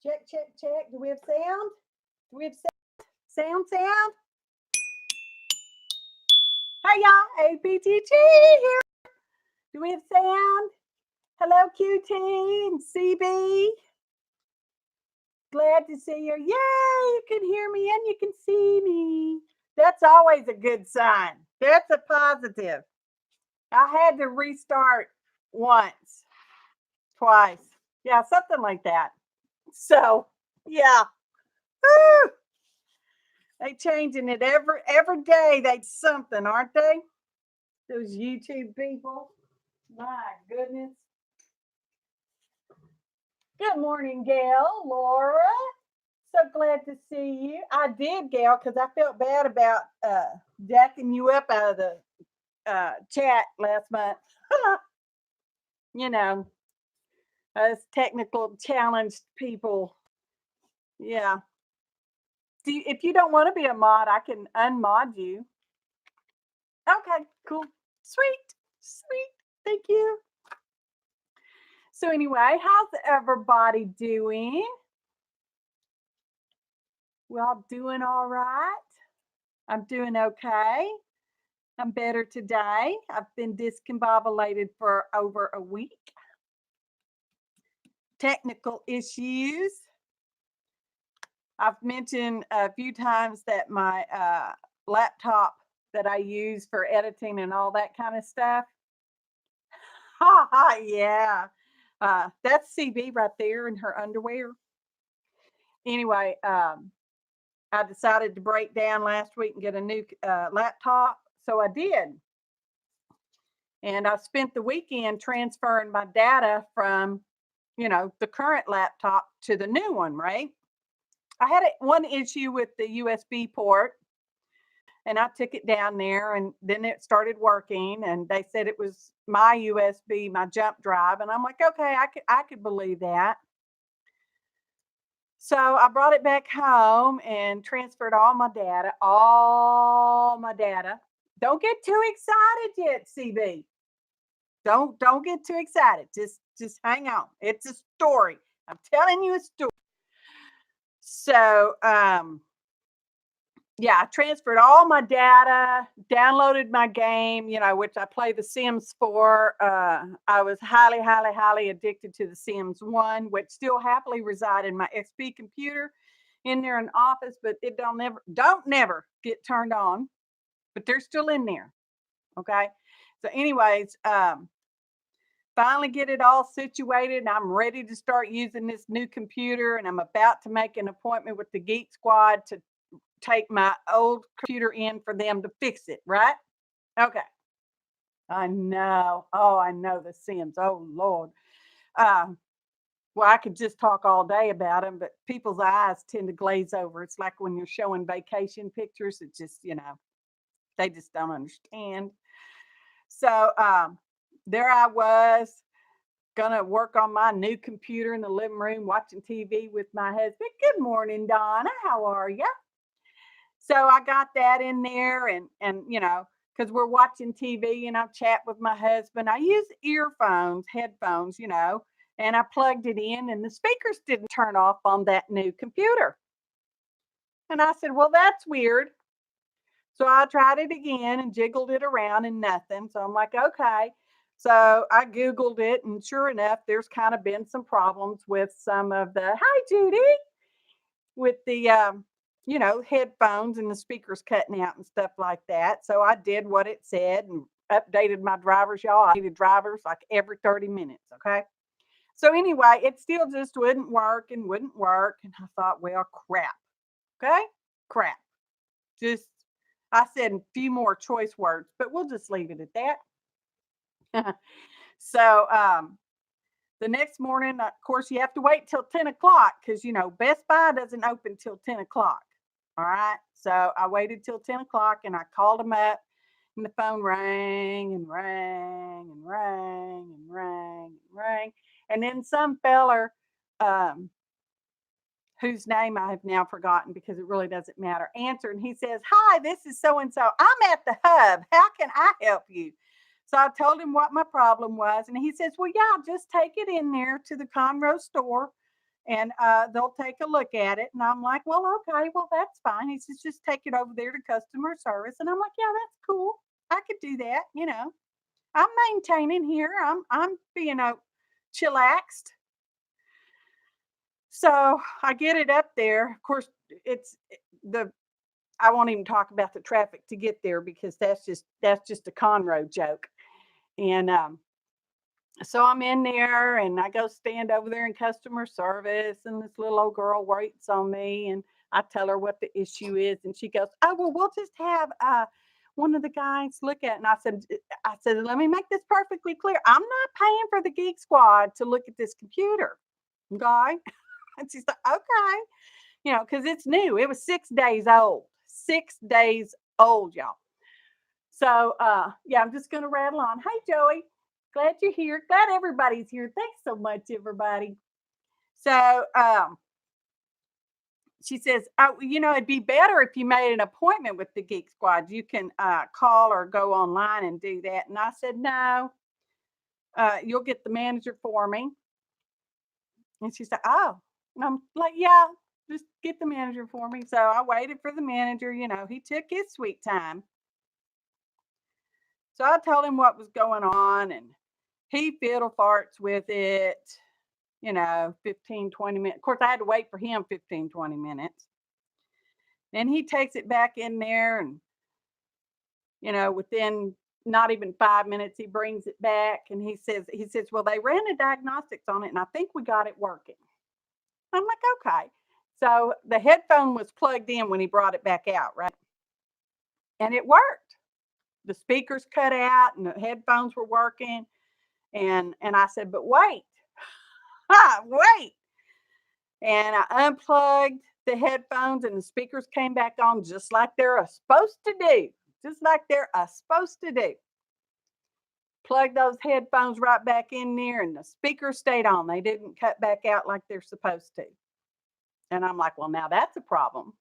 Check, check, check. Do we have sound? Do we have sound? Hey, y'all. APTT here. Do we have sound? Hello, QT and CB. Glad to see you. Yay, you can hear me and you can see me. That's always a good sign. That's a positive. I had to restart once, twice. Yeah, something like that. So, yeah. Woo! They changing it every day. They something, aren't they? Those YouTube people. My goodness. Good morning, Gail, Laura. So glad to see you. I did, Gail, because I felt bad about jacking you up out of the chat last month. You know, us technical challenged people. Yeah. If you don't want to be a mod, I can unmod you. Okay, cool. Sweet. Thank you. So anyway, how's everybody doing? Well, doing all right. I'm doing okay. I'm better today. I've been discombobulated for over a week. Technical issues. I've mentioned a few times that my laptop that I use for editing and all that kind of stuff. Yeah. That's CB right there in her underwear. Anyway, I decided to break down last week and get a new laptop. So I did. And I spent the weekend transferring my data from, the current laptop to the new one, right? I had one issue with the USB port and I took it down there and then it started working and they said it was my USB, my jump drive. And I'm like, okay, I could believe that. So I brought it back home and transferred all my data. Don't get too excited yet, CB. Don't get too excited. Just hang on. It's a story. I'm telling you a story. So yeah, I transferred all my data, downloaded my game, which I play The Sims 4. I was highly addicted to The Sims 1, which still happily reside in my XP computer in there in the office, but it don't never get turned on, but they're still in there. Okay. So anyways, finally get it all situated and I'm ready to start using this new computer and I'm about to make an appointment with the Geek Squad to take my old computer in for them to fix it, right? Okay. I know. Oh, I know The Sims. Oh, Lord. Well, I could just talk all day about them, but people's eyes tend to glaze over. It's like when you're showing vacation pictures, it just, they just don't understand. So there I was, gonna work on my new computer in the living room, watching TV with my husband. Good morning, Donna. How are you? So I got that in there and because we're watching TV and I chat with my husband. I use headphones, and I plugged it in and the speakers didn't turn off on that new computer. And I said, well, that's weird. So I tried it again and jiggled it around and nothing. So I'm like, okay. So I Googled it and sure enough, there's kind of been some problems with some of the, hi, Judy, with the, headphones and the speakers cutting out and stuff like that. So I did what it said and updated my drivers, y'all. I needed drivers like every 30 minutes. Okay. So anyway, it still just wouldn't work. And I thought, well, crap. Okay. Crap. I said a few more choice words, but we'll just leave it at that. So, the next morning, of course, you have to wait till 10 o'clock because, Best Buy doesn't open till 10 o'clock. All right. So I waited till 10 o'clock and I called them up and the phone rang and rang and rang and rang and rang. And then some feller, whose name I have now forgotten because it really doesn't matter, answered and he says, hi, this is so-and-so. I'm at the hub. How can I help you? So I told him what my problem was. And he says, well, yeah, just take it in there to the Conroe store and they'll take a look at it. And I'm like, well, okay, well, that's fine. He says, just take it over there to customer service. And I'm like, yeah, that's cool. I could do that. You know, I'm maintaining here. I'm being chillaxed. So I get it up there. Of course, it's the I won't even talk about the traffic to get there because that's just a Conroe joke. And so I'm in there and I go stand over there in customer service, and this little old girl waits on me, and I tell her what the issue is, and she goes, "Oh, well, we'll just have one of the guys look at it." And I said, let me make this perfectly clear. I'm not paying for the Geek Squad to look at this computer. Okay. And she's like, okay, because it's new. It was 6 days old. 6 days old, y'all. So yeah, I'm just gonna rattle on. Hey Joey, glad you're here. Glad everybody's here. Thanks so much, everybody. So she says, oh, it'd be better if you made an appointment with the Geek Squad. You can call or go online and do that. And I said, no, you'll get the manager for me. And she said, oh. And I'm like, yeah, just get the manager for me. So I waited for the manager. He took his sweet time. So I told him what was going on, and he fiddle farts with it, 15, 20 minutes. Of course, I had to wait for him 15, 20 minutes. Then he takes it back in there, and, within not even 5 minutes, he brings it back, and he says, well, they ran the diagnostics on it, and I think we got it working. I'm like, okay. So the headphone was plugged in when he brought it back out, right? And it worked. The speakers cut out and the headphones were working. And I said, but wait, wait. And I unplugged the headphones and the speakers came back on just like they're supposed to do. Just like they're supposed to do. Plug those headphones right back in there and the speakers stayed on. They didn't cut back out like they're supposed to. And I'm like, well, now that's a problem.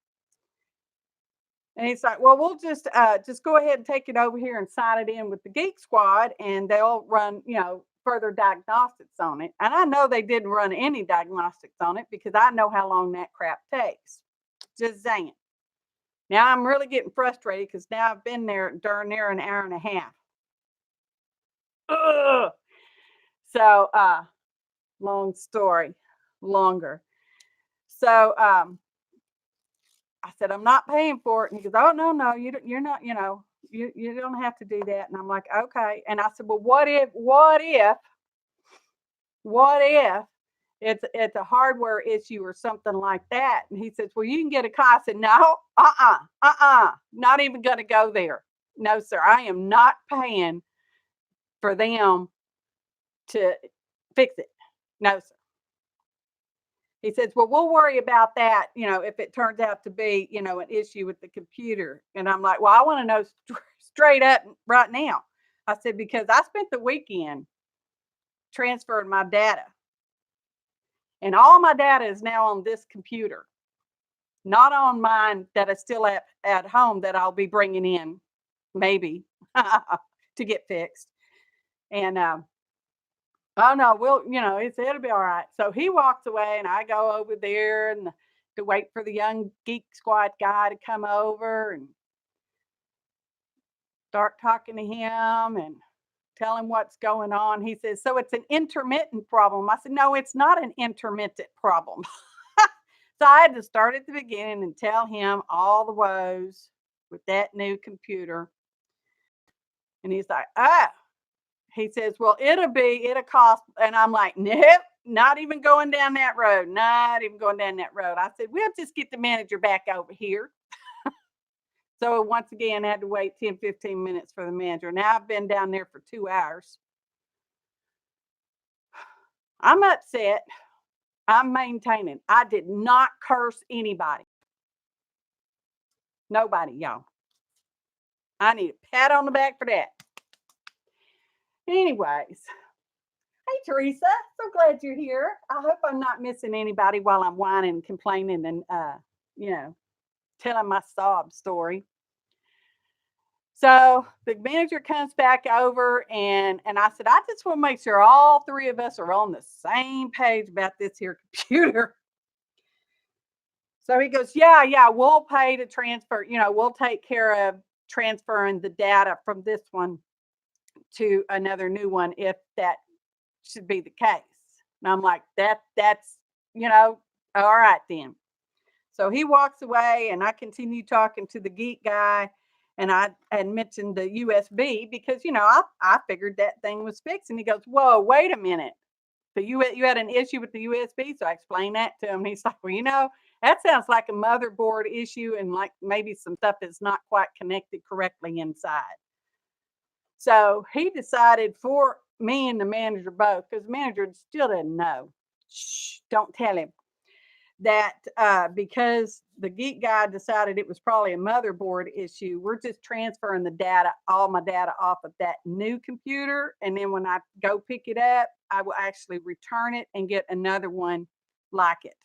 And he's like, well, we'll just go ahead and take it over here and sign it in with the Geek Squad, and they'll run, further diagnostics on it. And I know they didn't run any diagnostics on it because I know how long that crap takes. Just saying. Now I'm really getting frustrated because now I've been there darn near an hour and a half. Ugh. So, long story, longer. So, I said, I'm not paying for it. And he goes, oh, no, you're not, you don't have to do that. And I'm like, okay. And I said, well, what if it's a hardware issue or something like that? And he says, well, you can get a call. I said, no, not even going to go there. No, sir, I am not paying for them to fix it. No, sir. He says, well, we'll worry about that, if it turns out to be, an issue with the computer. And I'm like, well, I want to know straight up right now. I said, because I spent the weekend transferring my data. And all my data is now on this computer, not on mine that is still at home that I'll be bringing in, maybe, to get fixed. And oh no, it'll be all right. So he walks away and I go over there and to wait for the young Geek Squad guy to come over and start talking to him and tell him what's going on. He says, so it's an intermittent problem. I said, no, it's not an intermittent problem. So I had to start at the beginning and tell him all the woes with that new computer. And he's like, oh. He says, well, it'll cost. And I'm like, nope, not even going down that road. Not even going down that road. I said, we'll just get the manager back over here. So once again, I had to wait 10, 15 minutes for the manager. Now I've been down there for 2 hours. I'm upset. I'm maintaining. I did not curse anybody. Nobody, y'all. I need a pat on the back for that. Anyways, hey Teresa, so glad you're here. I hope I'm not missing anybody while I'm whining and complaining and telling my sob story. So the manager comes back over and I said, I just want to make sure all three of us are on the same page about this here computer. So he goes, yeah, we'll pay to transfer, we'll take care of transferring the data from this one to another new one if that should be the case. And I'm like, that's, all right then. So he walks away and I continue talking to the geek guy. And I had mentioned the USB because, I figured that thing was fixed. And he goes, whoa, wait a minute. You had an issue with the USB. So I explained that to him. And he's like, well, that sounds like a motherboard issue and like maybe some stuff that's not quite connected correctly inside. So he decided for me and the manager both, because the manager still didn't know. Shh, don't tell him. That because the geek guy decided it was probably a motherboard issue, we're just transferring the data, all my data off of that new computer. And then when I go pick it up, I will actually return it and get another one like it.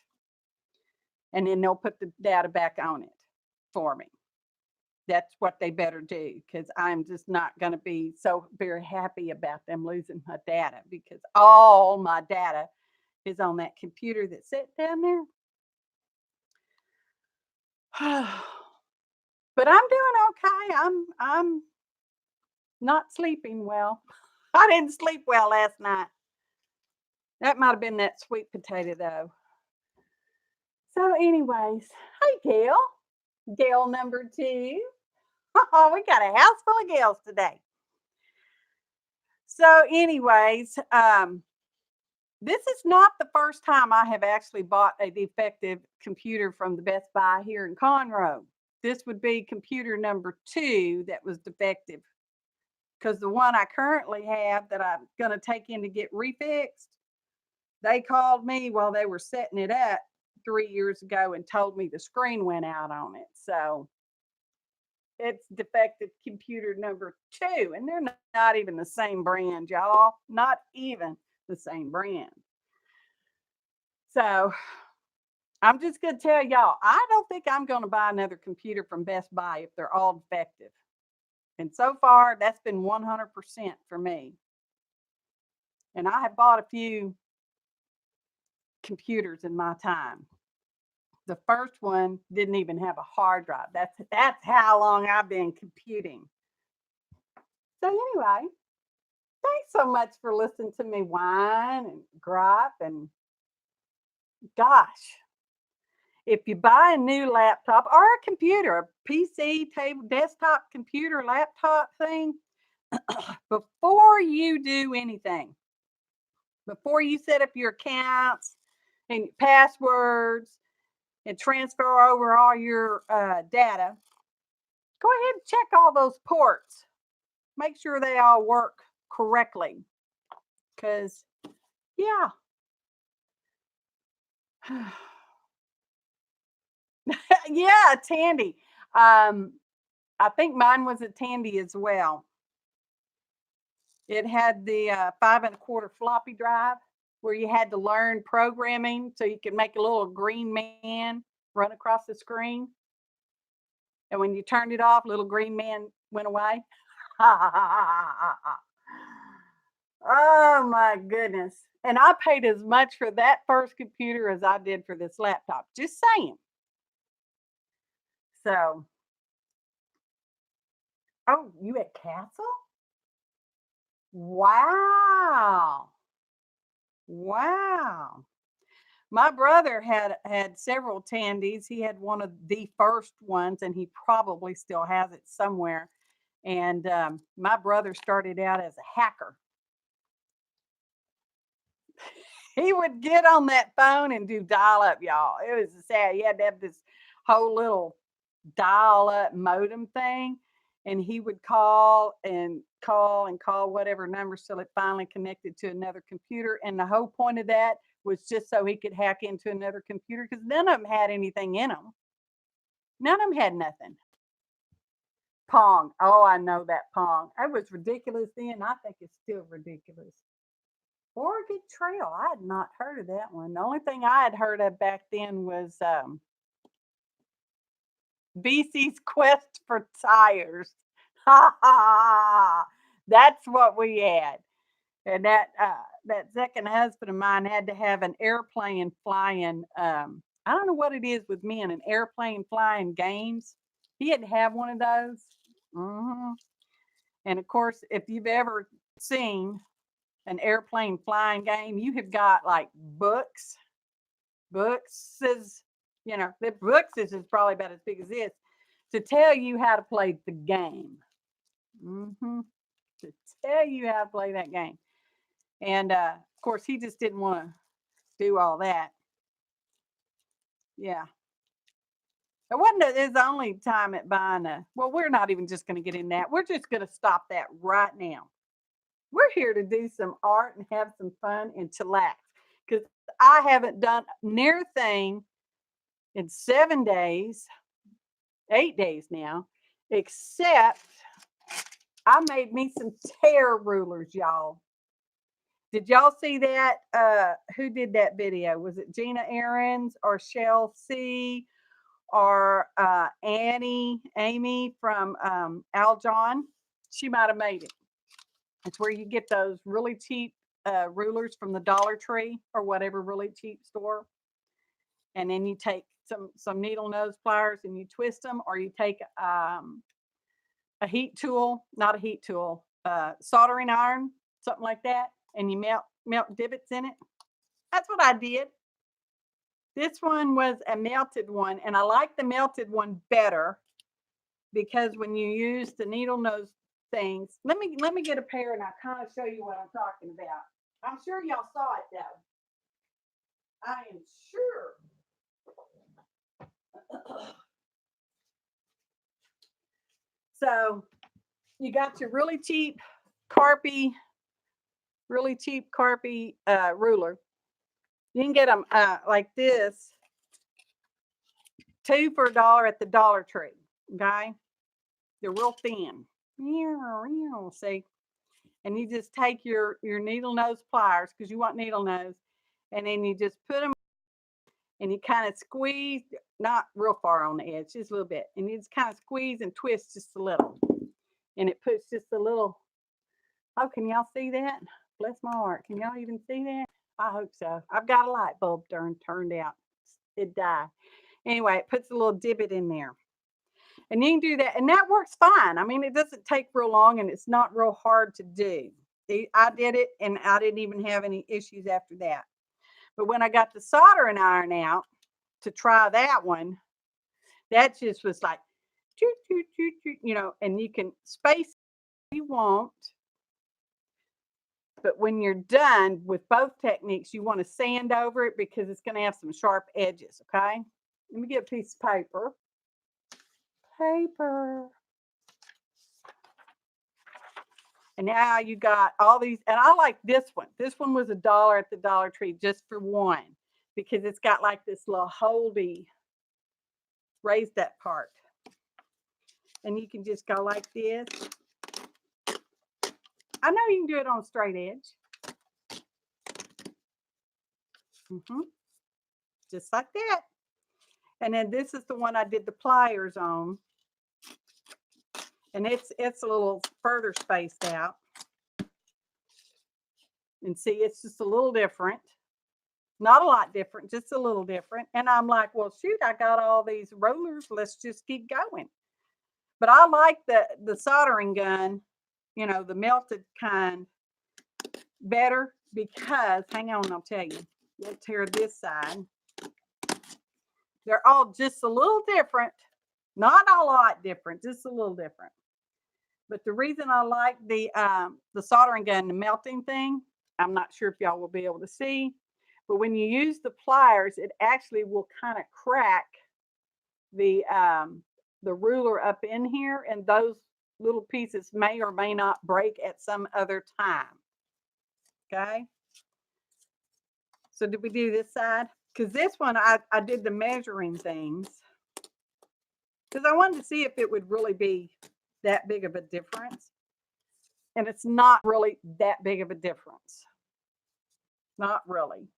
And then they'll put the data back on it for me. That's what they better do, because I'm just not going to be so very happy about them losing my data, because all my data is on that computer that's sitting down there. But I'm doing okay. I'm not sleeping well. I didn't sleep well last night. That might have been that sweet potato though. So anyways, hey Gail. Gail number 2. Oh, we got a house full of Gails today. So anyways, this is not the first time I have actually bought a defective computer from the Best Buy here in Conroe. This would be computer number 2 that was defective, because the one I currently have that I'm going to take in to get refixed, they called me while they were setting it up 3 years ago and told me the screen went out on it. So it's defective computer number 2, and they're not even the same brand, y'all. Not even the same brand. So I'm just going to tell y'all, I don't think I'm going to buy another computer from Best Buy if they're all defective. And so far, that's been 100% for me. And I have bought a few computers in my time. The first one didn't even have a hard drive. That's how long I've been computing. So anyway, thanks so much for listening to me whine and gripe. And gosh, if you buy a new laptop or a computer, a PC, table, desktop computer, laptop thing, before you do anything, before you set up your accounts and passwords and transfer over all your data, go ahead and check all those ports. Make sure they all work correctly. Because, yeah. Yeah, Tandy. I think mine was a Tandy as well. It had the 5 1/4 floppy drive where you had to learn programming so you could make a little green man run across the screen. And when you turned it off, little green man went away. Oh my goodness. And I paid as much for that first computer as I did for this laptop. Just saying. So, oh, you at Castle? Wow. Wow. My brother had several Tandys. He had one of the first ones, and he probably still has it somewhere. And my brother started out as a hacker. He would get on that phone and do dial-up, y'all. It was sad. He had to have this whole little dial-up modem thing, and he would call and call and call whatever numbers till it finally connected to another computer. And the whole point of that was just so he could hack into another computer, because none of them had anything in them. None of them had nothing. Pong. Oh, I know that Pong. It was ridiculous then. I think it's still ridiculous. Oregon Trail. I had not heard of that one. The only thing I had heard of back then was BC's Quest for Tires. Ha ha! That's what we had. And that second husband of mine had to have an airplane flying I don't know what it is with me and an airplane flying games. He had to have one of those. And of course, if you've ever seen an airplane flying game, you have got like books. The books is probably about as big as this to tell you how to play the game. To tell you how to play that game. And of course, he just didn't want to do all that. Yeah. It wasn't his only time at buying well, we're not even just going to get in that. We're just going to stop that right now. We're here to do some art and have some fun and chillax because I haven't done near a thing in 7 days, 8 days now, except I made me some tear rulers, y'all. Did y'all see that? Who did that video? Was it Gina Aarons or Shell C or Amy from Al John? She might have made it. It's where you get those really cheap rulers from the Dollar Tree or whatever really cheap store. And then you take some needle nose pliers and you twist them, or you take a heat tool, not a heat tool, soldering iron, something like that, and you melt divots in it. That's what I did. This one was a melted one, and I like the melted one better because when you use the needle nose things, let me get a pair and I'll kind of show you what I'm talking about. I'm sure y'all saw it though. I am sure. So you got your really cheap Carpy ruler. You can get them like this, 2 for $1 at the Dollar Tree. Okay, they're real thin. See, and you just take your needle nose pliers because you want needle nose, and then you just put them and you kind of squeeze, not real far on the edge, just a little bit, and you just kind of squeeze and twist just a little, and it puts just a little. Oh, can y'all see that? Bless my heart. Can y'all even see that? I hope so. I've got a light bulb turned out. It died. Anyway, it puts a little divot in there. And you can do that. And that works fine. I mean, it doesn't take real long and it's not real hard to do. I did it and I didn't even have any issues after that. But when I got the soldering iron out to try that one, that just was like, and you can space if you want. But when you're done with both techniques, you want to sand over it because it's going to have some sharp edges, okay? Let me get a piece of paper. And now you got all these, and I like this one. This one was $1 at the Dollar Tree just for one because it's got like this little holdy, raise that part. And you can just go like this. I know you can do it on a straight edge. Just like that. And then this is the one I did the pliers on. And it's a little further spaced out. And see, it's just a little different. Not a lot different, just a little different. And I'm like, well, shoot, I got all these rollers. Let's just keep going. But I like the soldering gun, the melted kind better because, hang on, I'll tell you. We'll tear this side. They're all just a little different. Not a lot different, just a little different. But the reason I like the soldering gun, the melting thing, I'm not sure if y'all will be able to see, but when you use the pliers, it actually will kind of crack the ruler up in here, and those little pieces may or may not break at some other time. Okay. So did we do this side? Because this one, I did the measuring things because I wanted to see if it would really be that big of a difference. And it's not really that big of a difference. Not really.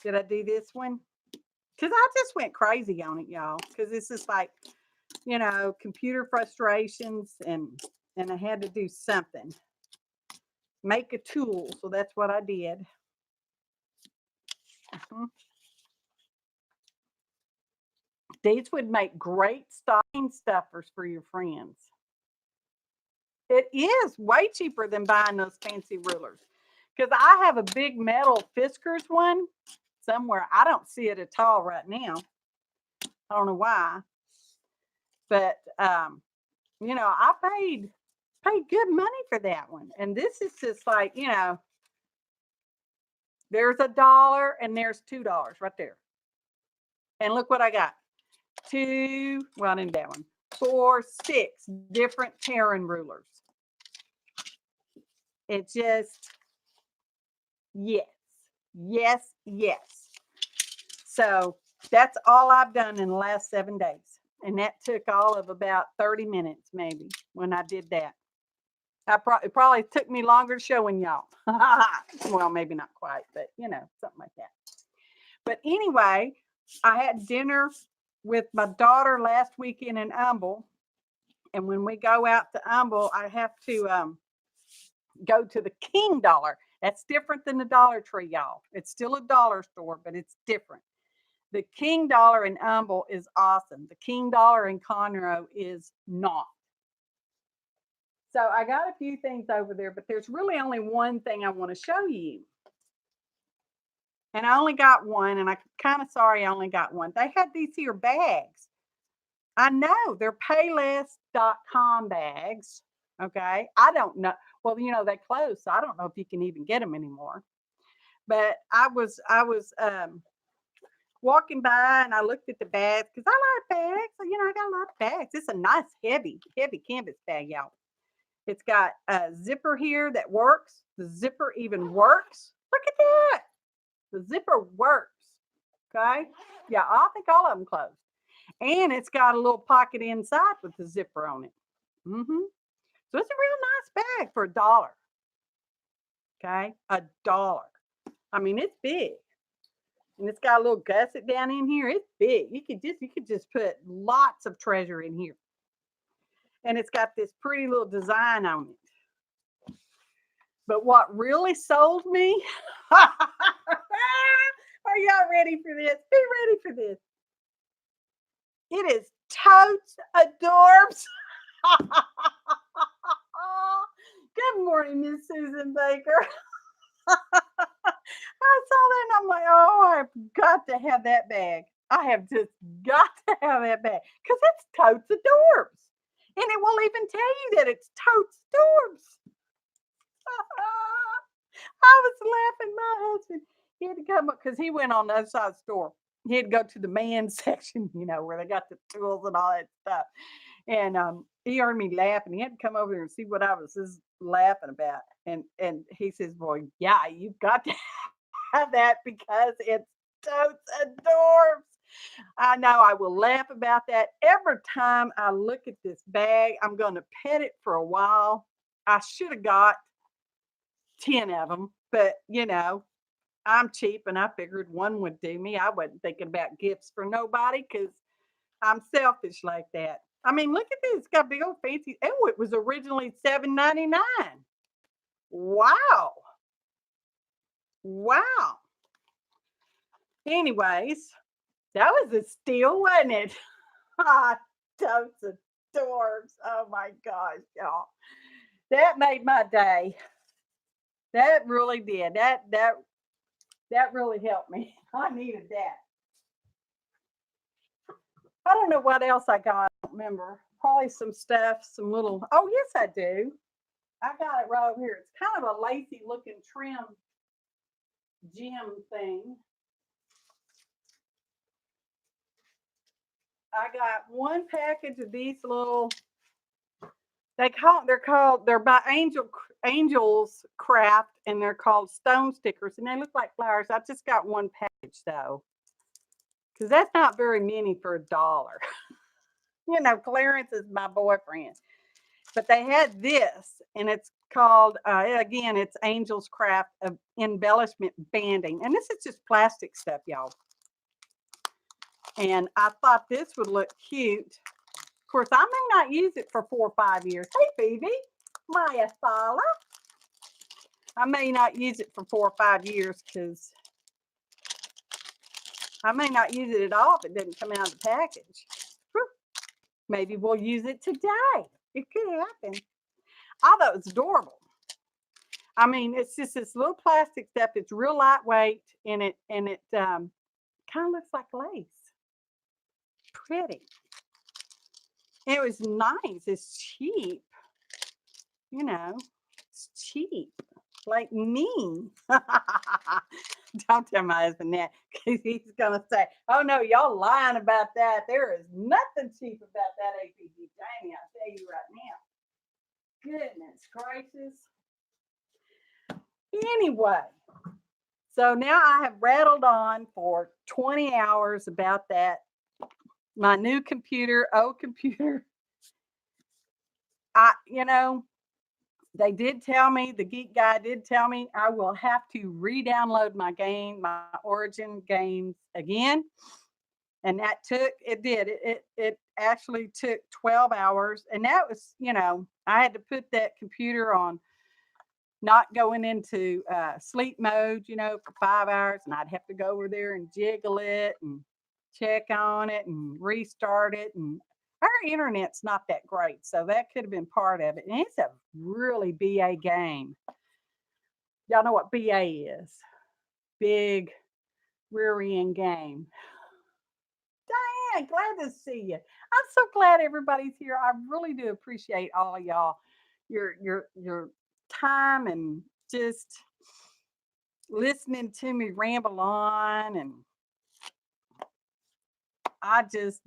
Did I do this one? Because I just went crazy on it, y'all. Because this is like, computer frustrations and I had to do something. Make a tool. So that's what I did. These would make great stocking stuffers for your friends. It is way cheaper than buying those fancy rulers. Because I have a big metal fiskars one somewhere. I don't see it at all right now. I don't know why. But you know, I paid good money for that one. And this is just like, you know, there's $1 and there's $2 right there. And look what I got. Well, I didn't that one. 4, 6 different tearing rulers. It just, yes, yes, yes. So that's all I've done in the last 7 days. And that took all of about 30 minutes maybe when I did that. It probably took me longer showing y'all. Well, maybe not quite, but you know, something like that. But anyway, I had dinner with my daughter last weekend in Humble. And when we go out to Humble, I have to go to the King Dollar. That's different than the Dollar Tree, y'all. It's still a dollar store, but it's different. The King Dollar in Humble is awesome. The King Dollar in Conroe is not. So I got a few things over there, but there's really only one thing I want to show you. And I only got one, and I'm kind of sorry I only got one. They had these here bags. I know they're payless.com bags. Okay. I don't know. Well, you know, they closed, so I don't know if you can even get them anymore. But I was walking by and I looked at the bags because I like bags. So, you know, I got a lot of bags. It's a nice, heavy canvas bag, y'all. It's got a zipper here that works. The zipper even works. Look at that. The zipper works. Okay. Yeah, I think all of them closed. And it's got a little pocket inside with the zipper on it. So it's a real nice bag for $1. Okay. $1. I mean, it's big. And it's got a little gusset down in here. It's big. You could just put lots of treasure in here. And it's got this pretty little design on it. But what really sold me, are y'all ready for this? Be ready for this. It is totes adorbs. Good morning, Miss Susan Baker. I saw that and I'm like, oh, I've got to have that bag. I have just got to have that bag because it's totes adorbs. And it will even tell you that it's totes adorbs. I was laughing. My husband, he had to come up because he went on the other side of the store. He had to go to the men's section, you know, where they got the tools and all that stuff. And he heard me laughing. He had to come over there and see what I was just laughing about. And he says, boy, yeah, you've got to have that because it's totes adorbs. I know I will laugh about that. Every time I look at this bag, I'm going to pet it for a while. I should have got 10 of them, but you know, I'm cheap and I figured one would do me. I wasn't thinking about gifts for nobody because I'm selfish like that. I mean, look at this. It's got big old fancy. Oh, it was originally $7.99. Wow. Wow. Anyways, that was a steal, wasn't it? Totes adorbs. Oh my gosh, y'all. That made my day. That really did. That really helped me. I needed that. I don't know what else I got. I don't remember. Probably some stuff, some little. Oh, yes, I do. I got it right over here. It's kind of a lacy looking trim gem thing. I got one package of these little. They're by Angels Craft, and they're called stone stickers, and they look like flowers. I just got one package though, because that's not very many for $1. You know, Clarence is my boyfriend, but they had this, and it's called again, it's Angels Craft of embellishment banding, and this is just plastic stuff, y'all. And I thought this would look cute. Of course, I may not use it for 4 or 5 years. Hey, Phoebe, Maya Sala. I may not use it for 4 or 5 years because I may not use it at all if it didn't come out of the package. Whew. Maybe we'll use it today. It could happen. I thought it was adorable. I mean, it's just this little plastic stuff. It's real lightweight, and it kind of looks like lace. Pretty. It was nice. It's cheap. You know, it's cheap. Like me. Don't tell my husband that, because he's going to say, oh no, y'all lying about that. There is nothing cheap about that APG Jamie, I'll tell you right now. Goodness gracious. Anyway, so now I have rattled on for 20 hours about that. My new computer, old computer. They did tell me, the geek guy did tell me, I will have to re-download my Origin games again. And that it actually took 12 hours. And that was, I had to put that computer on not going into sleep mode, for 5 hours. And I'd have to go over there and jiggle it and check on it and restart it. And our internet's not that great, so that could have been part of it. And it's a really BA game. Y'all know what BA is? Big rear end game. Diane, glad to see you. I'm so glad everybody's here. I really do appreciate all of y'all, your time and just listening to me ramble on. And I just,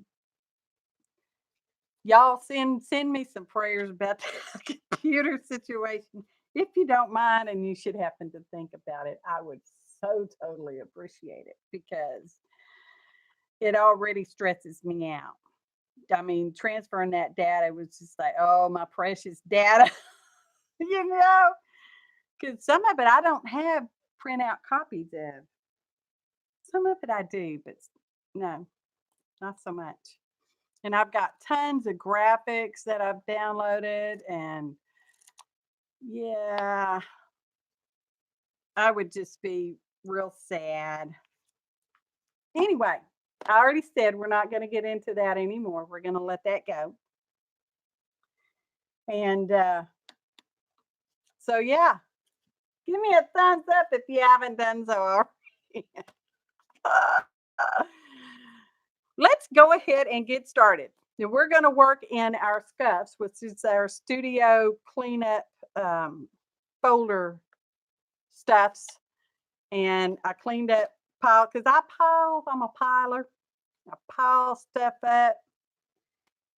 y'all send me some prayers about the computer situation if you don't mind, and you should happen to think about it. I would so totally appreciate it, because it already stresses me out. I mean, transferring that data was just like, oh, my precious data, because some of it I don't have printout copies of. Some of it I do, but no, not so much. And I've got tons of graphics that I've downloaded, and yeah, I would just be real sad. Anyway, I already said we're not going to get into that anymore. We're going to let that go. And so, yeah, give me a thumbs up if you haven't done so already. Let's go ahead and get started. Now we're going to work in our SCUFS, which is our studio cleanup folder stuffs. And I cleaned up because I'm a piler. I pile stuff up.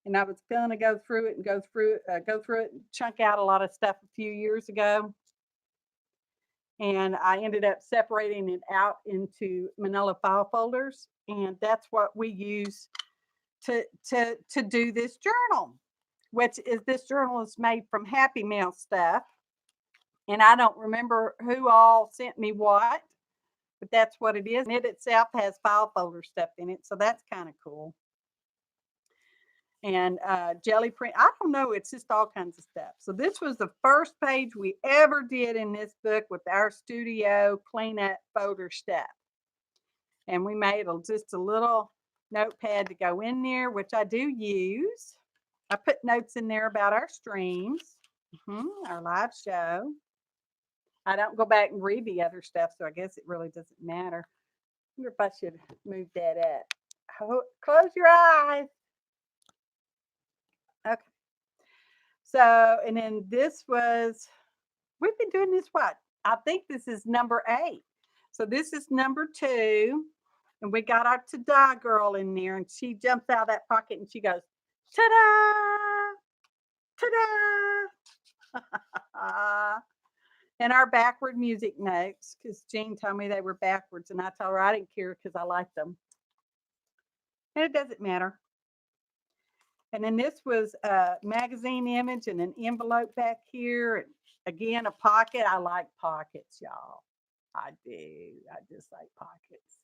And I was going to go through it and chunk out a lot of stuff a few years ago. And I ended up separating it out into manila file folders. And that's what we use to do this journal, which is, this journal is made from Happy Mail stuff. And I don't remember who all sent me what, but that's what it is. And it itself has file folder stuff in it. So that's kind of cool. And jelly print, I don't know, it's just all kinds of stuff. So this was the first page we ever did in this book with our studio cleanup folder stuff. And we made just a little notepad to go in there, which I do use. I put notes in there about our streams, our live show. I don't go back and read the other stuff, so I guess it really doesn't matter. I wonder if I should move that up. Close your eyes. Okay. So, and then this was, we've been doing this what? I think this is number 8. So this is number 2. And we got our ta-da girl in there, and she jumps out of that pocket and she goes, ta-da! Ta-da! And our backward music notes, because Jean told me they were backwards, and I told her I didn't care because I liked them. And it doesn't matter. And then this was a magazine image and an envelope back here. And again, a pocket. I like pockets, y'all. I do. I just like pockets.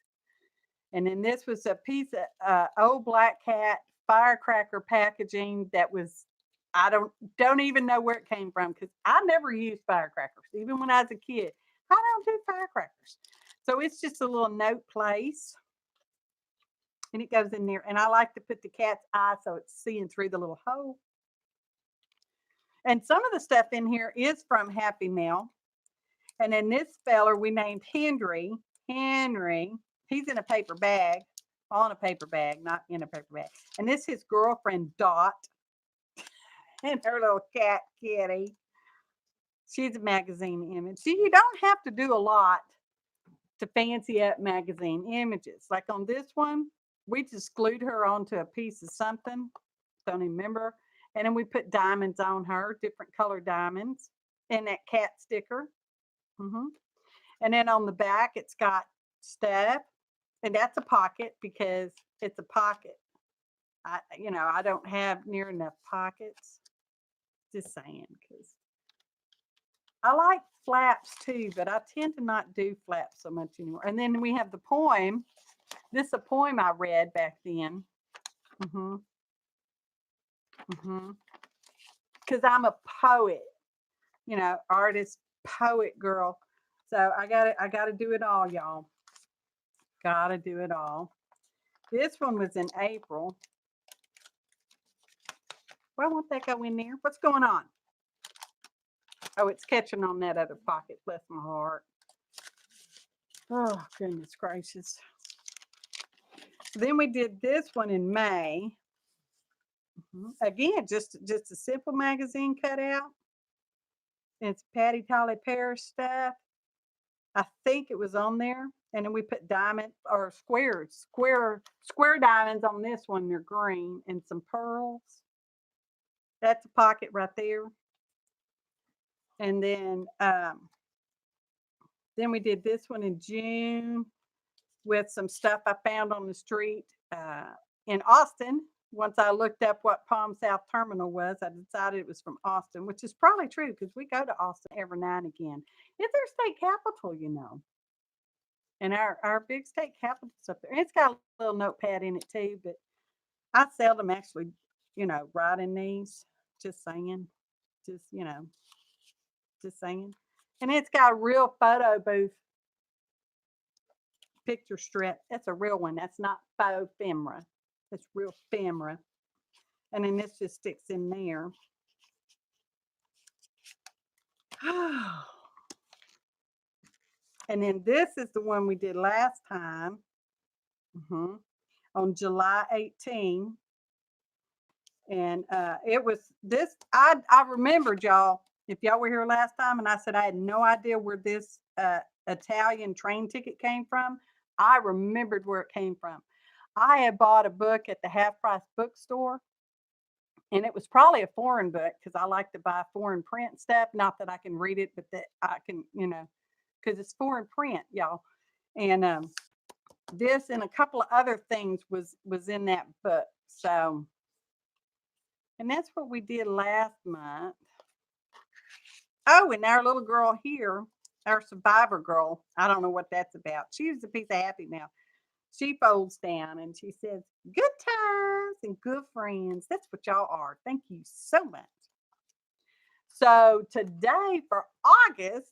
And then this was a piece of old black cat firecracker packaging that was, I don't even know where it came from, because I never used firecrackers. Even when I was a kid, I don't do firecrackers. So it's just a little note place. And it goes in there. And I like to put the cat's eye so it's seeing through the little hole. And some of the stuff in here is from Happy Mail. And then this feller we named Henry. Henry, he's in a paper bag, on a paper bag, not in a paper bag. And this is his girlfriend Dot and her little cat Kitty. She's a magazine image. See, you don't have to do a lot to fancy up magazine images. Like on this one, we just glued her onto a piece of something. Don't even remember. And then we put diamonds on her, different color diamonds, and that cat sticker. And then on the back, it's got stuff, and that's a pocket because it's a pocket. I don't have near enough pockets. Just saying, because I like flaps too, but I tend to not do flaps so much anymore. And then we have the poem. This is a poem I read back then. Because I'm a poet, artist, poet girl. So I gotta do it all, y'all. Gotta do it all. This one was in April. Why won't that go in there? What's going on? Oh, it's catching on that other pocket. Bless my heart. Oh, goodness gracious. Then we did this one in May. Again, just a simple magazine cutout. It's Patti Tolley Parrish stuff. I think it was on there. And then we put diamond or square diamonds on this one. They're green, and some pearls. That's a pocket right there. And then we did this one in June with some stuff I found on the street in Austin. Once I looked up what Palm South Terminal was, I decided it was from Austin, which is probably true because we go to Austin every now and again. It's our state capital, and our big state capital's up there. And it's got a little notepad in it too, but I seldom actually, write in these. Just saying. Just saying. And it's got a real photo booth picture strip. That's a real one. That's not faux ephemera. It's real ephemera. And then this just sticks in there. And then this is the one we did last time on July 18. And it was this, I remembered, y'all, if y'all were here last time and I said I had no idea where this Italian train ticket came from, I remembered where it came from. I had bought a book at the half price bookstore, and it was probably a foreign book because I like to buy foreign print stuff. Not that I can read it, but that I can, because it's foreign print, y'all. And this and a couple of other things was in that book. So, and that's what we did last month. Oh, and our little girl here, our survivor girl, I don't know what that's about. She's a piece of Happy Mail. She folds down and she says, good times and good friends. That's what y'all are. Thank you so much. So today for August,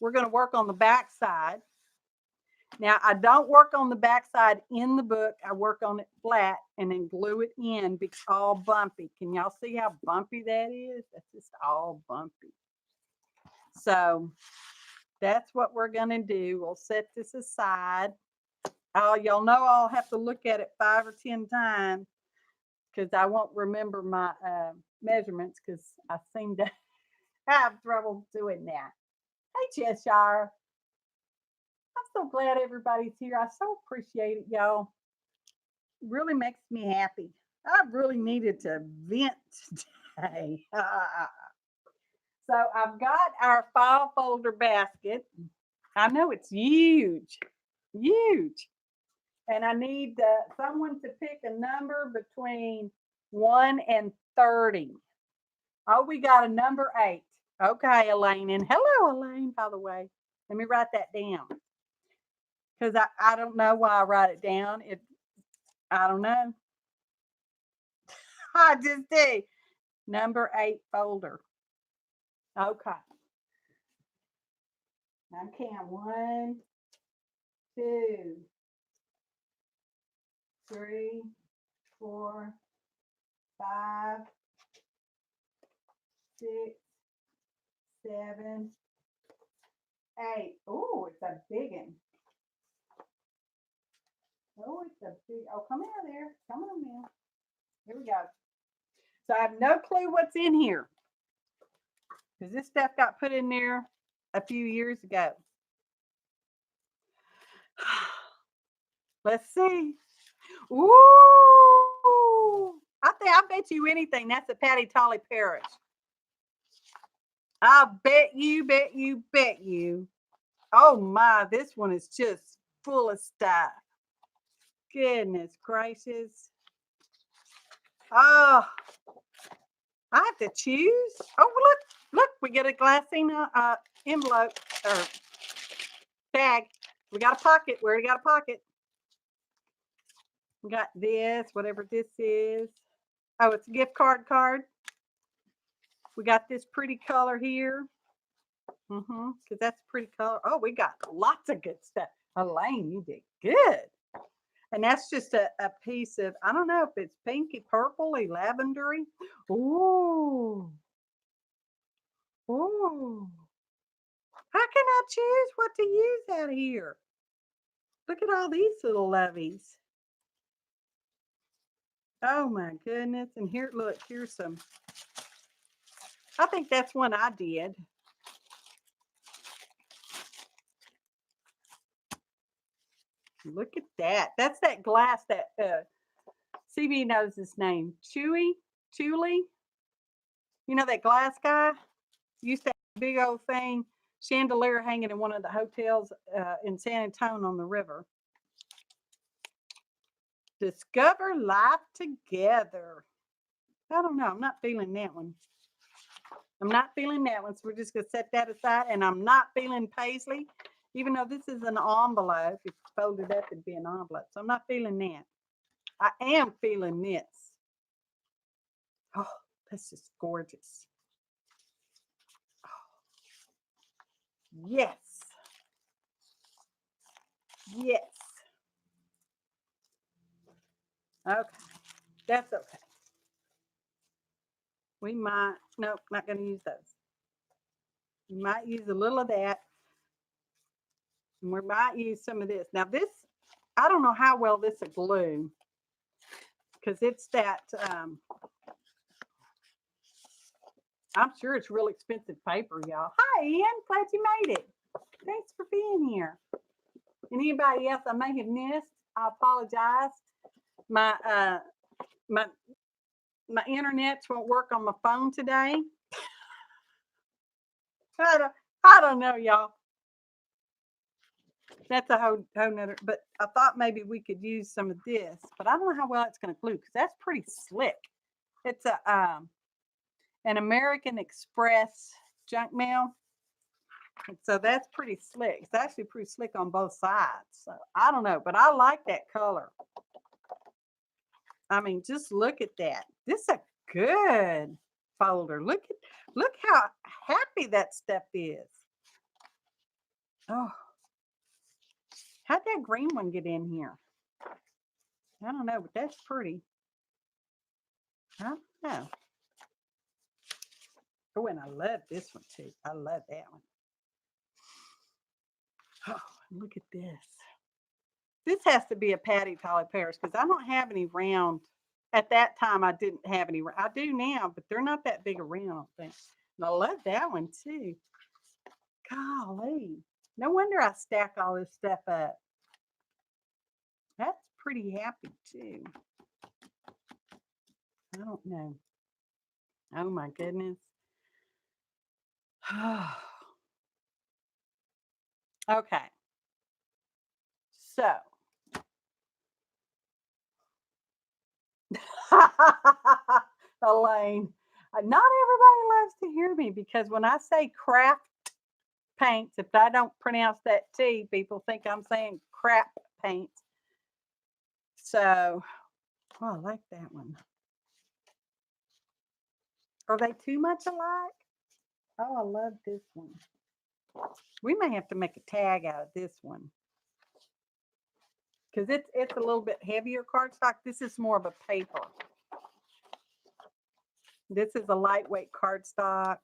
we're going to work on the back side. Now, I don't work on the back side in the book. I work on it flat and then glue it in because it's all bumpy. Can y'all see how bumpy that is? That's just all bumpy. So that's what we're going to do. We'll set this aside. Oh, y'all know I'll have to look at it 5 or 10 times because I won't remember my measurements because I seem to have trouble doing that. Hey, Cheshire. I'm so glad everybody's here. I so appreciate it, y'all. It really makes me happy. I really needed to vent today. So I've got our file folder basket. I know it's huge, huge. And I need someone to pick a number between 1 and 30. Oh, we got a number 8. Okay, Elaine. And hello, Elaine, by the way. Let me write that down. Because I don't know why I write it down. I don't know. I just do. Number 8 folder. Okay. Now count 1, 2, 3, 4, 5, 6, 7, 8. Oh, it's a big one. Oh, it's a big. Oh, come out there. Come on now. Here we go. So I have no clue what's in here because this stuff got put in there a few years ago. Let's see. Ooh, I bet you anything that's a Patti Tolley Parrish. I'll bet you, bet you, bet you. Oh my, this one is just full of stuff. Goodness gracious. Oh, I have to choose. Oh, look, we get a glassine envelope or bag. We got a pocket. We already got a pocket. We got this, whatever this is. Oh, it's a gift card. We got this pretty color here. Because that's a pretty color. Oh, we got lots of good stuff. Elaine, you did good. And that's just a piece of, I don't know if it's pinky, purpley, lavendery. Ooh. Ooh. How can I choose what to use out here? Look at all these little lovies. Oh my goodness. And here, look, here's some. I think that's one I did. Look at that. That's that glass that CB knows his name. Chewy. You know that glass guy? Used to have a big old thing, chandelier hanging in one of the hotels in San Antonio on the river. Discover life together. I don't know. I'm not feeling that one. So we're just going to set that aside. And I'm not feeling paisley, even though this is an envelope. If folded up, it'd be an envelope. So I'm not feeling that. I am feeling this. Oh, that's just gorgeous. Oh. Yes. Yes. Okay. That's okay. We might, nope, not going to use those. We might use a little of that. And we might use some of this. Now this, I don't know how well this will glue because it's that, I'm sure it's real expensive paper, y'all. Hi, Ian. Glad you made it. Thanks for being here. And anybody else I may have missed, I apologize. My internet won't work on my phone today. I don't know, y'all. That's a whole nother, but I thought maybe we could use some of this, but I don't know how well it's going to glue because that's pretty slick. It's an American Express junk mail. And so that's pretty slick. It's actually pretty slick on both sides. So I don't know, but I like that color. I mean, just look at that. This is a good folder. Look how happy that stuff is. Oh, how'd that green one get in here? I don't know, but that's pretty. I don't know. Oh, and I love this one too. I love that one. Oh, look at this. This has to be a Patti Tolley Parrish because I don't have any round. At that time, I didn't have any. I do now, but they're not that big around, I don't think. And I love that one too. Golly. No wonder I stack all this stuff up. That's pretty happy too. I don't know. Oh my goodness. Okay. So. Elaine, not everybody loves to hear me because when I say craft paints, if I don't pronounce that T, people think I'm saying crap paints. So, oh, I like that one. Are they too much alike? Oh, I love this one. We may have to make a tag out of this one. because it's a little bit heavier cardstock. This is more of a paper. This is a lightweight cardstock.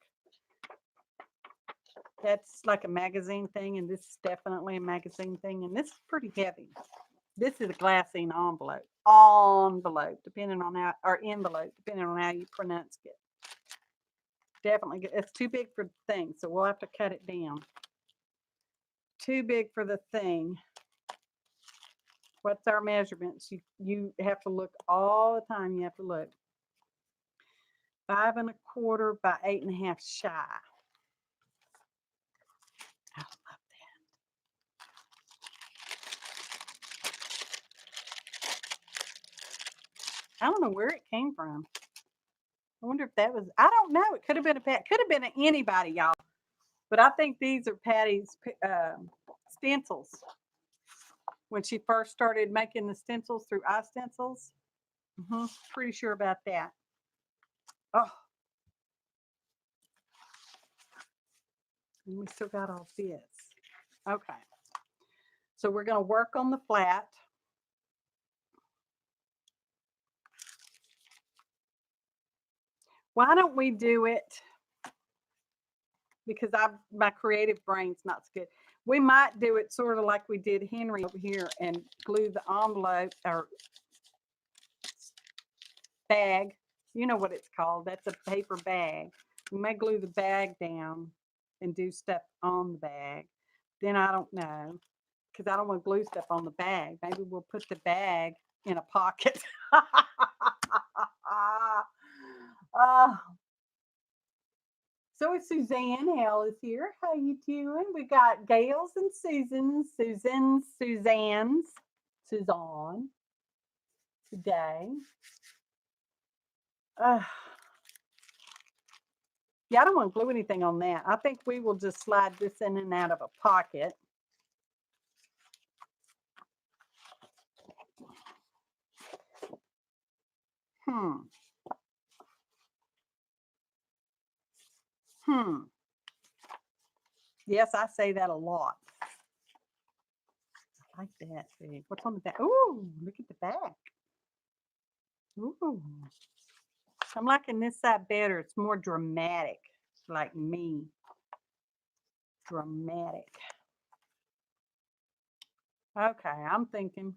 That's like a magazine thing, and this is definitely a magazine thing, and this is pretty heavy. This is a glassine envelope, depending on how, or envelope, depending on how you pronounce it. Definitely, it's too big for the thing, so we'll have to cut it down. Too big for the thing. What's our measurements? You have to look all the time. You have to look. 5 1/4 by 8 1/2 shy. I love that. I don't know where it came from. I wonder if that was, I don't know. It could have been a Pat, could have been anybody, y'all. But I think these are Patty's stencils. When she first started making the stencils through iStencils. Pretty sure about that. Oh. And we still got all this. Okay. So we're going to work on the flat. Why don't we do it? Because my creative brain's not so good. We might do it sort of like we did Henry over here and glue the envelope or bag. You know what it's called. That's a paper bag. We may glue the bag down and do stuff on the bag. Then I don't know, because I don't want to glue stuff on the bag. Maybe we'll put the bag in a pocket. So Suzanne Hale is here. How you doing? We got Gail's and Susan's, Suzanne today. Yeah, I don't want to glue anything on that. I think we will just slide this in and out of a pocket. Yes, I say that a lot. I like that thing. What's on the back? Ooh, look at the back. Ooh. I'm liking this side better. It's more dramatic, like me. Dramatic. Okay, I'm thinking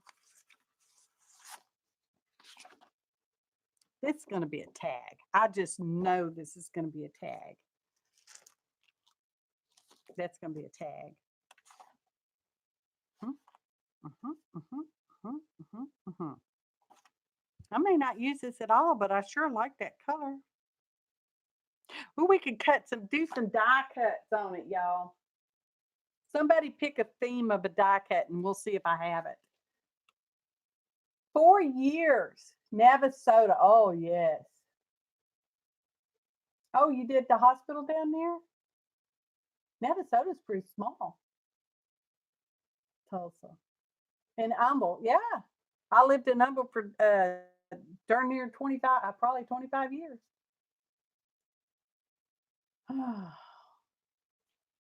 this is going to be a tag. I just know this is going to be a tag. That's going to be a tag. I may not use this at all, but I sure like that color. Well, we could do some die cuts on it, y'all. Somebody pick a theme of a die cut and we'll see if I have it. 4 years. Navasota. Oh, yes. Oh, you did the hospital down there? Navasota's pretty small. Tulsa. And Humble. Yeah. I lived in Humble for darn near 25, probably 25 years.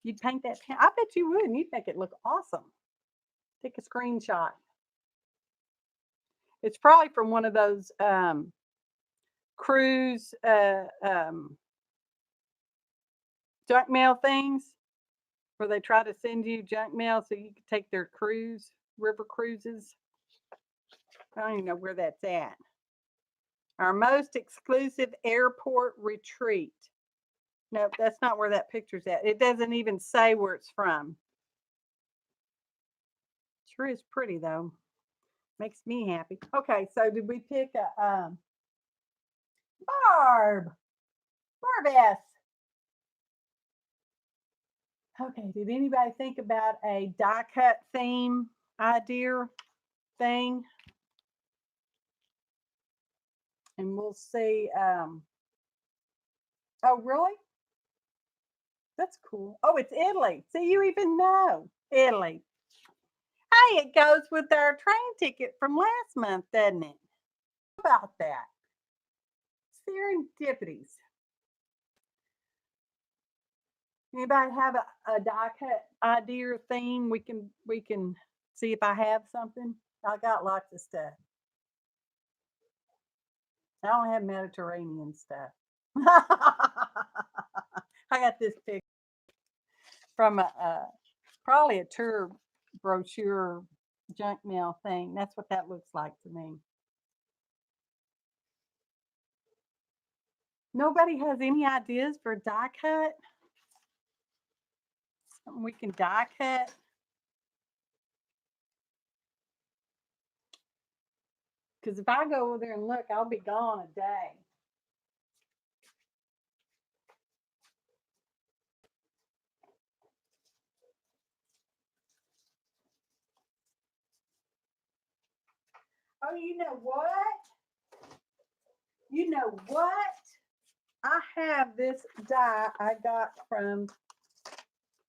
You'd paint that. I bet you would. And you'd make it look awesome. Take a screenshot. It's probably from one of those cruise junk mail things where they try to send you junk mail so you can take their river cruises. I don't even know where that's at. Our most exclusive airport retreat. Nope, that's not where that picture's at. It doesn't even say where it's from. Sure is pretty though. Makes me happy. Okay, so did we pick a Barb S? Okay, did anybody think about a die cut theme idea thing? And we'll see. Oh, really? That's cool. Oh, it's Italy. See, you even know Italy. Hey, it goes with our train ticket from last month, doesn't it? How about that? Serendipities. Anybody have a die cut idea or theme? We can see if I have something. I got lots of stuff. I don't have Mediterranean stuff. I got this picture from probably a tour brochure junk mail thing. That's what that looks like to me. Nobody has any ideas for die cut? Something we can die cut? Because if I go over there and look, I'll be gone a day. Oh, you know what? You know what? I have this die I got from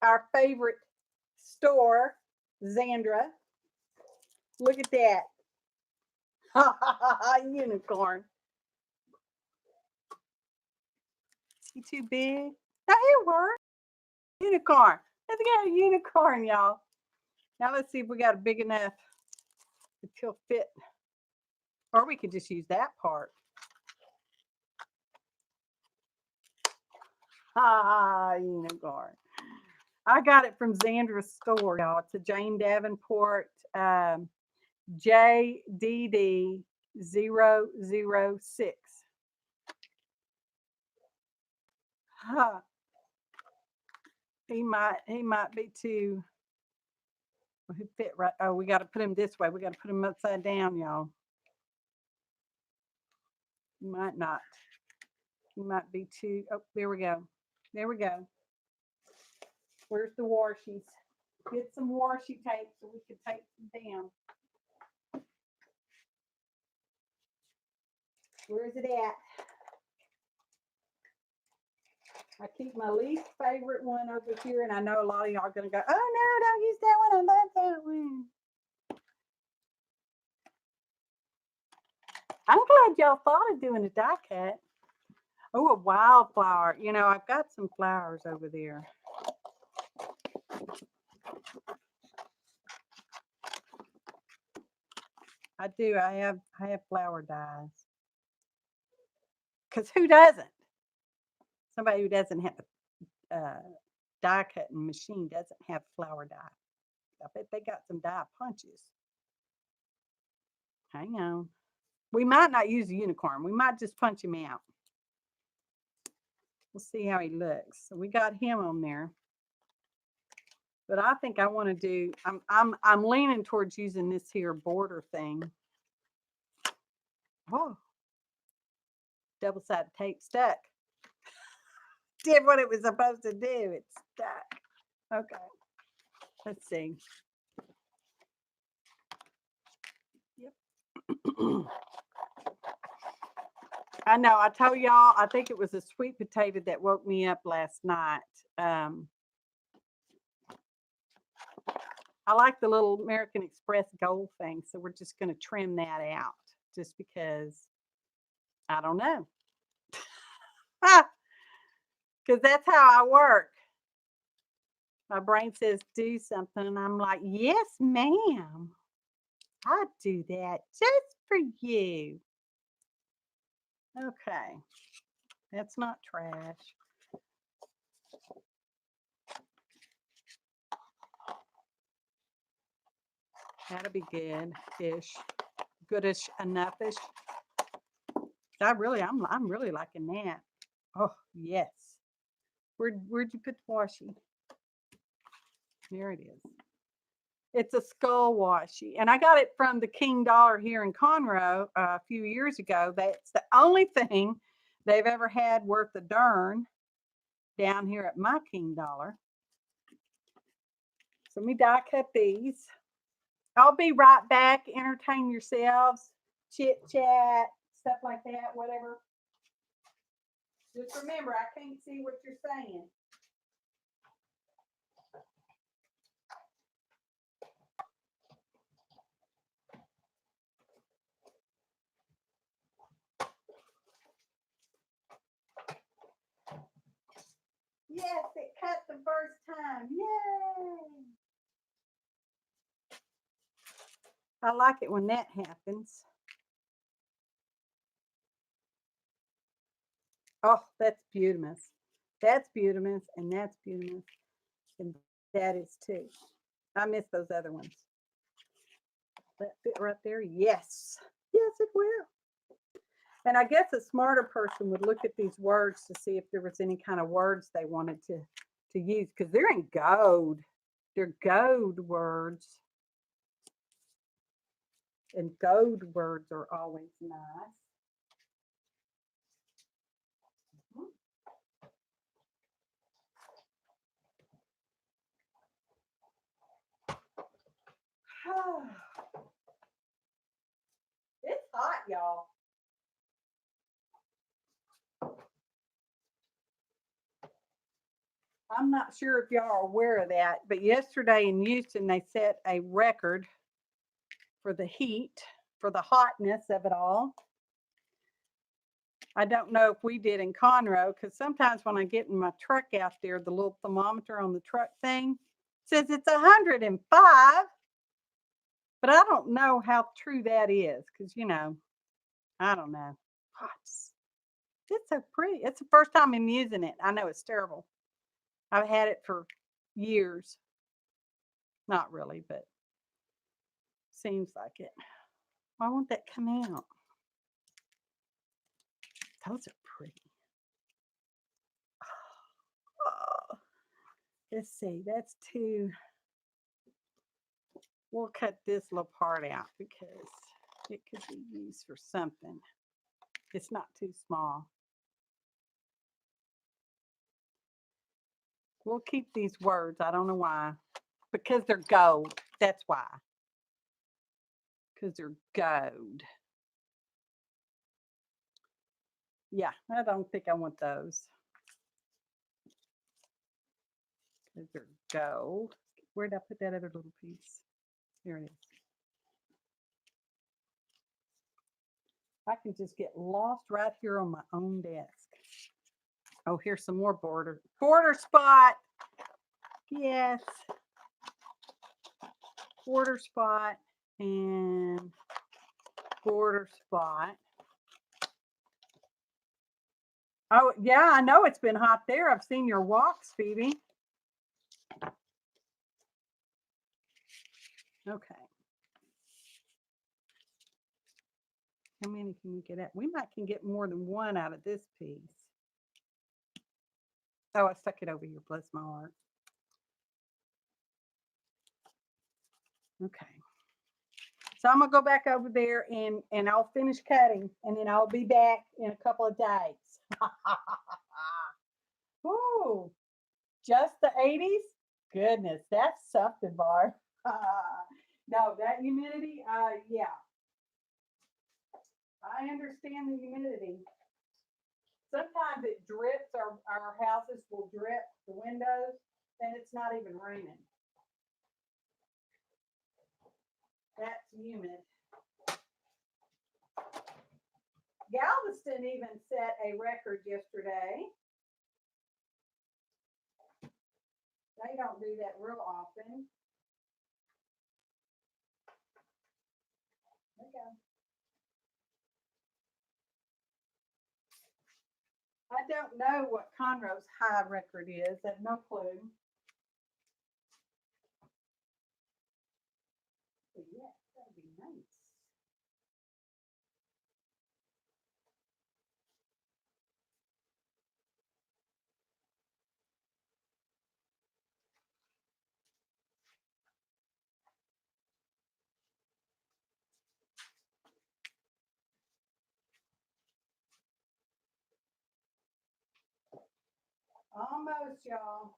our favorite store, Zandra. Look at that. Unicorn. Is he too big? No, it works. Unicorn. Let's get a unicorn, y'all. Now let's see if we got a big enough to fit. Or we could just use that part. Unicorn. I got it from Zandra's store, y'all. It's a Jane Davenport JDD 006. Huh. He might be too. He fit right. Oh, we got to put him this way. We got to put him upside down, y'all. He might not. He might be too. Oh, there we go. There we go. Where's the warshies? Get some washi tape so we can tape them down. Where's it at? I keep my least favorite one over here, and I know a lot of y'all are going to go, oh, no, don't use that one. I love that one. I'm glad y'all thought of doing a die cut. Oh, a wildflower. You know, I've got some flowers over there. I do. I have flower dyes. Because who doesn't? Somebody who doesn't have a die cutting machine doesn't have flower dye. I bet they got some dye punches. Hang on. We might not use a unicorn. We might just punch him out. We'll see how he looks. So we got him on there. But I think I want to do. I'm leaning towards using this here border thing. Oh, double-sided tape stuck. Did what it was supposed to do. It's stuck. Okay. Let's see. Yep. I know. I told y'all, I think it was a sweet potato that woke me up last night. I like the little American Express gold thing, so we're just going to trim that out just because I don't know. Because that's how I work. My brain says do something, and I'm like, yes, ma'am. I'll do that just for you. Okay. That's not trash. That'll be good-ish. Goodish enough-ish. I'm really liking that. Oh, yes. Where'd you put the washi? There it is. It's a skull washi. And I got it from the King Dollar here in Conroe a few years ago. That's the only thing they've ever had worth a darn down here at my King Dollar. So let me die cut these. I'll be right back. Entertain yourselves. Chit chat, stuff like that, whatever. Just remember, I can't see what you're saying. Yes, it cut the first time. Yay! I like it when that happens. Oh, that's beautiful. That's beautiful, and that's beautiful, and that is too. I miss those other ones. That fit right there. Yes. Yes, it will. And I guess a smarter person would look at these words to see if there was any kind of words they wanted to use, because they're in gold. They're gold words. And gold words are always nice. It's hot, y'all. I'm not sure if y'all are aware of that, but yesterday in Houston, they set a record for the heat, for the hotness of it all. I don't know if we did in Conroe, because sometimes when I get in my truck out there, the little thermometer on the truck thing says it's 105. But I don't know how true that is, because, you know, I don't know. It's so pretty. It's the first time I'm using it. I know it's terrible. I've had it for years. Not really, but seems like it. Why won't that come out? Those are pretty. Oh, let's see. That's too. We'll cut this little part out because it could be used for something. It's not too small. We'll keep these words. I don't know why. Because they're gold. That's why. Because they're gold. Yeah, I don't think I want those. Because they're gold. Where did I put that other little piece? Here it is. I can just get lost right here on my own desk. Oh, here's some more border. Border spot. Yes. Border spot and border spot. Oh, yeah, I know it's been hot there. I've seen your walks, Phoebe. Okay. How many can we get at? We might can get more than one out of this piece. Oh, I stuck it over here. Bless my heart. Okay. So I'm gonna go back over there and I'll finish cutting, and then I'll be back in a couple of days. Ooh, just the 80s? Goodness, that's something, Barb. No, that humidity, yeah. I understand the humidity. Sometimes it drips, our houses will drip the windows, and it's not even raining. That's humid. Galveston even set a record yesterday. They don't do that real often. Okay. I don't know what Conroe's high record is. I have no clue. But yeah, that'd be nice. Almost, y'all.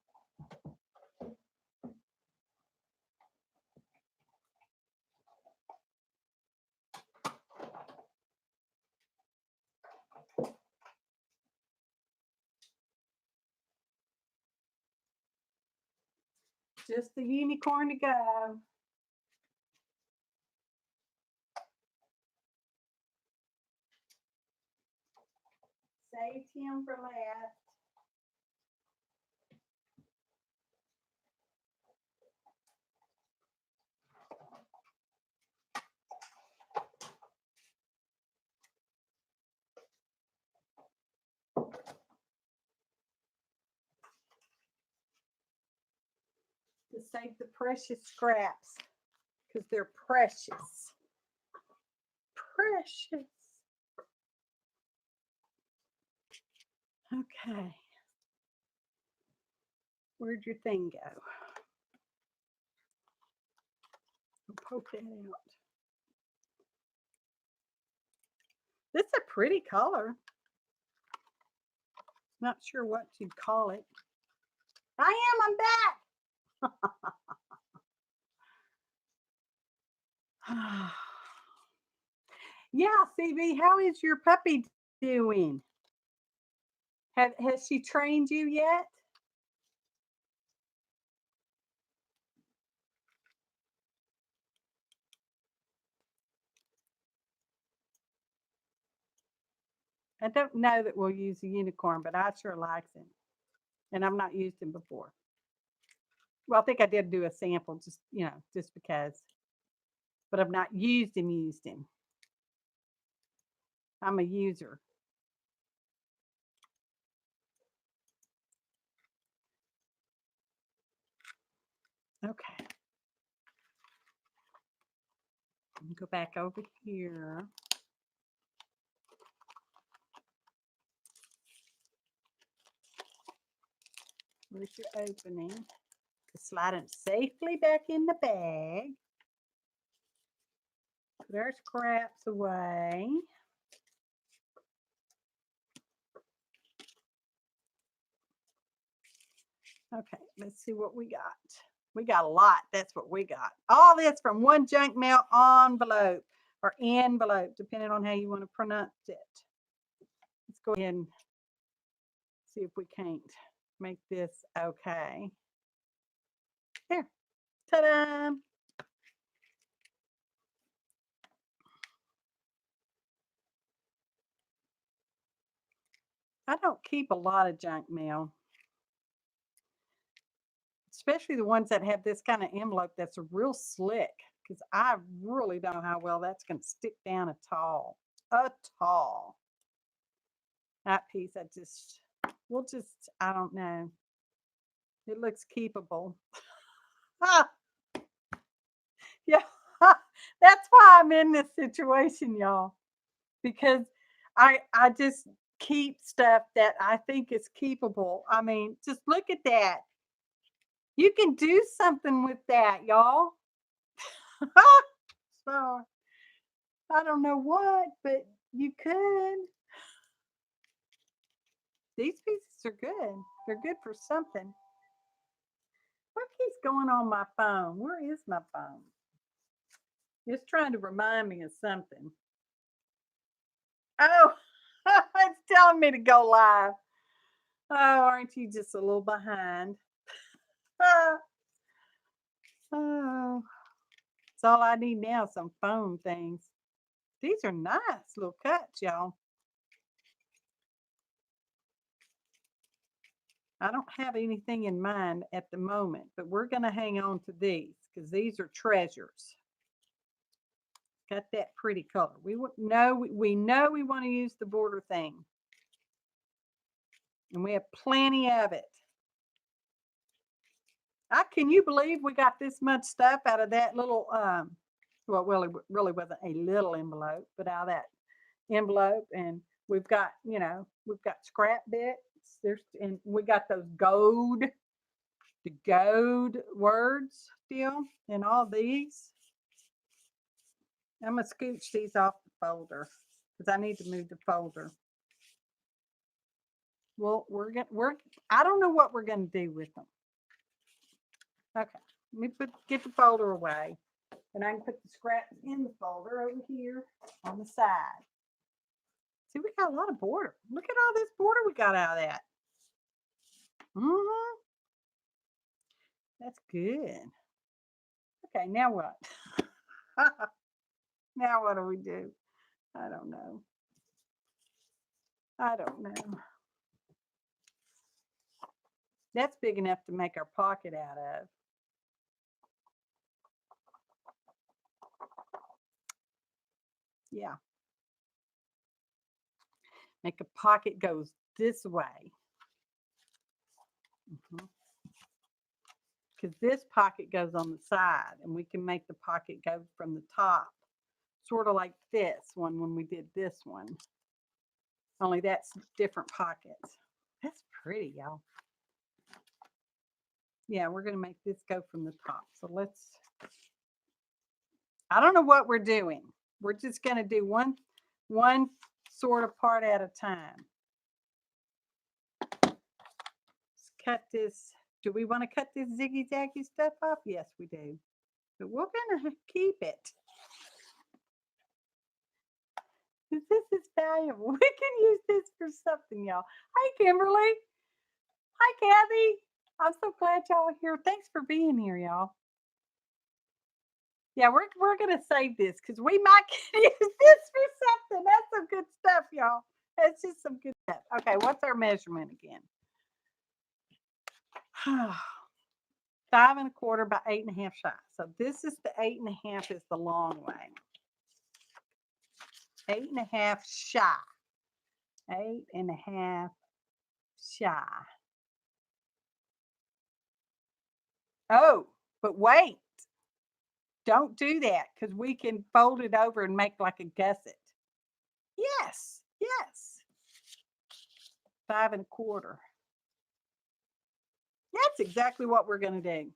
Just the unicorn to go. Saved him for last. save the precious scraps because they're precious. Precious. Okay. Where'd your thing go? I'll poke that out. This is a pretty color. Not sure what you'd call it. I'm back. Yeah, CB, how is your puppy doing? Has she trained you yet? I don't know that we'll use a unicorn, but I sure like him. And I've not used him before. Well, I think I did do a sample just, just because. But I've not used him. I'm a user. Okay. Go back over here. Where's your opening? Slide it safely back in the bag. Put our scraps away. Okay, let's see what we got. We got a lot. That's what we got. All this from one junk mail envelope or envelope, depending on how you want to pronounce it. Let's go ahead and see if we can't make this okay. Here. Ta-da! I don't keep a lot of junk mail, especially the ones that have this kind of envelope that's real slick, because I really don't know how well that's going to stick down at all. That piece, I don't know. It looks keepable. Yeah, that's why I'm in this situation, y'all, because I just keep stuff that I think is keepable. I mean, just look at that. You can do something with that, y'all. So I don't know what, but you could. These pieces are good. They're good for something. What keeps going on my phone? Where is my phone? It's trying to remind me of something. Oh, it's telling me to go live. Oh, aren't you just a little behind? Oh, that's all I need now, some phone things. These are nice little cuts, y'all. I don't have anything in mind at the moment, but we're going to hang on to these because these are treasures. Got that pretty color. We know we want to use the border thing, and we have plenty of it. Can you believe we got this much stuff out of that little well, it really wasn't a little envelope, but out of that envelope, and we've got scrap bits. And we got those the gold words still in all these. I'm gonna scooch these off the folder because I need to move the folder. Well, I don't know what we're gonna do with them. Okay, let me get the folder away, and I can put the scraps in the folder over here on the side. See, we got a lot of border. Look at all this border we got out of that. That's good. Okay, now what? Now what do we do? I don't know. That's big enough to make our pocket out of. Yeah. Make a pocket goes this way. because this pocket goes on the side, and we can make the pocket go from the top, sort of like this one when we did this one. Only that's different pockets. That's pretty, y'all. Yeah, we're going to make this go from the top. So let's, I don't know what we're doing. We're just going to do one sort of part at a time. Let's cut this. Do we want to cut this ziggy-zaggy stuff off? Yes, we do. But we're going to keep it. This is valuable. We can use this for something, y'all. Hi, Kimberly. Hi, Kathy. I'm so glad y'all are here. Thanks for being here, y'all. Yeah, we're going to save this because we might use this for something. That's some good stuff, y'all. That's just some good stuff. Okay, what's our measurement again? 5 1/4 by 8 1/2 shy. So this is the 8 1/2 is the long way. 8 1/2 shy. 8 1/2 shy. Oh, but wait. Don't do that because we can fold it over and make like a gusset. Yes, yes. 5 1/4. That's exactly what we're going to do.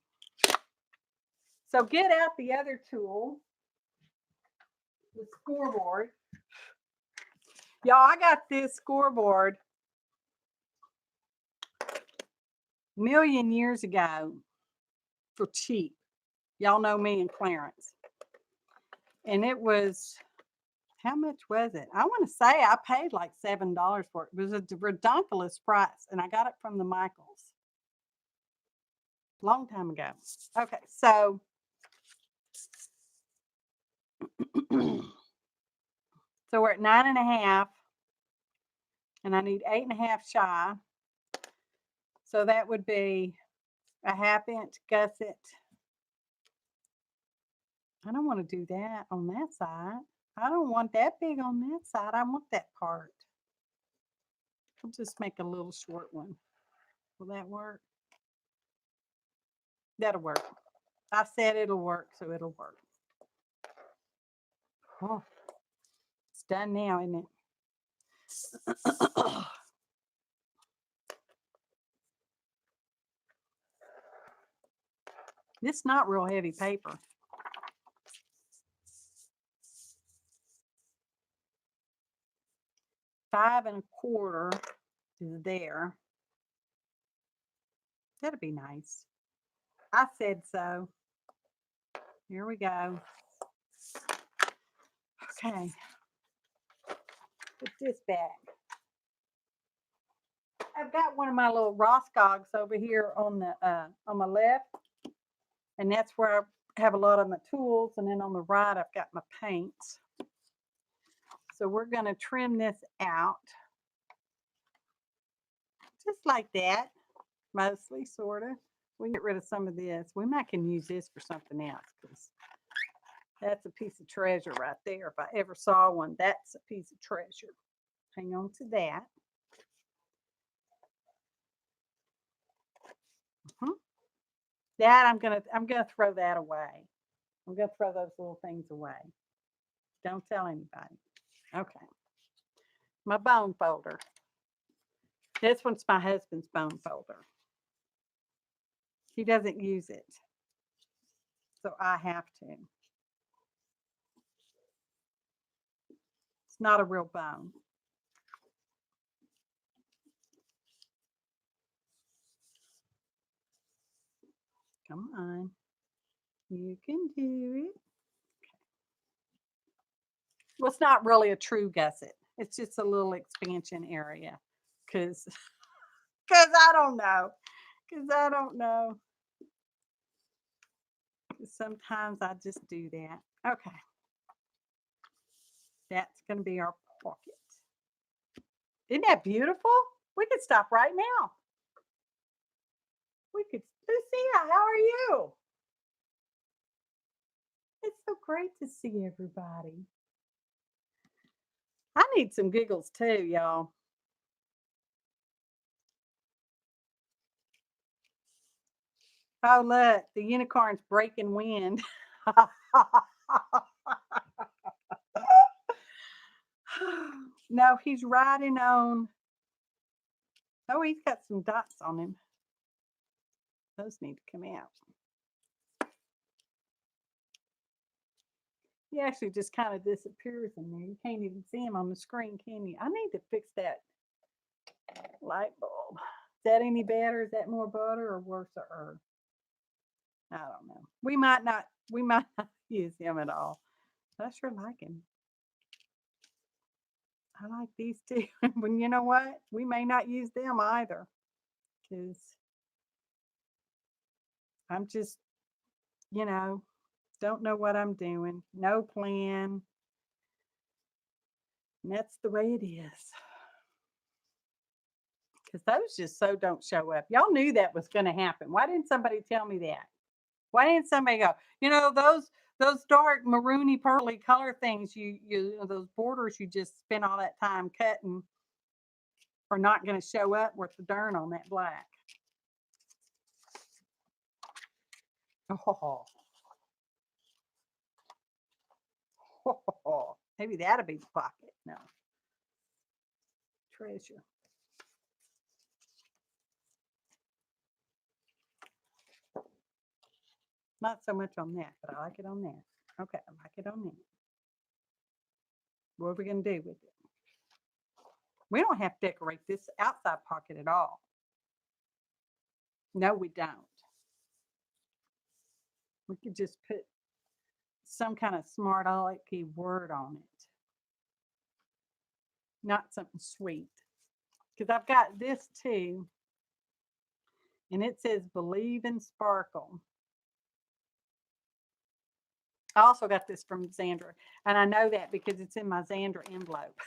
So get out the other tool, the scoreboard. Y'all, I got this scoreboard a million years ago for cheap. Y'all know me and Clarence. And it was, how much was it? I want to say I paid like $7 for it. It was a ridiculous price. And I got it from the Michaels. Long time ago. Okay, so so we're at 9 1/2, and I need 8 1/2 shy. So that would be a 1/2 inch gusset. I don't want to do that on that side. I don't want that big on that side. I want that part. I'll just make a little short one. Will that work? That'll work. I said it'll work, so it'll work. Oh, it's done now, isn't it? It's not real heavy paper. Five 1/4 is there. That'd be nice. I said so. Here we go. Okay. Put this back. I've got one of my little Roscogs over here on my left, and that's where I have a lot of my tools. And then on the right, I've got my paints. So we're going to trim this out, just like that, mostly, sort of. We can get rid of some of this. We might can use this for something else because that's a piece of treasure right there. If I ever saw one, that's a piece of treasure. Hang on to that. That I'm gonna throw that away. I'm gonna throw those little things away. Don't tell anybody. Okay. My bone folder. This one's my husband's bone folder. He doesn't use it, so I have to. It's not a real bone. Come on. You can do it. Okay. Well, it's not really a true gusset. It's just a little expansion area because I don't know. Because I don't know. Sometimes I just do that. Okay. That's going to be our pocket. Isn't that beautiful? We could stop right now. We could. Lucia, how are you? It's so great to see everybody. I need some giggles too, y'all. Oh, look, the unicorn's breaking wind. No, he's riding on. Oh, he's got some dots on him. Those need to come out. He actually just kind of disappears in there. You can't even see him on the screen, can you? I need to fix that light bulb. Is that any better? Is that more butter or worse? Or I don't know. We might not use him at all. But I sure like him. I like these two. But you know what? We may not use them either. Because I'm just, don't know what I'm doing. No plan. And that's the way it is. Because those just so don't show up. Y'all knew that was going to happen. Why didn't somebody tell me that? Why didn't somebody go, those dark maroony pearly color things those borders you just spent all that time cutting are not going to show up worth the darn on that black. Oh. Maybe that'll be the pocket. No. Treasure. Not so much on that, but I like it on that. Okay, I like it on that. What are we going to do with it? We don't have to decorate this outside pocket at all. No, we don't. We could just put some kind of smart alecky word on it. Not something sweet. Because I've got this too. And it says believe in sparkle. I also got this from Xandra. And I know that because it's in my Xandra envelope.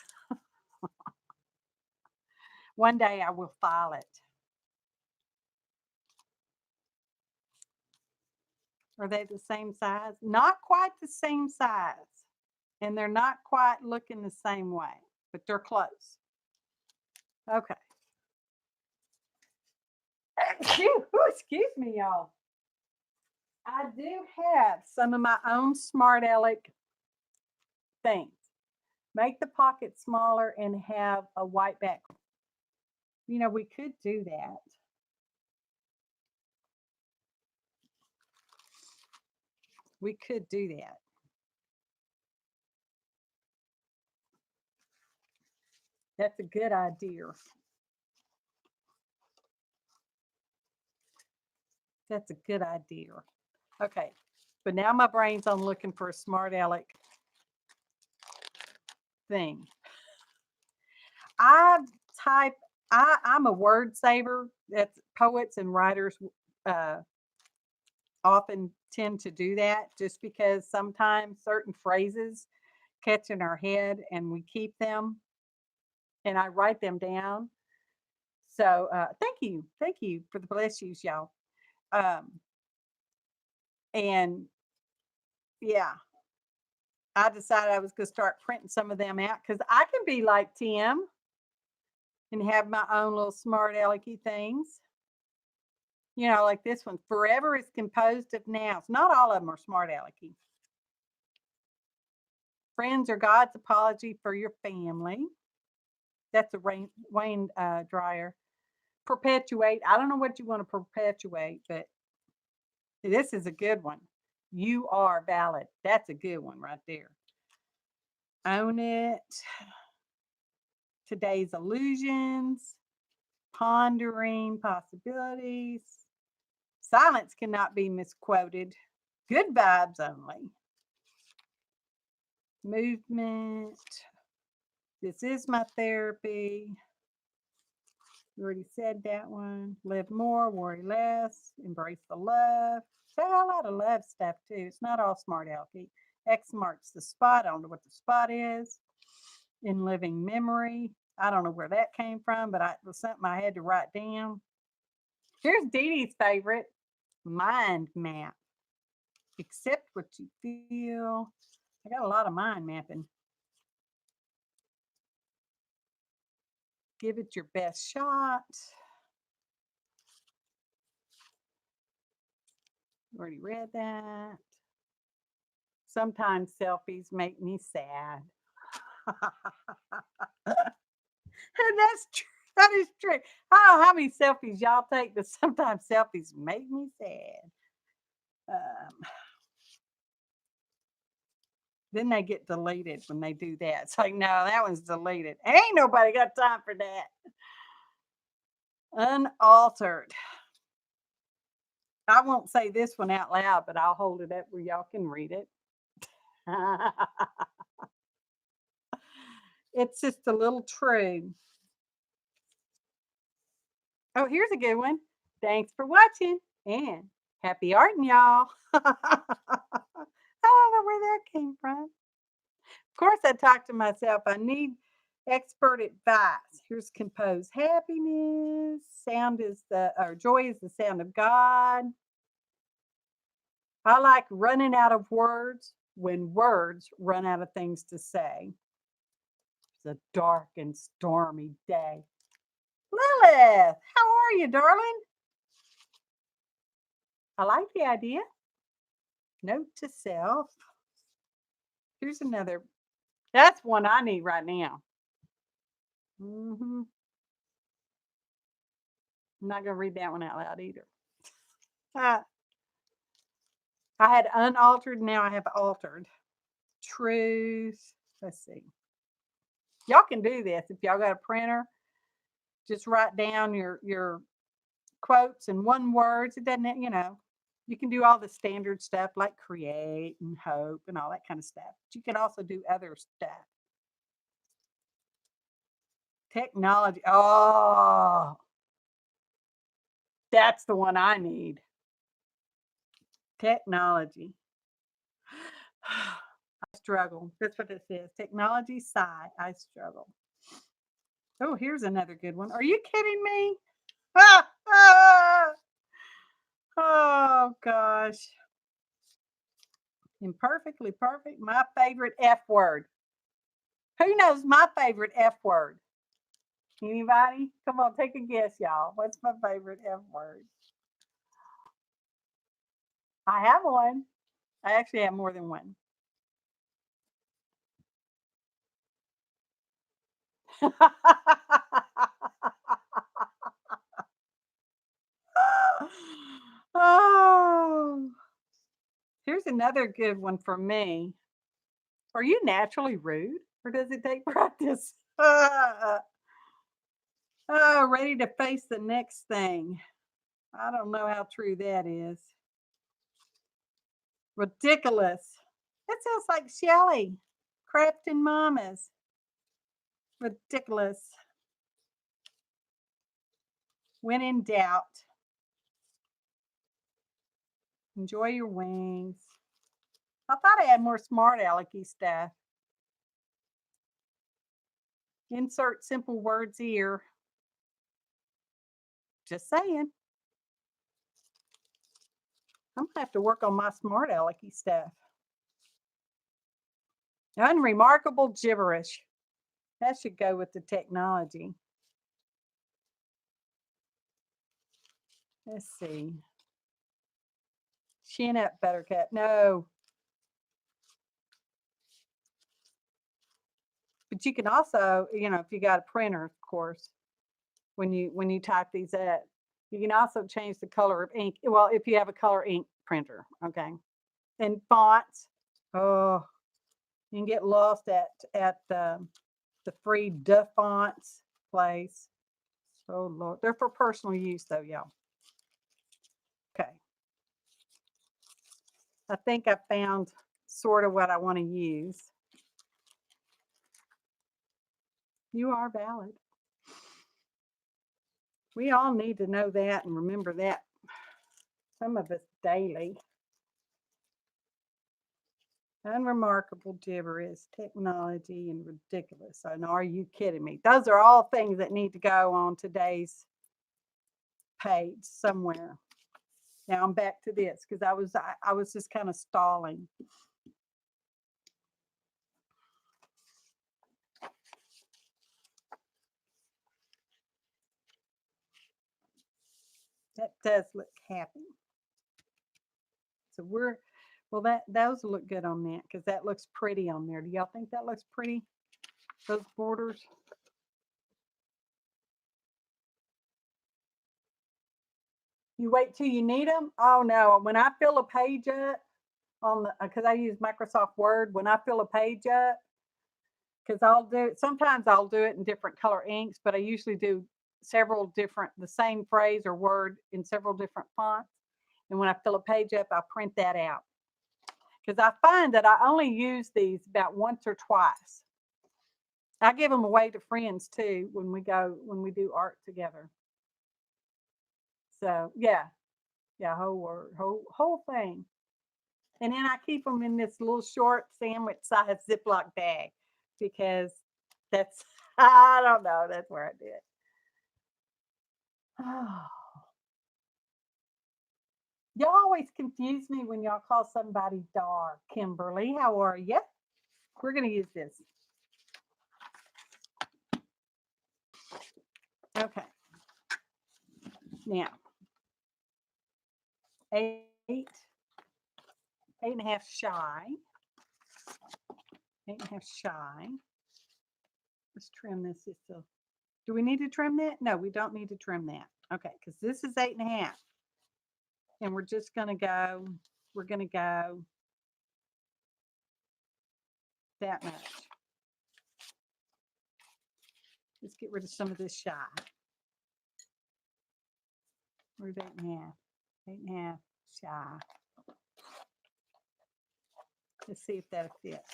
One day I will file it. Are they the same size? Not quite the same size. And they're not quite looking the same way, but they're close. Okay. Excuse me, y'all. I do have some of my own Smart Aleck things. Make the pocket smaller and have a white background. We could do that. We could do that. That's a good idea. That's a good idea. Okay, but now my brain's on looking for a Smart Aleck thing. I'm a word saver. That's poets and writers often tend to do that just because sometimes certain phrases catch in our head and we keep them and I write them down. So thank you for the bless yous, y'all. And yeah, I decided I was going to start printing some of them out because I can be like Tim and have my own little smart alecky things. Like this one. Forever is composed of nouns. Not all of them are smart alecky. Friends are God's apology for your family. That's a Wayne Dryer. Perpetuate. I don't know what you want to perpetuate, but this is a good one. You are valid. That's a good one right there. Own it. Today's illusions. Pondering possibilities. Silence cannot be misquoted. Good vibes only. Movement. This is my therapy. You already said that one. Live more, worry less, embrace the love. Say a lot of love stuff too. It's not all smart alecky. X marks the spot. I don't know what the spot is. In living memory. I don't know where that came from, but it was something I had to write down. Here's Dee Dee's favorite. Mind map. Accept what you feel. I got a lot of mind mapping. Give it your best shot. Already read that. Sometimes selfies make me sad. And that's true. That is true. I don't know how many selfies y'all take, but sometimes selfies make me sad. Then they get deleted when they do that. It's like, no, that one's deleted. Ain't nobody got time for that. Unaltered. I won't say this one out loud, but I'll hold it up where y'all can read it. It's just a little true. Oh, here's a good one. Thanks for watching and happy arting, y'all. I don't know where that came from. Of course, I talk to myself. I need expert advice. Here's compose happiness. Sound is or joy is the sound of God. I like running out of words when words run out of things to say. It's a dark and stormy day. Lilith, how are you, darling? I like the idea. Note to self. Here's another. That's one I need right now. I'm not going to read that one out loud either. I had unaltered. Now I have altered. Truth. Let's see. Y'all can do this. If y'all got a printer, just write down your quotes in one words. It doesn't, you can do all the standard stuff like create and hope and all that kind of stuff. But you can also do other stuff. Technology. Oh, that's the one I need. Technology. I struggle. That's what this is. Technology sigh. I struggle. Oh, here's another good one. Are you kidding me? Oh, gosh. Imperfectly perfect. My favorite F word. Who knows my favorite F word? Anybody? Come on, take a guess, y'all. What's my favorite F word? I have one. I actually have more than one. Oh, here's another good one for me. Are you naturally rude or does it take practice? Oh, ready to face the next thing. I don't know how true that is. Ridiculous. That sounds like Shelley. Crafting mamas. Ridiculous. When in doubt, enjoy your wings. I thought I had more smart alecky stuff. Insert simple words here. Just saying. I'm gonna have to work on my smart alecky stuff. Unremarkable gibberish. That should go with the technology. Let's see. Chin up, buttercup. No. But you can also, if you got a printer, of course, when you type these up, you can also change the color of ink. Well, if you have a color ink printer, okay. And fonts. Oh, you can get lost at the free Duff Fonts place. Oh Lord, they're for personal use though, y'all. Okay. I think I found sort of what I want to use. You are valid. We all need to know that and remember that. Some of us daily. Unremarkable gibberish, technology, and ridiculous. And are you kidding me? Those are all things that need to go on today's page somewhere. Now I'm back to this because I was just kind of stalling. That does look happy. So well, those look good on that because that looks pretty on there. Do y'all think that looks pretty? Those borders? You wait till you need them? Oh no, when I fill a page up on the, because I use Microsoft Word, when I fill a page up, because sometimes I'll do it in different color inks, but I usually do several different, the same phrase or word in several different fonts. And when I fill a page up, I print that out. Because I find that I only use these about once or twice. I give them away to friends too when we do art together. So yeah, whole thing. And then I keep them in this little short sandwich size Ziploc bag because that's, I don't know, that's where I do it. Oh. Y'all always confuse me when y'all call somebody dark. Kimberly, how are you? We're going to use this. Okay. Now, 8.5 shy. 8.5 shy. Let's trim this. Do we need to trim that? No, we don't need to trim that. Okay, because this is 8.5. And we're just going to go, that much. Let's get rid of some of this shy. Where's 8.5? 8.5 shy. Let's see if that'll fit.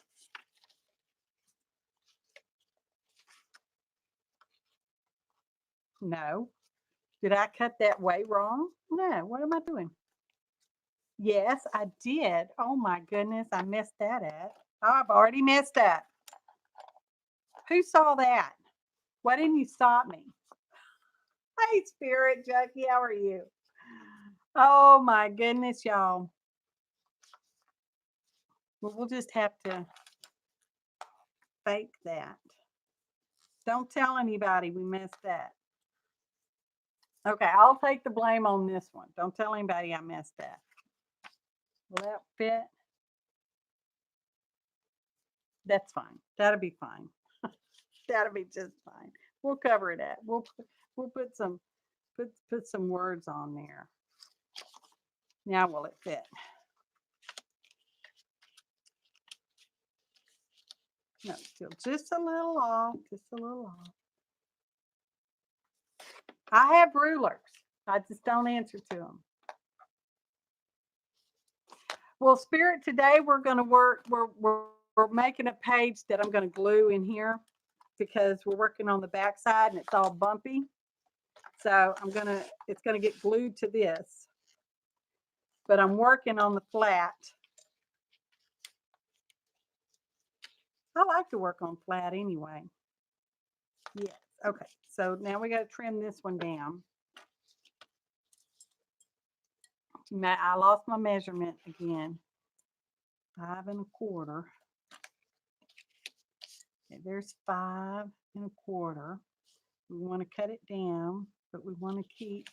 No. Did I cut that way wrong? No. What am I doing? Yes, I did. Oh my goodness, I messed that up. Oh, I've already messed up. Who saw that? Why didn't you stop me? Hey, Spirit Junkie, how are you? Oh my goodness, y'all. Well, we'll just have to fake that. Don't tell anybody we messed up. Okay, I'll take the blame on this one. Don't tell anybody I messed up. Will that fit? That's fine. That'll be fine. That'll be just fine. We'll cover it up. We'll put some words on there. Now will it fit? No, still just a little off. Just a little off. I have rulers. I just don't answer to them. Well, Spirit, today we're going to work. We're making a page that I'm going to glue in here because we're working on the back side and it's all bumpy. So it's going to get glued to this. But I'm working on the flat. I like to work on flat anyway. Yes. Okay. So now we got to trim this one down. I lost my measurement again. 5 1/4. Okay, there's 5 1/4. We want to cut it down, but we want to keep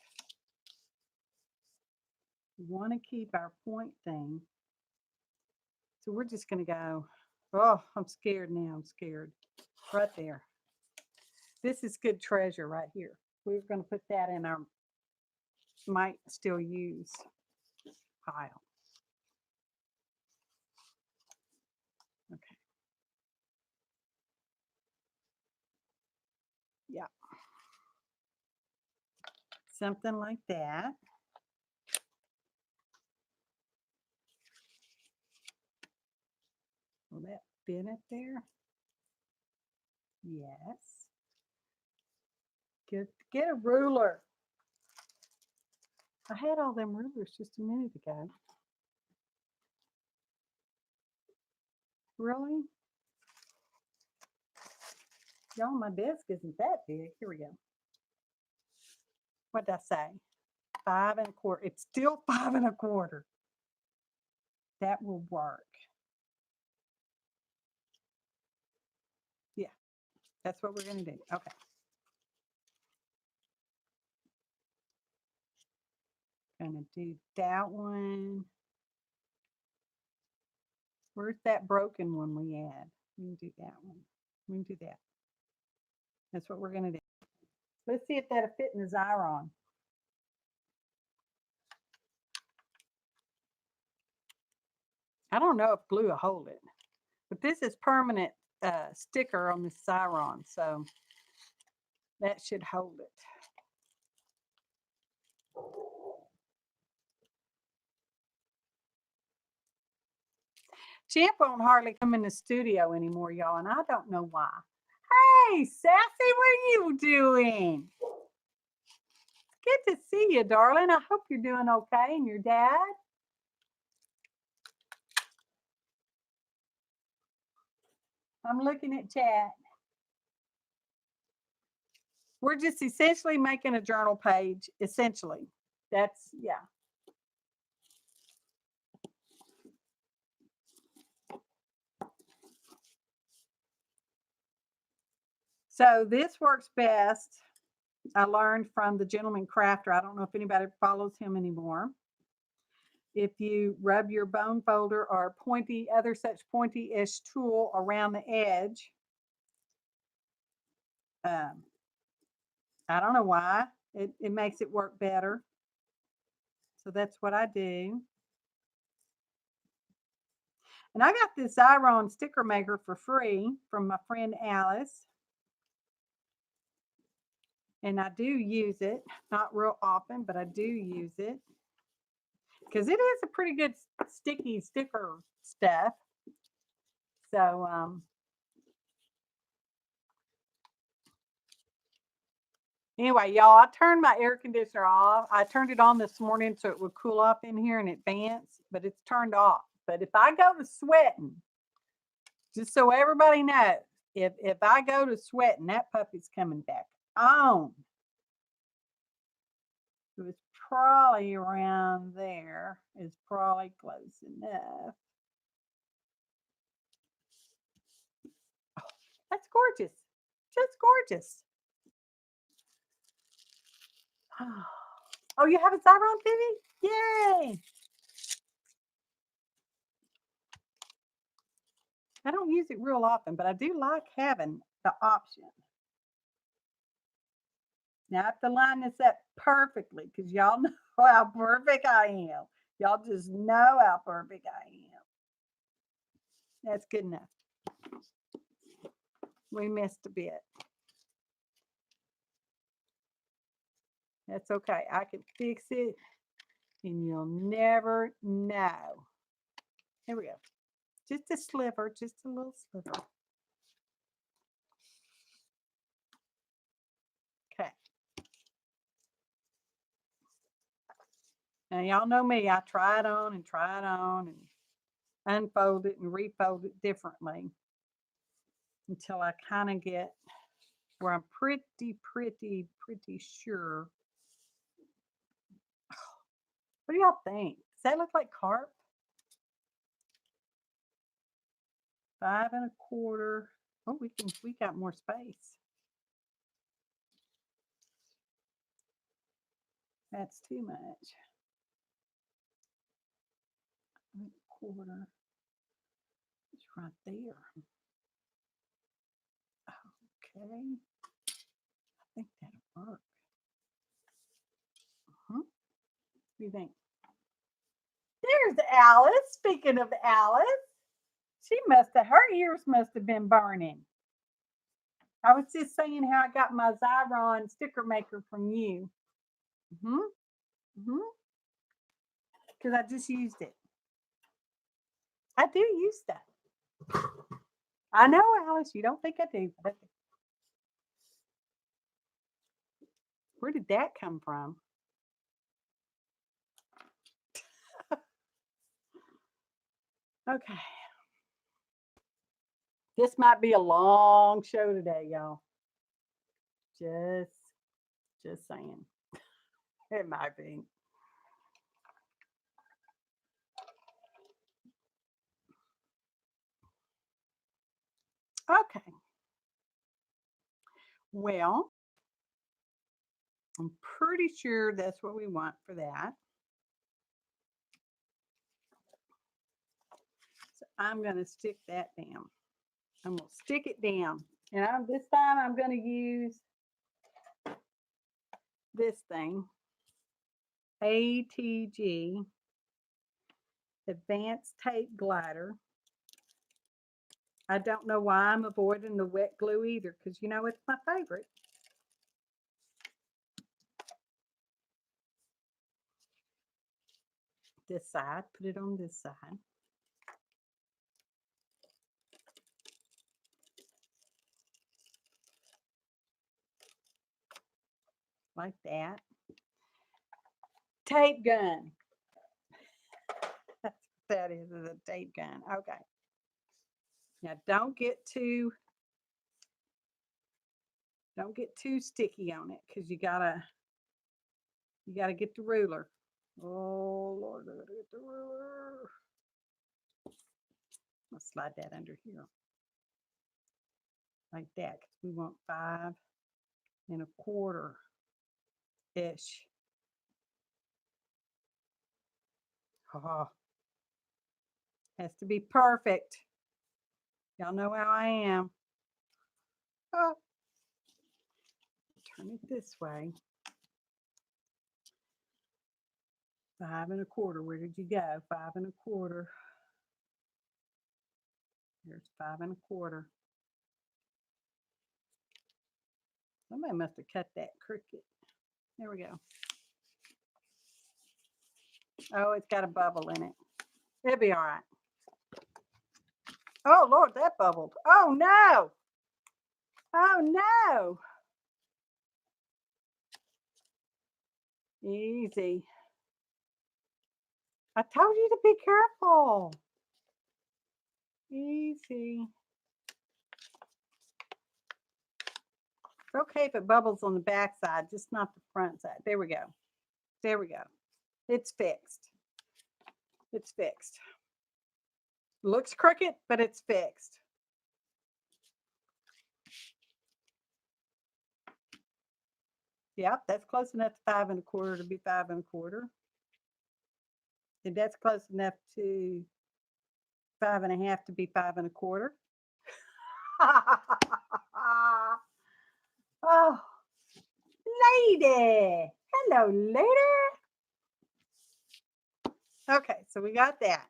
our point thing. So we're just going to go, oh, I'm scared now. I'm scared. Right there. This is good treasure right here. We're going to put that in our might still use pile. Okay. Yeah. Something like that. Will that fit it there? Yes. Get a ruler. I had all them rulers just a minute ago. Really? Y'all, my desk isn't that big. Here we go. What did I say? 5 1/4. It's still 5 1/4. That will work. Yeah, that's what we're going to do. Okay. Going to do that one. Where's that broken one we had? We can do that one. We can do that. That's what we're going to do. Let's see if that'll fit in the xyron. I don't know if glue will hold it, but this is permanent sticker on this xyron, so that should hold it. Champ won't hardly come in the studio anymore, y'all, and I don't know why. Hey, Sassy, what are you doing? Good to see you, darling. I hope you're doing okay, and your dad. I'm looking at chat. We're just essentially making a journal page, essentially. That's, yeah. So this works best. I learned from the gentleman crafter. I don't know if anybody follows him anymore. If you rub your bone folder or pointy, other such pointy-ish tool around the edge, I don't know why. It makes it work better. So that's what I do. And I got this xyron sticker maker for free from my friend Alice. And I do use it, not real often, but I do use it. Because it is a pretty good sticky sticker stuff. So, anyway, y'all, I turned my air conditioner off. I turned it on this morning so it would cool off in here in advance, but it's turned off. But if I go to sweating, just so everybody knows, if I go to sweating, that puppy's coming back on. It was probably around there. It's probably close enough. Oh, that's gorgeous. Just gorgeous. Oh, you have a xyron, Phoebe? Yay! I don't use it real often, but I do like having the option. Now I have to line this up perfectly because y'all know how perfect I am. Y'all just know how perfect I am. That's good enough. We missed a bit. That's okay. I can fix it and you'll never know. Here we go. Just a sliver, just a little sliver. Okay. Now y'all know me. I try it on and unfold it and refold it differently until I kind of get where I'm pretty sure. What do y'all think? Does that look like carp? 5 1/4. Oh, we got more space. That's too much. 1/4. It's right there. Okay. I think that'll work. What do you think? There's Alice. Speaking of Alice, her ears must have been burning. I was just saying how I got my xyron sticker maker from you. Because I just used it. I do use stuff. I know, Alice, you don't think I do. But where did that come from? Okay. This might be a long show today, y'all. Just saying. It might be. Okay. Well, I'm pretty sure that's what we want for that. So I'm going to stick that down. I'm going to stick it down. And this time I'm going to use this thing, ATG Advanced Tape Glider. I don't know why I'm avoiding the wet glue either, because you know it's my favorite. This side, put it on this side. Like that. Tape gun. That's what that is a tape gun. Okay. Now don't get too sticky on it, because you gotta get the ruler. Oh Lord, I gotta get the ruler. I'll slide that under here. Like that, because we want 5 1/4-ish. Oh, has to be perfect. Y'all know how I am. Oh. Turn it this way. 5 1/4. Where did you go? 5 1/4. Here's 5 1/4. Somebody must have cut that crooked. There we go. Oh, it's got a bubble in it. It'll be all right. Oh, Lord, that bubbled. Oh, no. Oh, no. Easy. I told you to be careful. Easy. It's okay if it bubbles on the back side, just not the front side. There we go. There we go. It's fixed. It's fixed. Looks crooked, but it's fixed. Yep, that's close enough to 5 1/4 to be 5 1/4. And that's close enough to 5 1/2 to be 5 1/4. Oh, lady. Hello, lady. Okay, so we got that.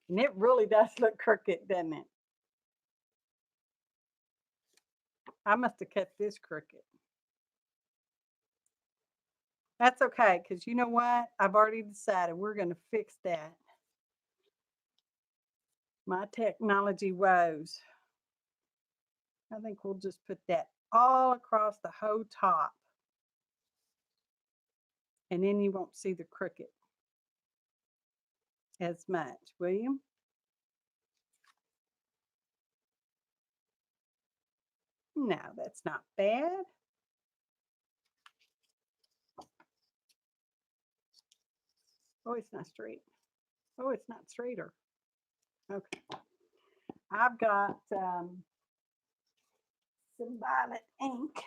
And it really does look crooked, doesn't it? I must have cut this crooked. That's okay, because you know what? I've already decided we're going to fix that. My technology woes. I think we'll just put that all across the whole top. And then you won't see the crooked as much, will you? No, that's not bad. Oh, it's not straight. Oh, it's not straighter. Okay. I've got some violet ink.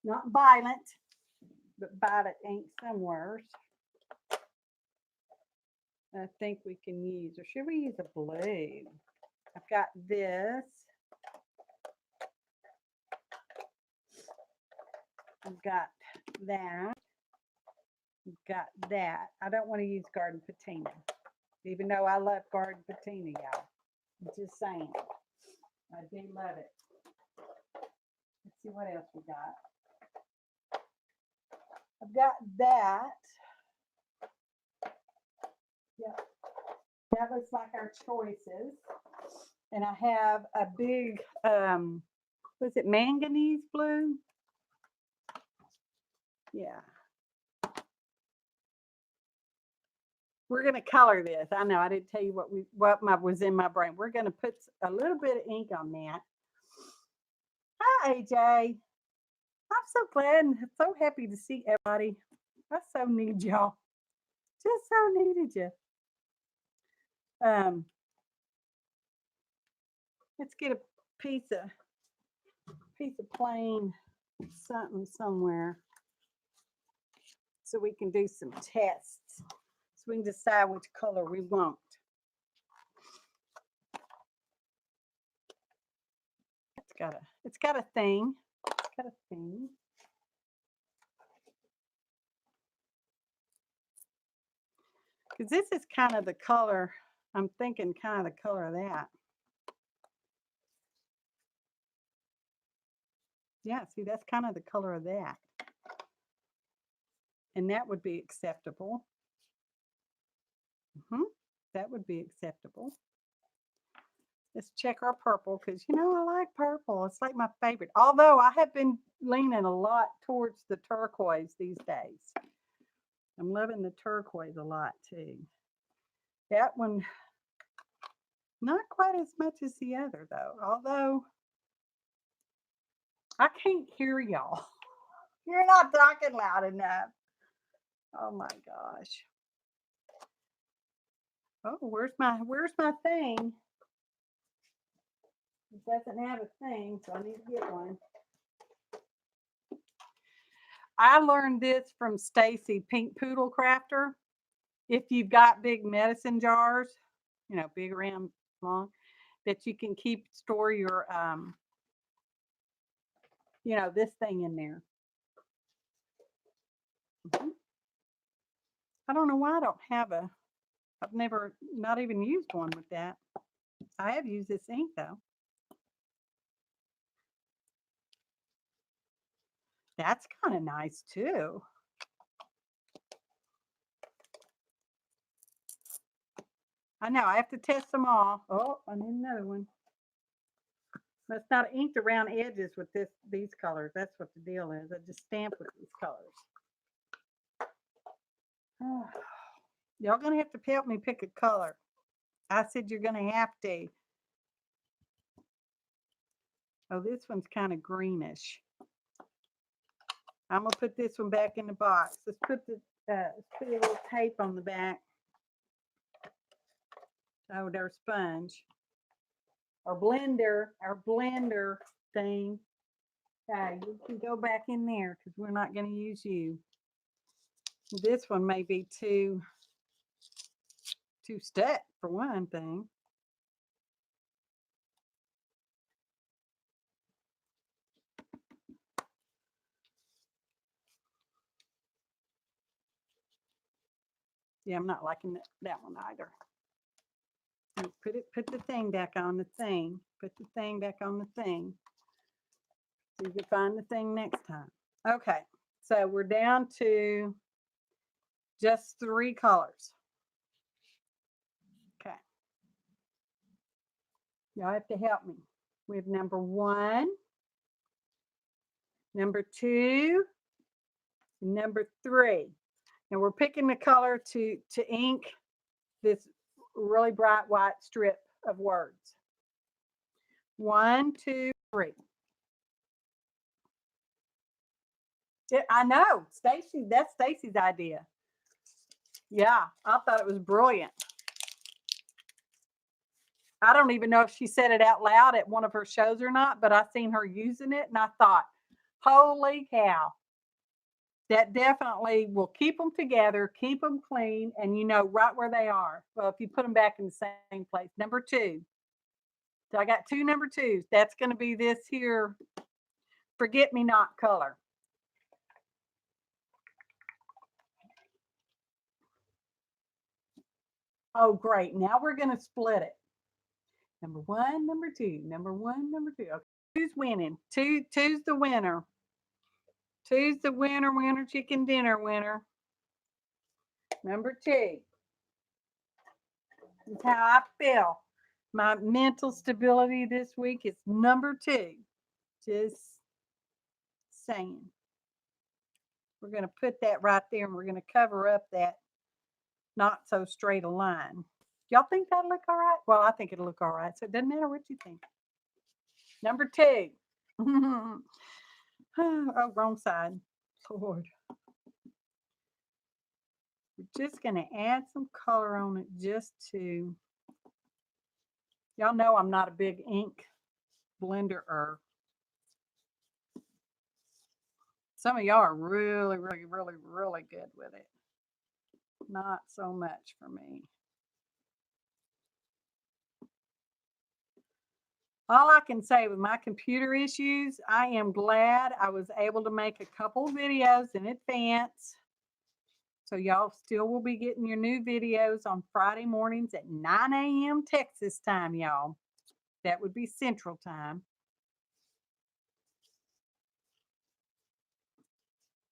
Not violet, but violet ink somewhere. I think we can use, or should we use a blue? I've got this. I've got that. I've got that. I don't want to use garden patina, even though I love garden patina, y'all. I'm just saying. I do love it. Let's see what else we got. I've got that. Yep. That looks like our choices. And I have a big, was it manganese blue? Yeah. We're going to color this. I know I didn't tell you what was in my brain. We're going to put a little bit of ink on that. Hi, AJ. I'm so glad and so happy to see everybody. I so need y'all. Just so needed you. Let's get a piece of plain something somewhere so we can do some tests. so we can decide which color we want. It's got a thing. It's got a thing. Because this is kind of the color, I'm thinking kind of the color of that. Yeah, see, that's kind of the color of that. And that would be acceptable. That would be acceptable. Let's check our purple because, you know, I like purple. It's like my favorite. Although I have been leaning a lot towards the turquoise these days. I'm loving the turquoise a lot too. That one, not quite as much as the other though. Although, I can't hear y'all. You're not talking loud enough. Oh my gosh. Oh, where's my thing? It doesn't have a thing, so I need to get one. I learned this from Stacy, Pink Poodle Crafter. If you've got big medicine jars, you know, big around long, that you can store your you know, this thing in there. I don't know why I don't have I've never not even used one with that. I have used this ink though. That's kind of nice too. I know, I have to test them all. Oh, I need another one. That's not inked around edges with these colors. That's what the deal is. I just stamp with these colors. Oh, y'all gonna have to help me pick a color. I said you're gonna have to. Oh, this one's kind of greenish. I'm gonna put this one back in the box. Let's put a little tape on the back. Oh, their sponge. Our blender thing. Okay, you can go back in there because we're not going to use you. This one may be too stuck for one thing. Yeah, I'm not liking that one either. And put the thing back on the thing. Put the thing back on the thing. So you can find the thing next time. Okay, so we're down to just 3 colors. Okay. Y'all have to help me. We have number 1, number 2, number 3. And we're picking the color to ink this really bright white strip of words. 1, 2, 3. I know, Stacy, that's Stacy's idea. Yeah, I thought it was brilliant. I don't even know if she said it out loud at one of her shows or not, but I seen her using it and I thought, holy cow. That definitely will keep them together, keep them clean, and you know right where they are. Well, if you put them back in the same place. Number 2. So I got 2 number 2s. That's going to be this here forget me not color. Oh, great. Now we're going to split it. Number 1, number 2, number 1, number 2. Okay. Who's winning? Two's the winner. 2's the winner, winner, chicken dinner winner. Number 2. That's how I feel. My mental stability this week is number 2. Just saying. We're going to put that right there and we're going to cover up that not so straight a line. Y'all think that'll look all right? Well, I think it'll look all right. So it doesn't matter what you think. Number 2. Oh, wrong side. Lord. We're just going to add some color on it just to, y'all know I'm not a big ink blender-er. Some of y'all are really, really, really, really good with it. not so much for me. All I can say with my computer issues, I am glad I was able to make a couple videos in advance. So y'all still will be getting your new videos on Friday mornings at 9 a.m. Texas time, y'all. That would be Central Time.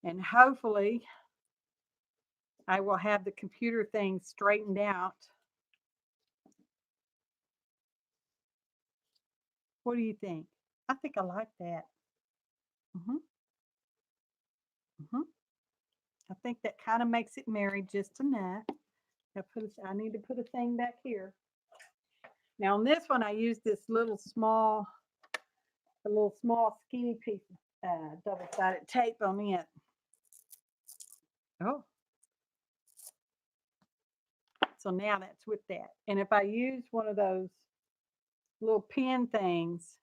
And hopefully I will have the computer thing straightened out. What do you think? I think I like that. I think that kind of makes it married just enough. I need to put a thing back here. Now on this one, I use this little small skinny piece of double-sided tape on it. Oh. So now that's with that. And if I use one of those little pin things,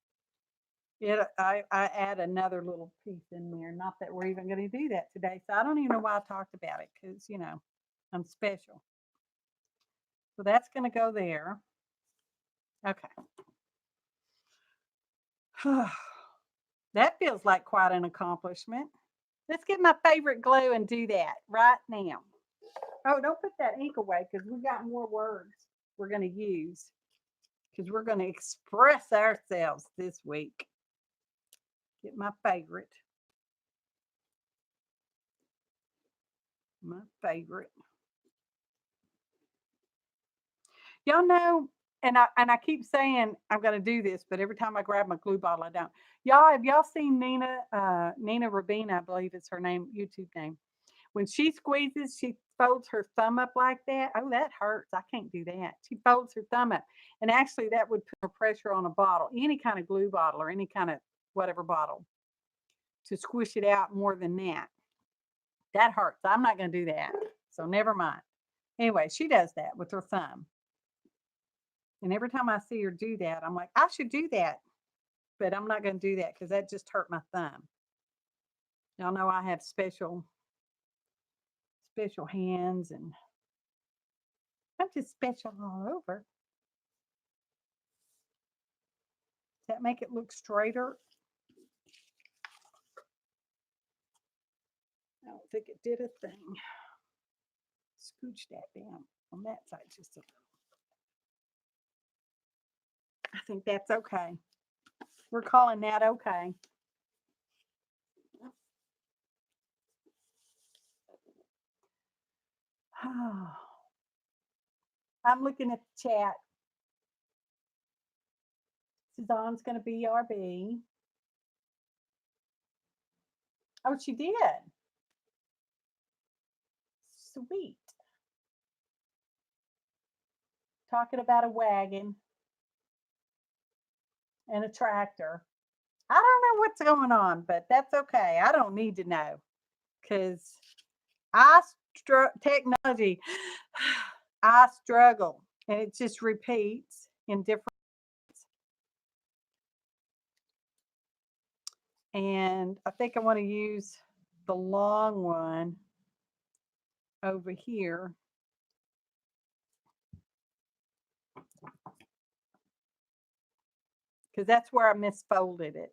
I add another little piece in there. Not that we're even going to do that today. So I don't even know why I talked about it because, you know, I'm special. So that's going to go there. Okay. That feels like quite an accomplishment. Let's get my favorite glue and do that right now. Oh, don't put that ink away because we got more words we're going to use because we're going to express ourselves this week. Get my favorite. My favorite. Y'all know, and I keep saying I'm going to do this, but every time I grab my glue bottle, I don't. Y'all, have y'all seen Nina Rabina, I believe it's her name, YouTube name. When she squeezes, she folds her thumb up like that. Oh, that hurts. I can't do that. She folds her thumb up. And actually, that would put more pressure on a bottle, any kind of glue bottle or any kind of whatever bottle, to squish it out more than that. That hurts. I'm not going to do that. So never mind. Anyway, she does that with her thumb. And every time I see her do that, I'm like, I should do that. But I'm not going to do that because that just hurt my thumb. Y'all know I have special hands, and I'm just special all over. Does that make it look straighter? I don't think it did a thing. Scooch that down on that side just a little. I think that's okay. We're calling that okay. Oh. I'm looking at the chat. Suzanne's going to be RB. Oh, she did. Sweet. Talking about a wagon and a tractor. I don't know what's going on, but that's okay. I don't need to know because technology, I struggle, and it just repeats in different. And I think I want to use the long one over here. Because that's where I misfolded it.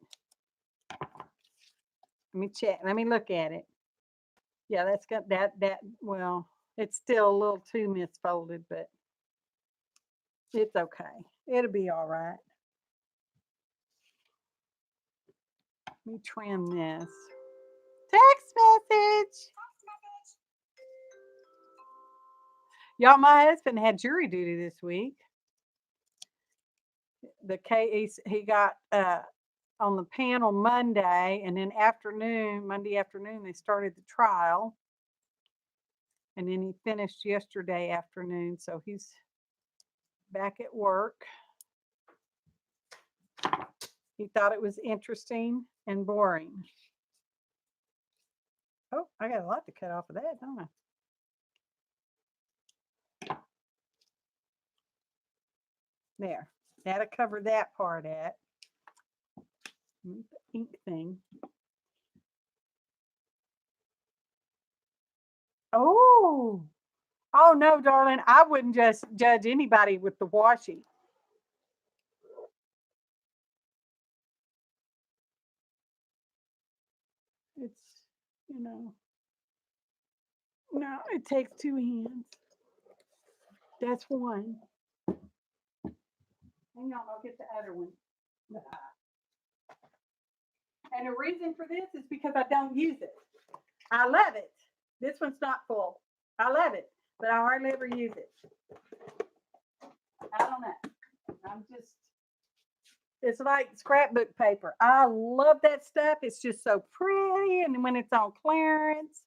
Let me check. Let me look at it. Yeah, that's got that, well, it's still a little too misfolded, but it's okay. It'll be all right. Let me trim this. Text message. Y'all, my husband had jury duty this week. The case he got on the panel Monday, and then Monday afternoon, they started the trial. And then he finished yesterday afternoon, so he's back at work. He thought it was interesting and boring. Oh, I got a lot to cut off of that, don't I? There, that'll cover that part at. The ink thing. Oh, Oh no, darling, I wouldn't just judge anybody with the washi. It's, you know, no, it takes two hands. That's one. Hang on, I'll get the other one. And the reason for this is because I don't use it. I love it. This one's not full. I love it, but I hardly ever use it. I don't know. I'm just, it's like scrapbook paper. I love that stuff. It's just so pretty. And when it's on clearance,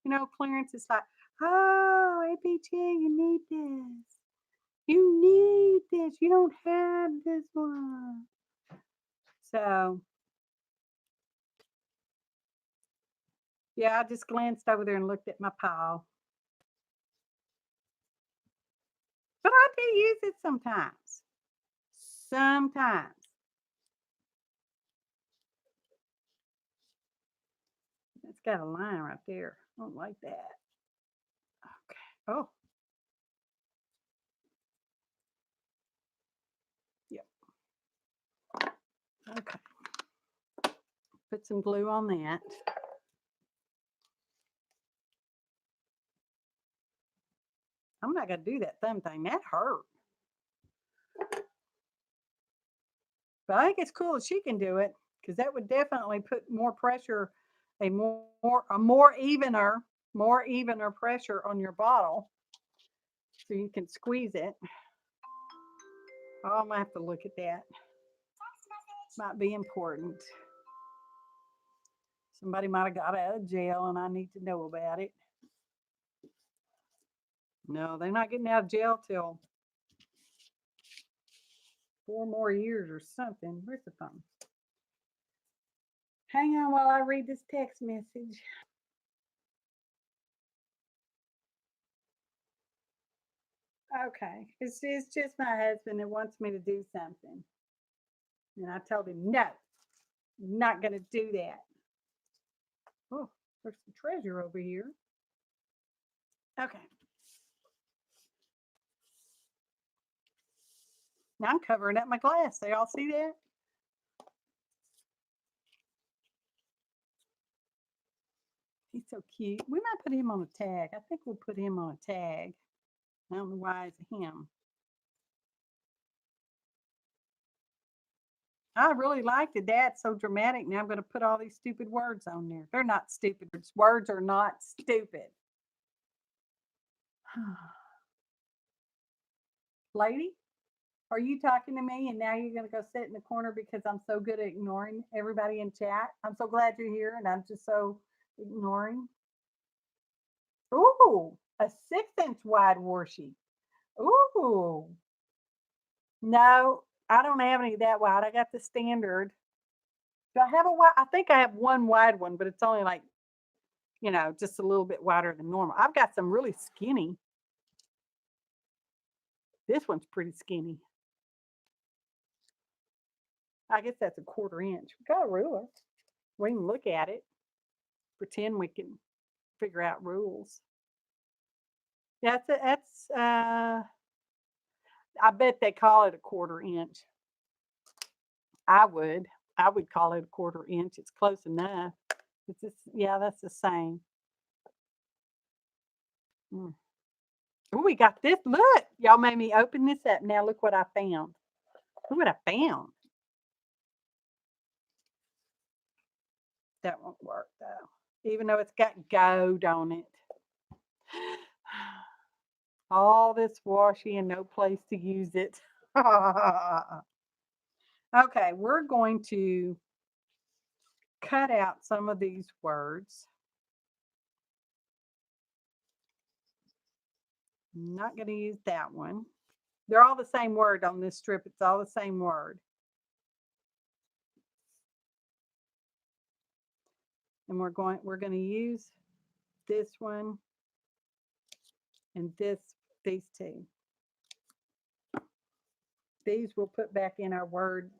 you know, clearance is like, oh, APG, you need this. You need this. You don't have this one. So, yeah, I just glanced over there and looked at my pile. But I do use it sometimes. Sometimes. It's got a line right there. I don't like that. Okay. Oh. Yep. Okay. Put some glue on that. I'm not going to do that thumb thing. That hurt. But I think it's cool that she can do it because that would definitely put more pressure, a more evener pressure on your bottle, so you can squeeze it. Oh, I'm gonna have to look at that. Might be important. Somebody might have got out of jail, and I need to know about it. No, they're not getting out of jail till 4 more years or something. Where's the phone? Hang on while I read this text message. Okay, it's just my husband that wants me to do something. And I told him, no, I'm not going to do that. Oh, there's some treasure over here. Okay. Now I'm covering up my glass. They all see that? He's so cute. We might put him on a tag. I think we'll put him on a tag. I don't know why it's him. I really liked it. That's so dramatic. Now I'm going to put all these stupid words on there. They're not stupid. Words are not stupid. Lady, are you talking to me and now you're going to go sit in the corner because I'm so good at ignoring everybody in chat? I'm so glad you're here and I'm just so ignoring. Ooh, a 6-inch wide washi. Ooh. No, I don't have any that wide. I got the standard. Do I have a wide? I think I have one wide one, but it's only like, you know, just a little bit wider than normal. I've got some really skinny. This one's pretty skinny. I guess that's a 1/4 inch. We got a ruler. We can look at it, pretend we can figure out rules. Yeah, that's I bet they call it a 1/4 inch. I would call it a 1/4 inch. It's close enough. It's just, yeah, that's the same. Mm. Oh, we got this. Look, y'all made me open this up. Now look what I found. Look what I found. That won't work though, even though it's got gold on it. All this washi and no place to use it. Okay, we're going to cut out some of these words. I'm not going to use that one. They're all the same word on this strip. It's all the same word. And we're going to use this one and these two. These we'll put back in our word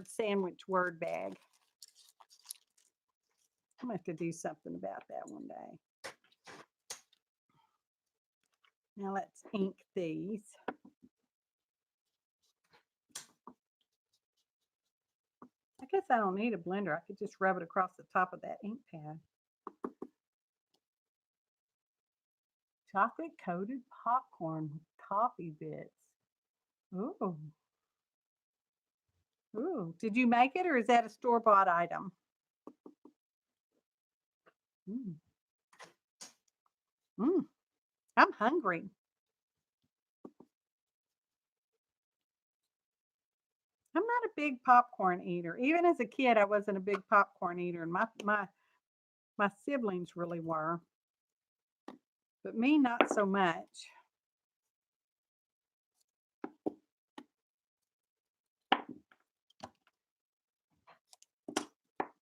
sandwich word bag. I'm going to have to do something about that one day. Now let's ink these. I guess I don't need a blender. I could just rub it across the top of that ink pad. Chocolate coated popcorn with toffee bits. Ooh. Ooh. Did you make it or is that a store-bought item? Mm. Mm. I'm hungry. I'm not a big popcorn eater. Even as a kid, I wasn't a big popcorn eater, and my siblings really were. But me, not so much.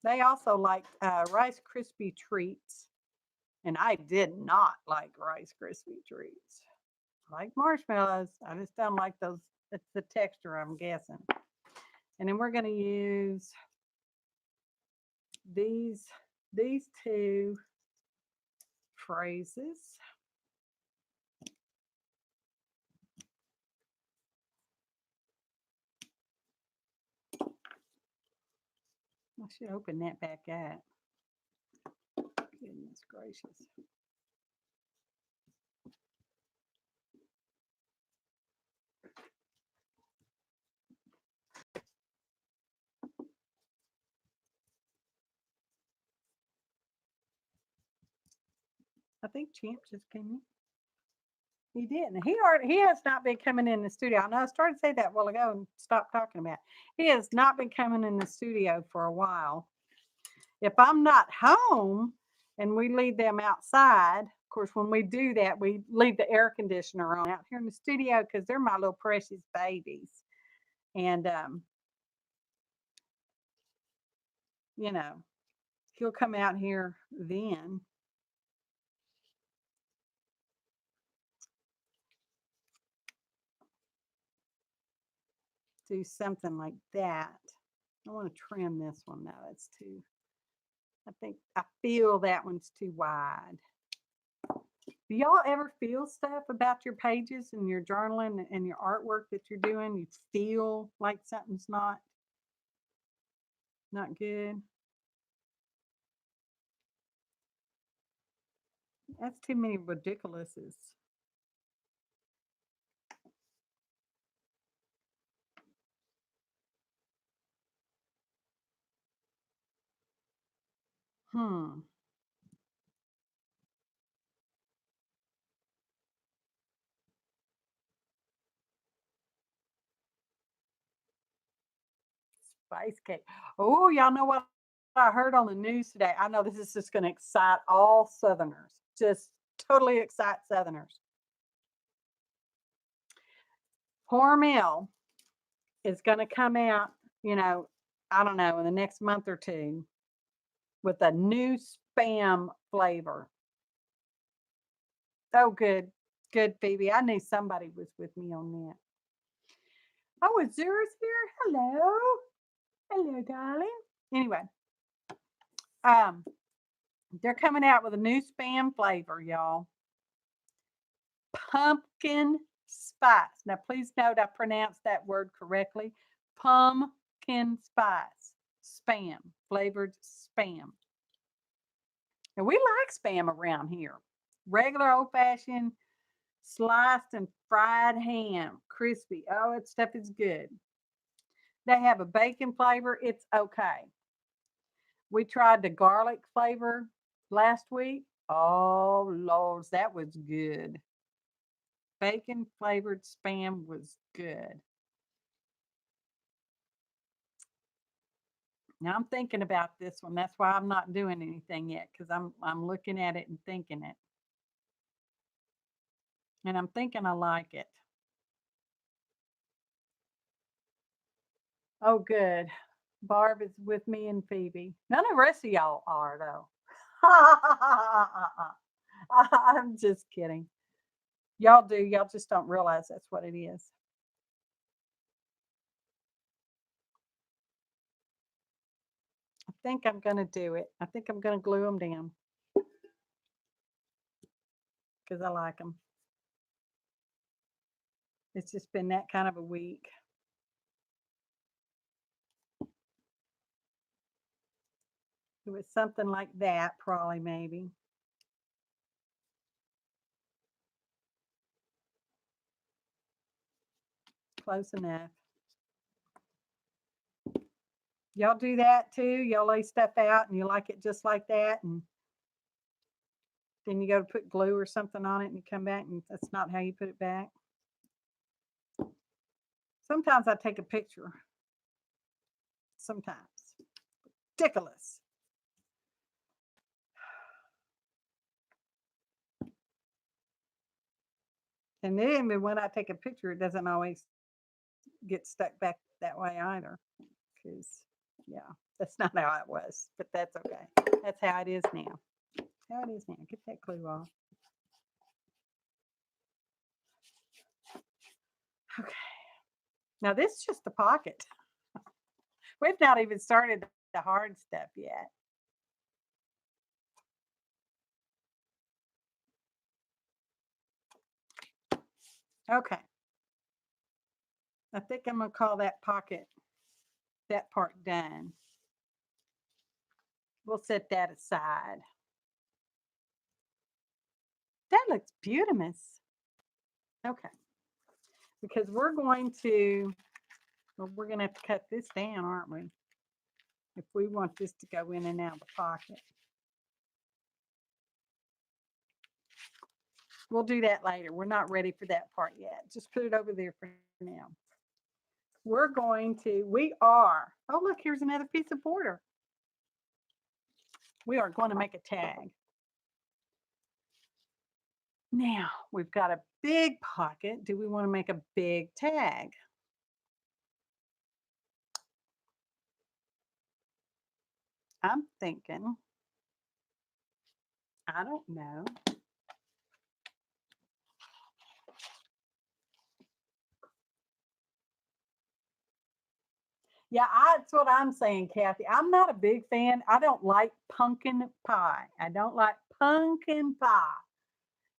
They also like Rice Krispie treats, and I did not like Rice Krispie treats. I like marshmallows. I just don't like those. It's the texture, I'm guessing. And then we're going to use these two phrases. I should open that back up. Goodness gracious. I think Champ just came in. He didn't. He has not been coming in the studio. I know I started to say that a while ago and stopped talking about it. He has not been coming in the studio for a while. If I'm not home and we leave them outside, of course, when we do that, we leave the air conditioner on out here in the studio because they're my little precious babies. And, you know, he'll come out here then. Do something like that. I want to trim this one though. It's too, I feel that one's too wide. Do y'all ever feel stuff about your pages and your journaling and your artwork that you're doing? You feel like something's not good? That's too many ridiculouses. Spice cake. Oh, y'all know what I heard on the news today? I know this is just going to excite all Southerners. Just totally excite Southerners. Hormel is going to come out, I don't know, in the next month or two with a new spam flavor. Oh, good. Good, Phoebe. I knew somebody was with me on that. Oh, Azura's here. Hello. Hello, darling. Anyway, they're coming out with a new spam flavor, y'all. Pumpkin spice. Now, please note I pronounced that word correctly. Pumpkin spice. Spam. Flavored spam. And we like spam around here. Regular old-fashioned sliced and fried ham. Crispy. Oh, that stuff is good. They have a bacon flavor. It's okay. We tried the garlic flavor last week. Oh, Lord, that was good. Bacon flavored spam was good. Now I'm thinking about this one. That's why I'm not doing anything yet because I'm looking at it and thinking it. And I'm thinking I like it. Oh, good. Barb is with me and Phoebe. None of the rest of y'all are though. I'm just kidding. Y'all do. Y'all just don't realize that's what it is. I think I'm going to do it. I think I'm going to glue them down because I like them. It's just been that kind of a week. It was something like that, probably, maybe. Close enough. Y'all do that too? Y'all lay stuff out and you like it just like that, and then you go to put glue or something on it and you come back and that's not how you put it back? Sometimes I take a picture. Sometimes. Ridiculous. And then when I take a picture, it doesn't always get stuck back that way either. Because, yeah, that's not how it was. But that's okay. That's how it is now. How it is now. Get that glue off. Okay. Now, this is just the pocket. We've not even started the hard stuff yet. Okay. I think I'm going to call that pocket, that part done. We'll set that aside. That looks beautiful. Okay. Because we're going to, well, we're going to have to cut this down, aren't we? If we want this to go in and out of the pocket. We'll do that later. We're not ready for that part yet. Just put it over there for now. We're going to, oh, look, here's another piece of border. We are going to make a tag. Now, we've got a big pocket. Do we want to make a big tag? I'm thinking, I don't know. Yeah, that's what I'm saying, Kathy. I'm not a big fan. I don't like pumpkin pie. I don't like pumpkin pie.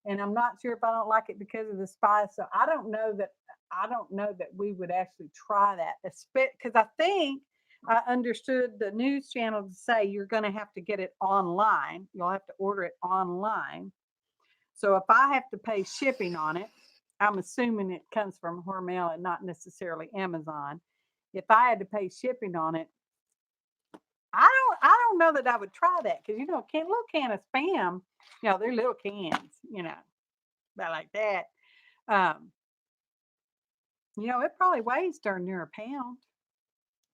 And I'm not sure if I don't like it because of the spice. So I don't know that we would actually try that. Because I think I understood the news channel to say you're going to have to get it online. You'll have to order it online. So if I have to pay shipping on it, I'm assuming it comes from Hormel and not necessarily Amazon. If I had to pay shipping on it, I don't know that I would try that because little can of Spam, they're little cans, about like that. It probably weighs darn near a pound.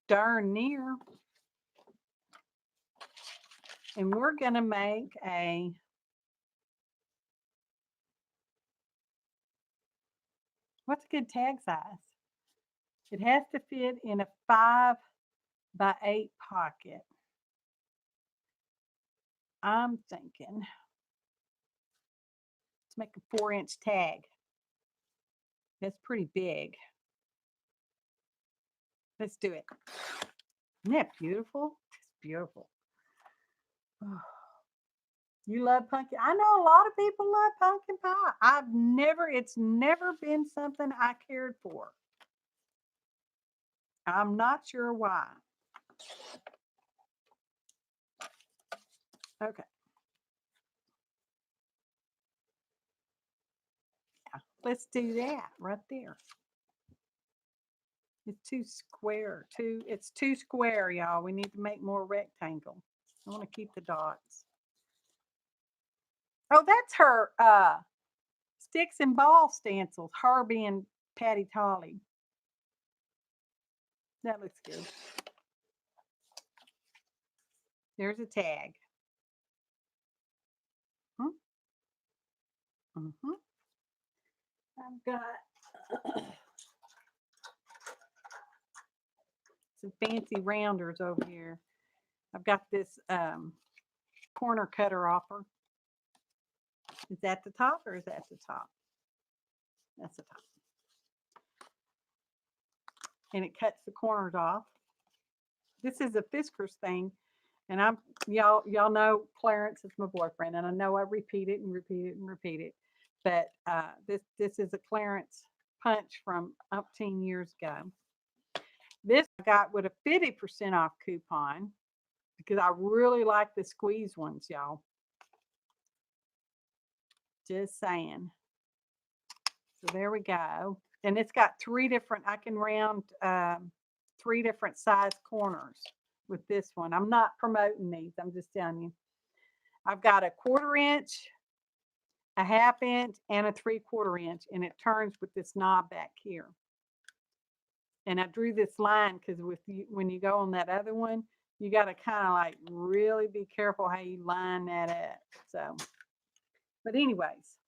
Darn near. And we're gonna make what's a good tag size? It has to fit in a 5x8 pocket. I'm thinking, let's make a 4-inch tag. That's pretty big. Let's do it. Isn't that beautiful? It's beautiful. Oh, you love pumpkin? I know a lot of people love pumpkin pie. It's never been something I cared for. I'm not sure why. Okay. Yeah, let's do that right there. It's too square. It's too square, y'all. We need to make more rectangle. I want to keep the dots. Oh, that's her sticks and ball stencils. Her being Patti Tolley. That looks good. There's a tag. I've got some fancy rounders over here. I've got this corner cutter offer. Is that the top or is that the top? That's the top. And it cuts the corners off. This is a fiskars thing. And y'all know Clarence is my boyfriend, and I know I repeat it and repeat it and repeat it. But this is a Clarence punch from umpteen years ago. This I got with a 50% off coupon because I really like the squeeze ones, y'all. Just saying. So there we go. And it's got three different, I can round 3 different size corners with this one. I'm not promoting these. I'm just telling you. I've got a 1/4 inch, a 1/2 inch, and a 3/4 inch. And it turns with this knob back here. And I drew this line because when you go on that other one, you got to kind of like really be careful how you line that up. So, but anyways,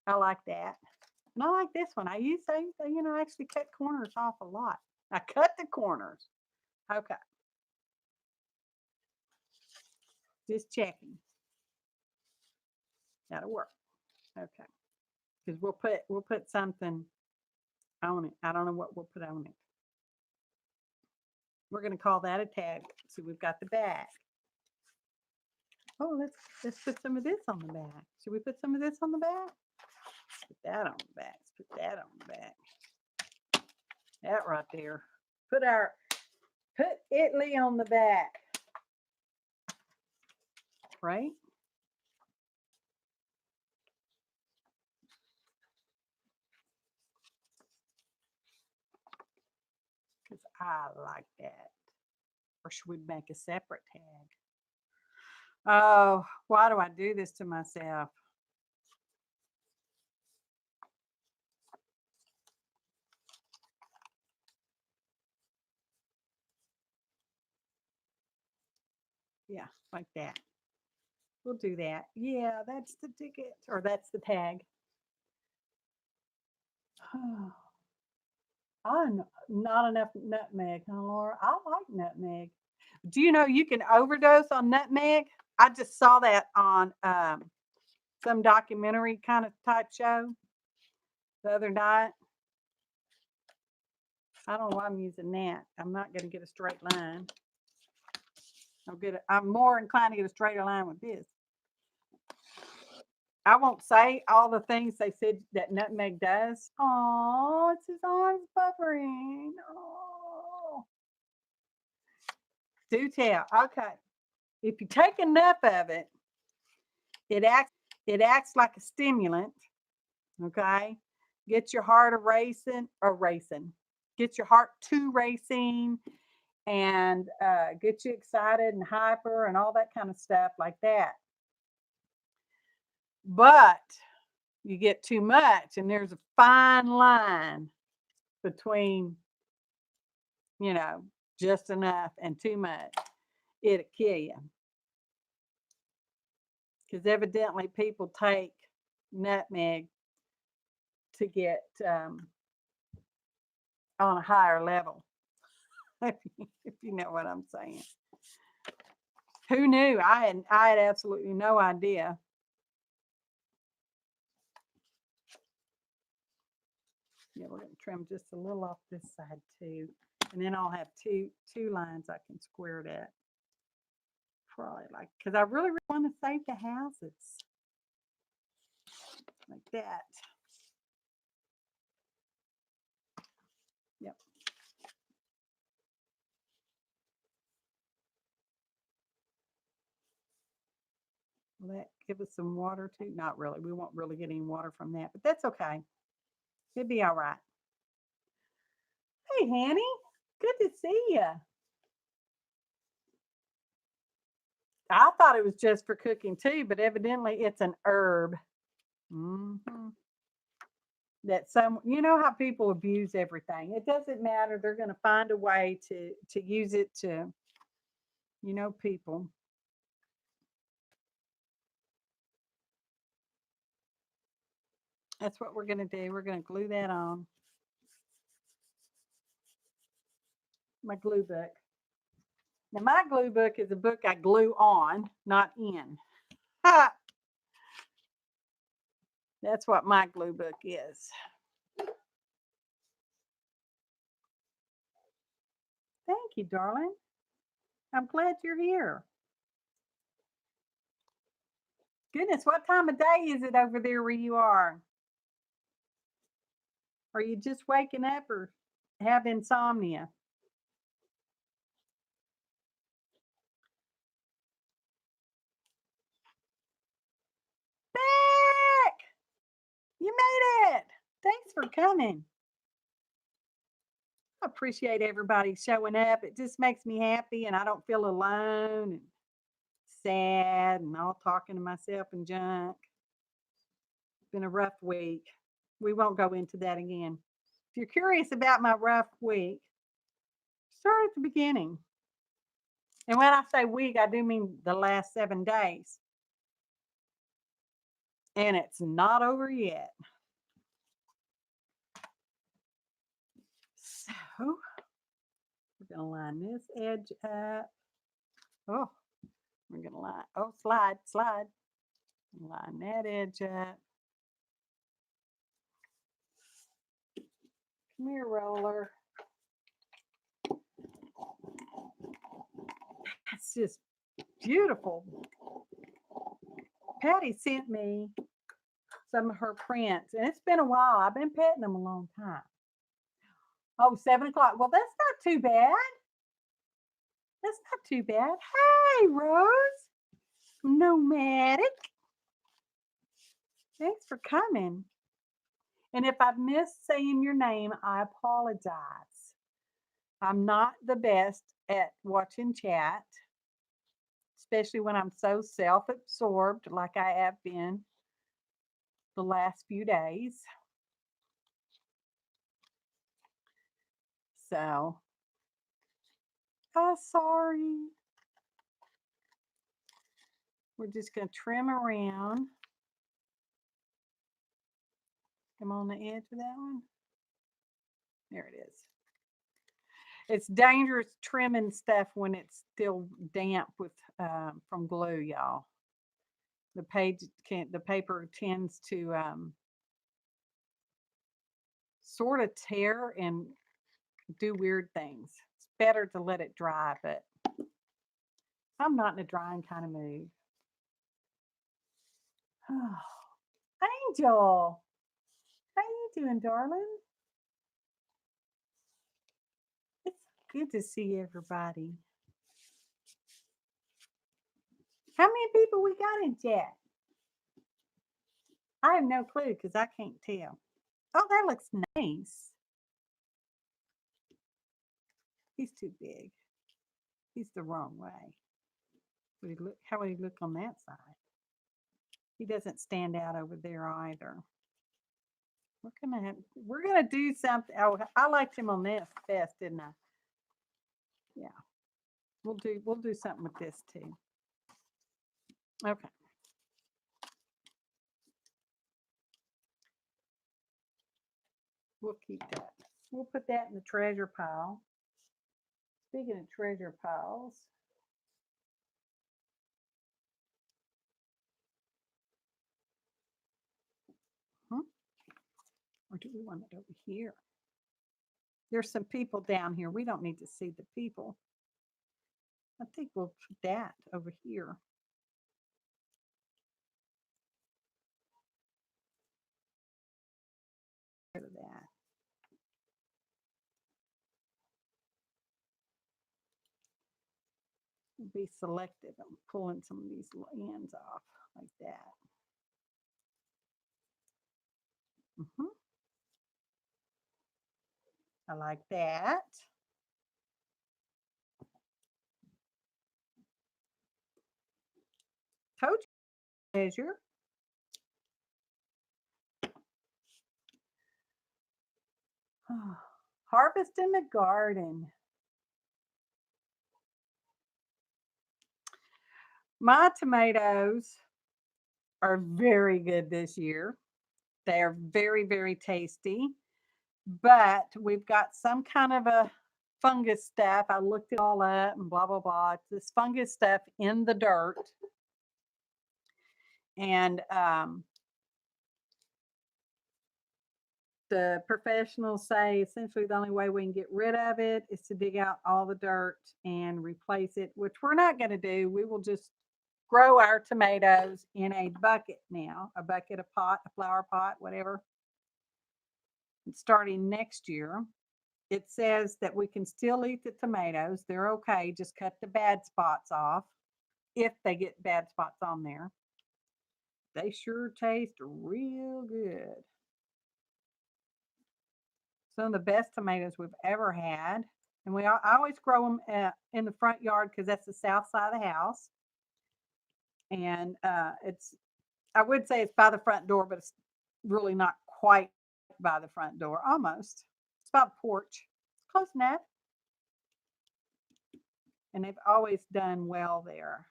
I like that. And I like this one. I used to, actually cut corners off a lot. I cut the corners. Okay. Just checking. That'll work. Okay. Because we'll put something on it. I don't know what we'll put on it. We're going to call that a tag. So we've got the back. Oh, let's put some of this on the back. Should we put some of this on the back? Put that on the back. Put that on the back. That right there. Put Italy on the back. Right? Because I like that. Or should we make a separate tag? Oh, why do I do this to myself? Yeah, like that. We'll do that. Yeah, that's the ticket, or that's the tag. Oh, not enough nutmeg, huh, Laura? I like nutmeg. Do you know you can overdose on nutmeg? I just saw that on some documentary kind of type show the other night. I don't know why I'm using that. I'm not going to get a straight line. I'm more inclined to get a straighter line with this. I won't say all the things they said that nutmeg does. Oh, it's his eyes buffering. Oh. Do tell. Okay. If you take enough of it, it acts like a stimulant. Okay. Get your heart racing. Get your heart to racing and get you excited and hyper and all that kind of stuff like that. But you get too much, and there's a fine line between, just enough and too much. It'll kill you. Because evidently people take nutmeg to get on a higher level. If you know what I'm saying. Who knew? I had absolutely no idea. Yeah, we're going to trim just a little off this side too. And then I'll have two lines I can square it at. Probably because I really want to save the houses. Like that. Yep. Will that give us some water too? Not really. We won't really get any water from that, but that's okay. It'll be all right. Hey, Hanny. Good to see you. I thought it was just for cooking too, but evidently it's an herb. Mm-hmm. That you know how people abuse everything. It doesn't matter. They're going to find a way to use it to, people. That's what we're going to do. We're going to glue that on. My glue book. Now, my glue book is a book I glue on, not in. Ha! That's what my glue book is. Thank you, darling. I'm glad you're here. Goodness, what time of day is it over there where you are? Are you just waking up or have insomnia? Back! You made it. Thanks for coming. I appreciate everybody showing up. It just makes me happy and I don't feel alone and sad and all talking to myself and junk. It's been a rough week. We won't go into that again. If you're curious about my rough week, start at the beginning. And when I say week, I do mean the last 7 days. And it's not over yet. So we're going to line this edge up. Oh, we're going to line, oh, slide. Line that edge up. Come here, roller. That's just beautiful. Patti sent me some of her prints, and it's been a while. I've been petting them a long time. Oh, 7 o'clock. Well, that's not too bad. That's not too bad. Hey, Rose. Nomadic. Thanks for coming. And if I've missed saying your name, I apologize. I'm not the best at watching chat, especially when I'm so self-absorbed like I have been the last few days. So, oh, sorry. We're just going to trim around. Come on the edge of that one. There it is. It's dangerous trimming stuff when it's still damp with from glue, y'all. The paper tends to sort of tear and do weird things. It's better to let it dry, but I'm not in a drying kind of mood. Oh, Angel, how you doing, darling? It's good to see everybody. How many people we got in chat? I have no clue because I can't tell. Oh, that looks nice. He's too big. He's the wrong way. How would he look on that side? He doesn't stand out over there either. We're gonna do something. Oh, I liked him on this best, didn't I? Yeah. We'll do something with this too. Okay. We'll keep that. We'll put that in the treasure pile. Speaking of treasure piles, or do we want it over here? There's some people down here. We don't need to see the people. I think we'll put that over here. Rid of that. Be selective. I'm pulling some of these ends off like that. I like that. Told you, measure. Harvest in the garden. My tomatoes are very good this year. They are very, very tasty, but we've got some kind of a fungus stuff. I looked it all up and blah, blah, blah. It's this fungus stuff in the dirt. And the professionals say essentially the only way we can get rid of it is to dig out all the dirt and replace it, which we're not going to do. We will just grow our tomatoes in a bucket now, a bucket, a pot, a flower pot, whatever. starting next year. It says that we can still eat the tomatoes. They're okay. Just cut the bad spots off if they get bad spots on there. They sure taste real good. Some of the best tomatoes we've ever had. And I always grow them in the front yard because that's the south side of the house. And I would say it's by the front door, but it's really not quite by the front door. Almost. It's by the porch. Close enough. And they've always done well there.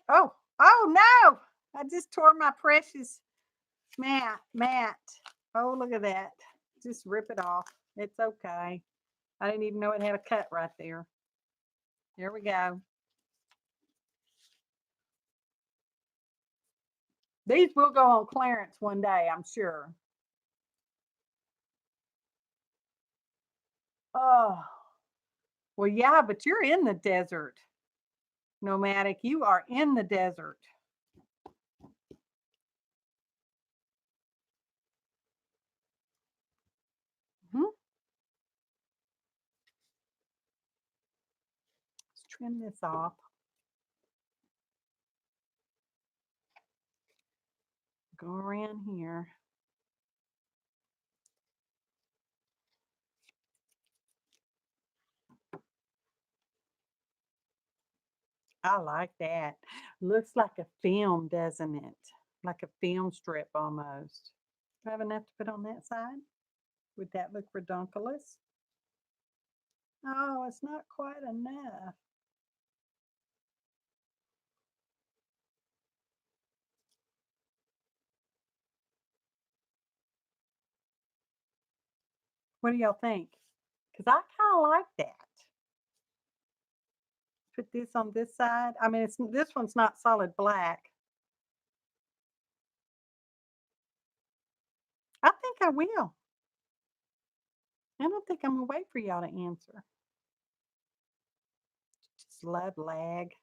Oh no! I just tore my precious mat. Oh, look at that. Just rip it off. It's okay. I didn't even know it had a cut right there. Here we go. These will go on clearance one day, I'm sure. Oh, well, yeah, but you're in the desert. Nomadic, you are in the desert. Let's trim this off. Go around here. I like that. Looks like a film, doesn't it? Like a film strip almost. Do I have enough to put on that side? Would that look redonkulous? Oh, it's not quite enough. What do y'all think? Because I kind of like that. Put this on this side. I mean, this one's not solid black. I think I will. I don't think I'm going to wait for y'all to answer. Just love lag.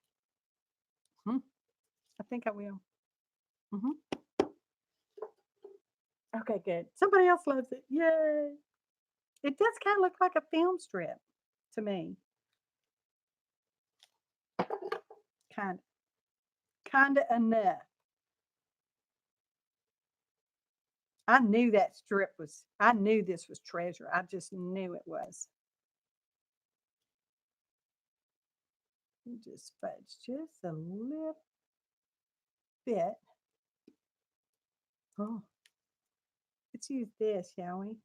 I think I will. Okay, good. Somebody else loves it. Yay. It does kind of look like a film strip to me. Kind of enough. I knew I knew this was treasure. I just knew it was. Just fudge just a little bit. Oh, let's use this, shall we?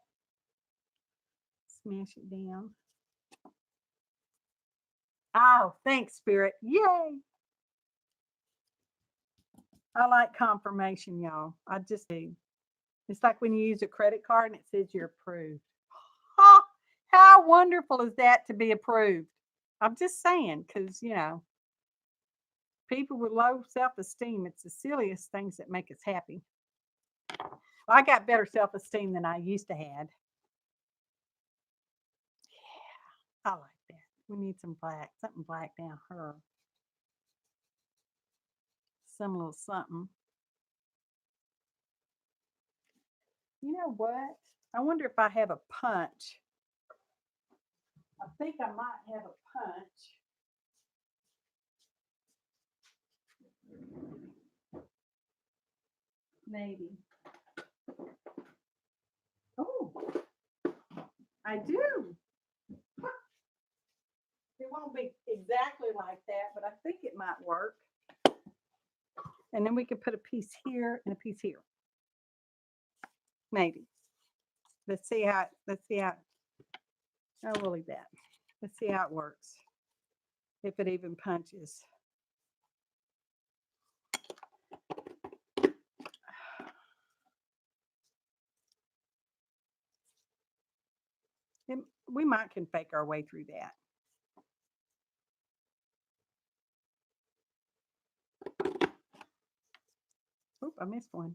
Smash it down. Oh, thanks, Spirit. Yay. I like confirmation, y'all. I just do. It's like when you use a credit card and it says you're approved. Oh, how wonderful is that to be approved? I'm just saying, because, people with low self-esteem, it's the silliest things that make us happy. I got better self-esteem than I used to have. Yeah, I like that. We need something black down her. Some little something. You know what? I wonder if I have a punch. I think I might have a punch. Maybe. Oh, I do. It won't be exactly like that, but I think it might work. And then we could put a piece here and a piece here. Maybe. Let's see how. Oh, we'll leave that. Let's see how it works. If it even punches. We might can fake our way through that. Oop, I missed one.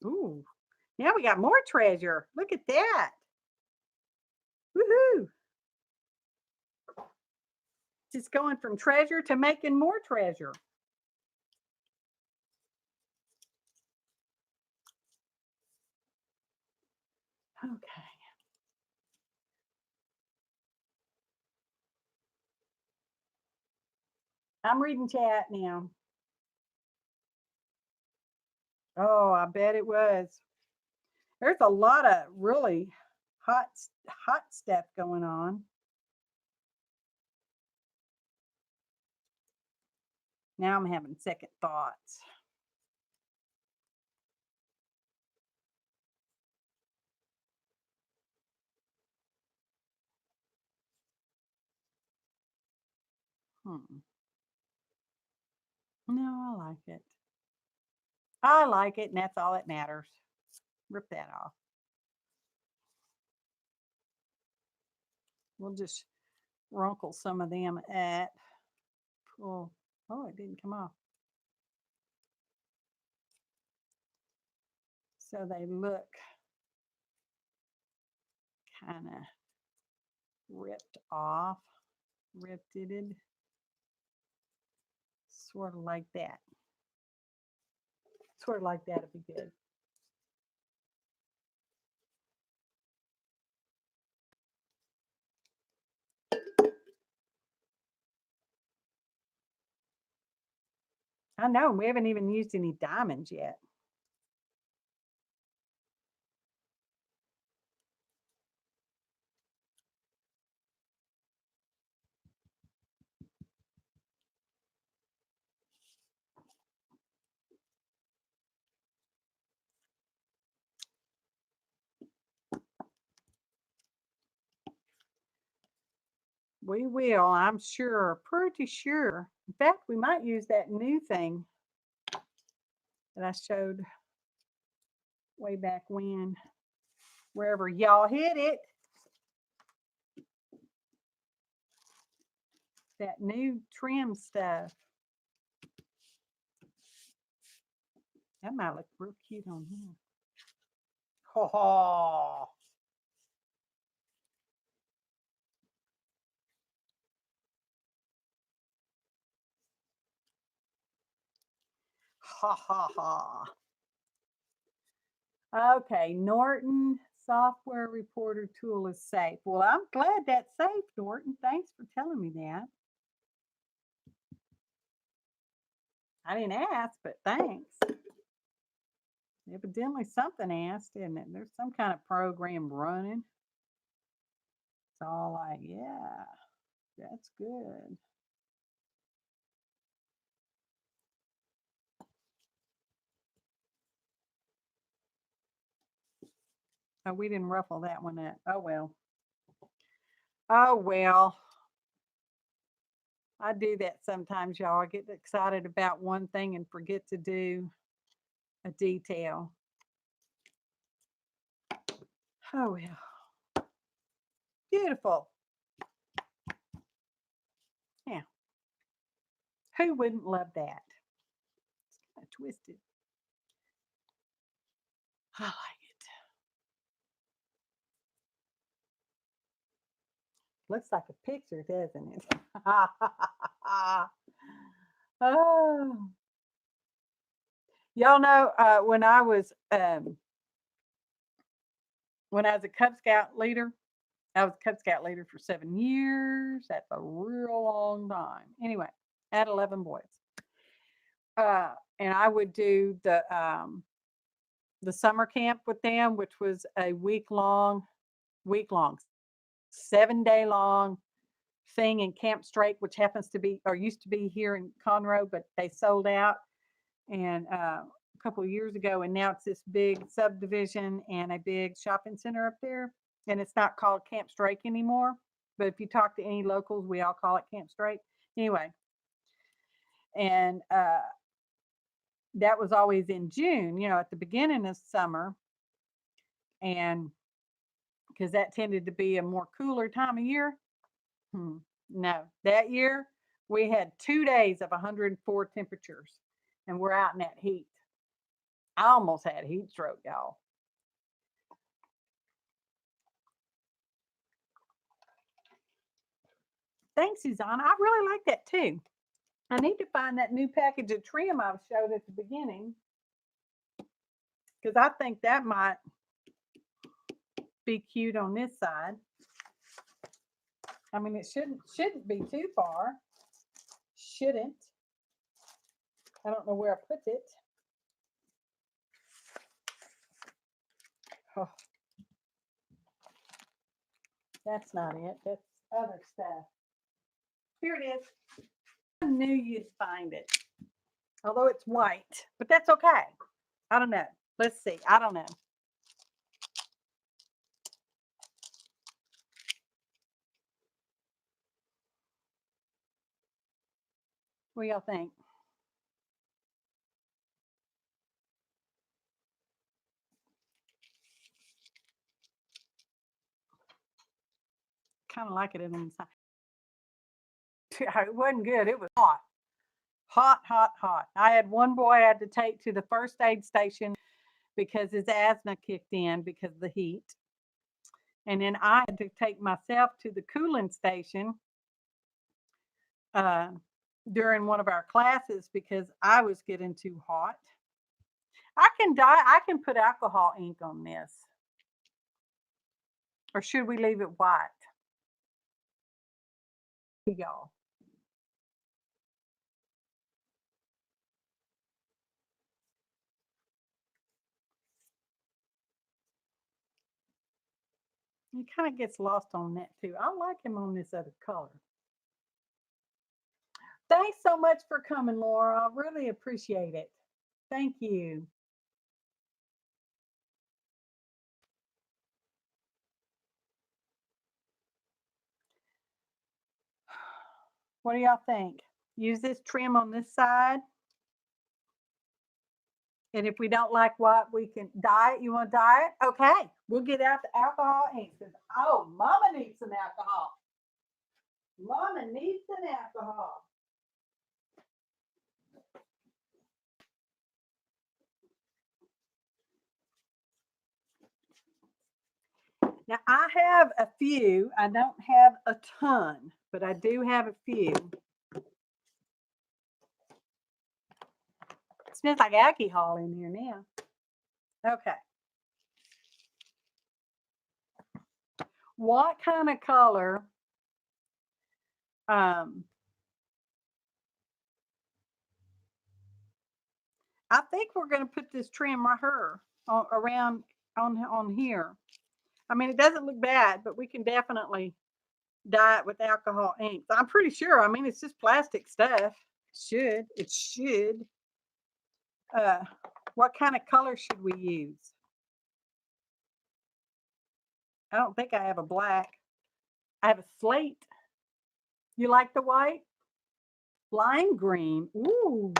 Ooh, now we got more treasure. Look at that. Woohoo. Just going from treasure to making more treasure. Okay. I'm reading chat now. Oh, I bet it was. There's a lot of really hot stuff going on. Now I'm having second thoughts. Hmm. No, I like it. I like it, and that's all that matters. Rip that off. We'll just runkle some of them at. Oh, oh, it didn't come off. So they look kind of ripped off, rifted, sort of like that. Sort of like that would be good. I know we haven't even used any diamonds yet. We will, I'm sure, pretty sure. In fact, we might use that new thing that I showed way back when, wherever y'all hit it. That new trim stuff. That might look real cute on here. Oh, ha ha ha. Okay, Norton software reporter tool is safe. Well, I'm glad that's safe, Norton. Thanks for telling me that. I didn't ask, but thanks. Evidently something asked, isn't it? There's some kind of program running. It's all like, yeah, that's good. Oh, we didn't ruffle that one up. Oh, well. Oh, well. I do that sometimes, y'all. I get excited about one thing and forget to do a detail. Oh, well. Beautiful. Yeah. Who wouldn't love that? It's kind of twisted. I like it. Looks like a picture, doesn't it? Oh. Y'all know when I was a Cub Scout leader, I was a Cub Scout leader for 7 years. That's a real long time. Anyway, I had 11 boys. And I would do the summer camp with them, which was a week long, 7 day long thing in Camp Strake, which happens to be or used to be here in Conroe, but they sold out and a couple of years ago, and now it's this big subdivision and a big shopping center up there, and it's not called Camp Strake anymore. But if you talk to any locals, we all call it Camp Strake. Anyway, and that was always in June, at the beginning of summer, and because that tended to be a more cooler time of year. No, that year we had 2 days of 104 temperatures, and we're out in that heat. I almost had heat stroke, y'all. Thanks, Susanna. I really like that too. I need to find that new package of trim I showed at the beginning, because I think that might be cute on this side. I mean, it shouldn't be too far. Shouldn't. I don't know where I put it. Oh. That's not it. That's other stuff. Here it is. I knew you'd find it. Although it's white, but that's okay. I don't know. Let's see. I don't know. What do y'all think? Kind of like it on the side. It wasn't good. It was hot. Hot, hot, hot. I had one boy I had to take to the first aid station because his asthma kicked in because of the heat. And then I had to take myself to the cooling station during one of our classes because I was getting too hot. I can put alcohol ink on this. Or should we leave it white? Y'all. He kind of gets lost on that too. I like him on this other color. Thanks so much for coming, Laura. I really appreciate it. Thank you. What do y'all think? Use this trim on this side. And if we don't like what, we can dye it. You want to dye it? Okay. We'll get out the alcohol ink. Oh, Mama needs some alcohol. Mama needs some alcohol. Now, I have a few. I don't have a ton, but I do have a few. It smells like alcohol in here now. Okay. What kind of color? I think we're going to put this trim right here around on here. I mean, it doesn't look bad, but we can definitely dye it with alcohol inks. I'm pretty sure. I mean, it's just plastic stuff. It should. What kind of color should we use? I don't think I have a black. I have a slate. You like the white? Lime green. Ooh.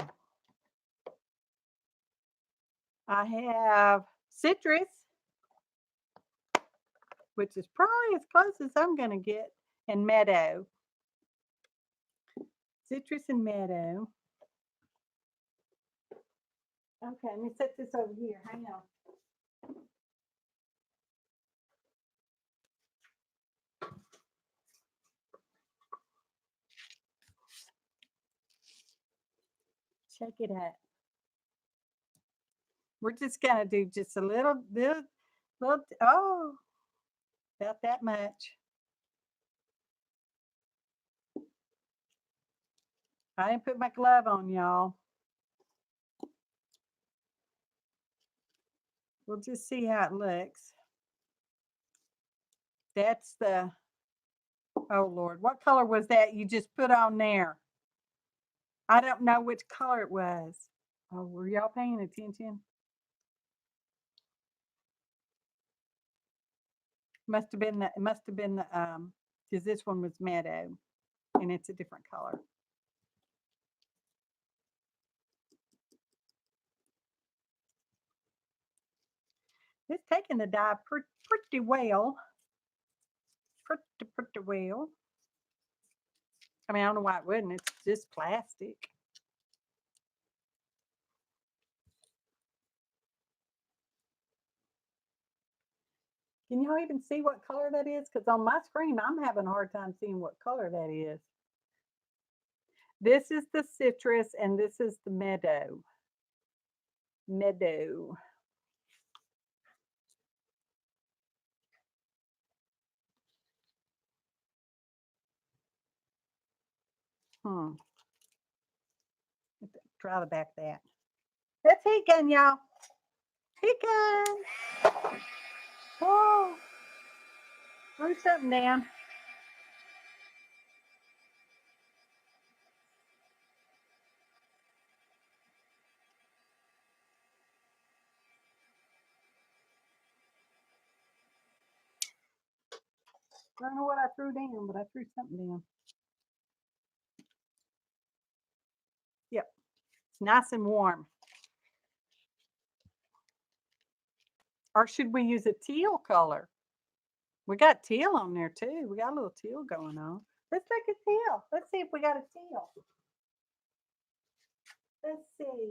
I have citrus, which is probably as close as I'm going to get, and meadow. Citrus and meadow. Okay, let me set this over here. Hang on. Check it out. We're just going to do just a little, oh, about that much. I didn't put my glove on, y'all. We'll just see how it looks. That's the, oh Lord, what color was that you just put on there? I don't know which color it was. Oh, were y'all paying attention? Must have been the, because this one was meadow and it's a different color. It's taking the dye pretty well. Pretty well. I mean, I don't know why it wouldn't. It's just plastic. Can y'all even see what color that is? Because on my screen, I'm having a hard time seeing what color that is. This is the citrus, and this is the meadow. Meadow. Try the back of that. It's heat-gun, y'all. Heat-gun. Oh. Threw something down. I don't know what I threw down, but I threw something down. Yep. It's nice and warm. Or should we use a teal color? We got teal on there too. We got a little teal going on. Let's make a teal. Let's see if we got a teal. Let's see.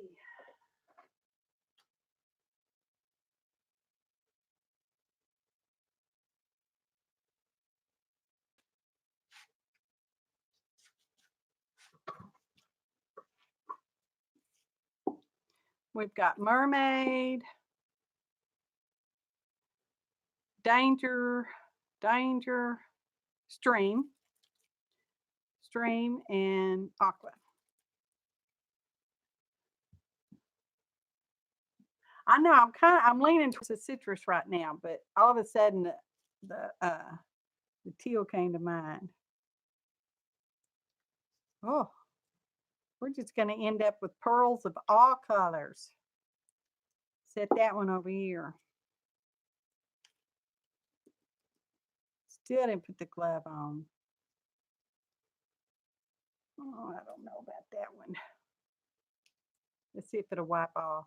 We've got mermaid, danger, danger, stream, and aqua. I know I'm leaning towards the citrus right now, but all of a sudden the teal came to mind. Oh, we're just going to end up with pearls of all colors. Set that one over here. Still didn't put the glove on. Oh, I don't know about that one. Let's see if it'll wipe off.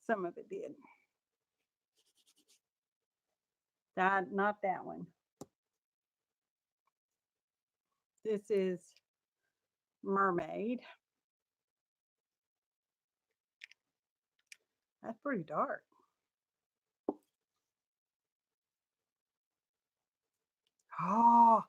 Some of it did. Not that one. This is mermaid. That's pretty dark. Oh.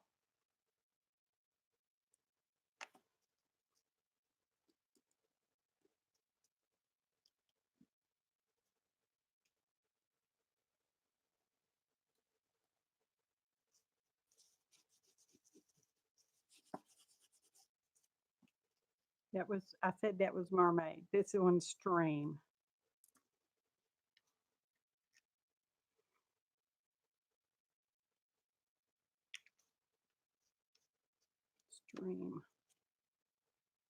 I said that was mermaid. This one's stream. Stream.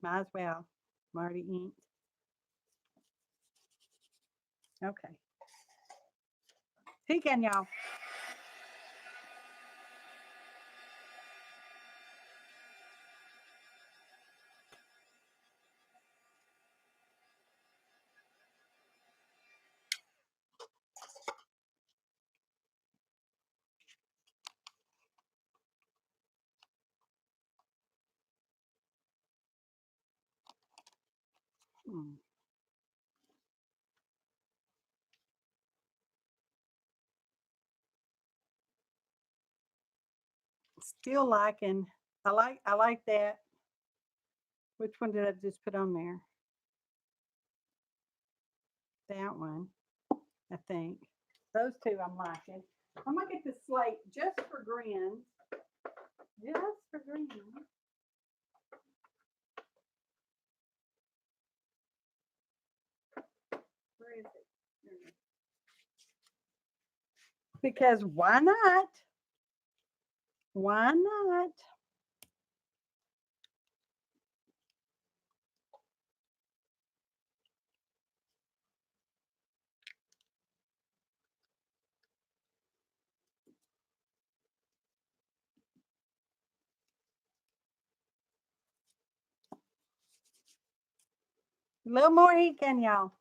Might as well. I'm already inked. Okay. Pecan, y'all. Still liking. I like that. Which one did I just put on there? That one, I think. Those two I'm liking. I'm gonna get the slate just for grins. Just for grins. Where is it? Because why not? Why not? A little more heat, can y'all?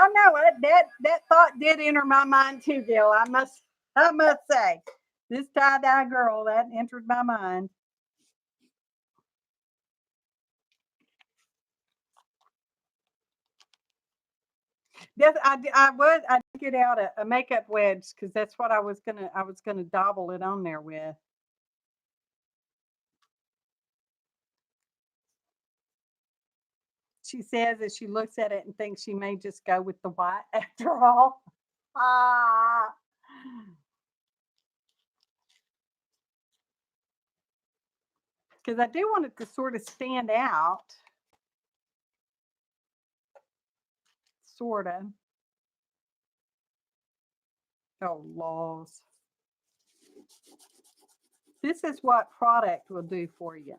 I know it. That thought did enter my mind too, Gil. I must say, this tie-dye girl, that entered my mind. Yes, I did get out a makeup wedge because that's what I was gonna dabble it on there with. She says that she looks at it and thinks she may just go with the white after all. Ah. Because I do want it to sort of stand out. Sort of. Oh, laws. This is what product will do for you.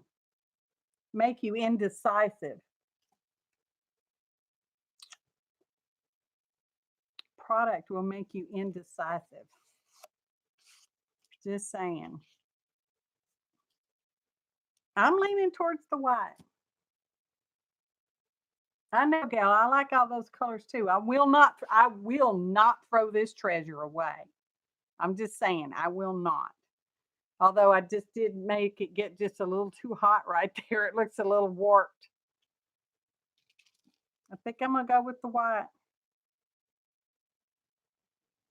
Make you indecisive. Product will make you indecisive. Just saying. I'm leaning towards the white. I know, Gal. I like all those colors too. I will not throw this treasure away. I'm just saying, I will not. Although I just did make it get just a little too hot right there. It looks a little warped. I think I'm gonna go with the white.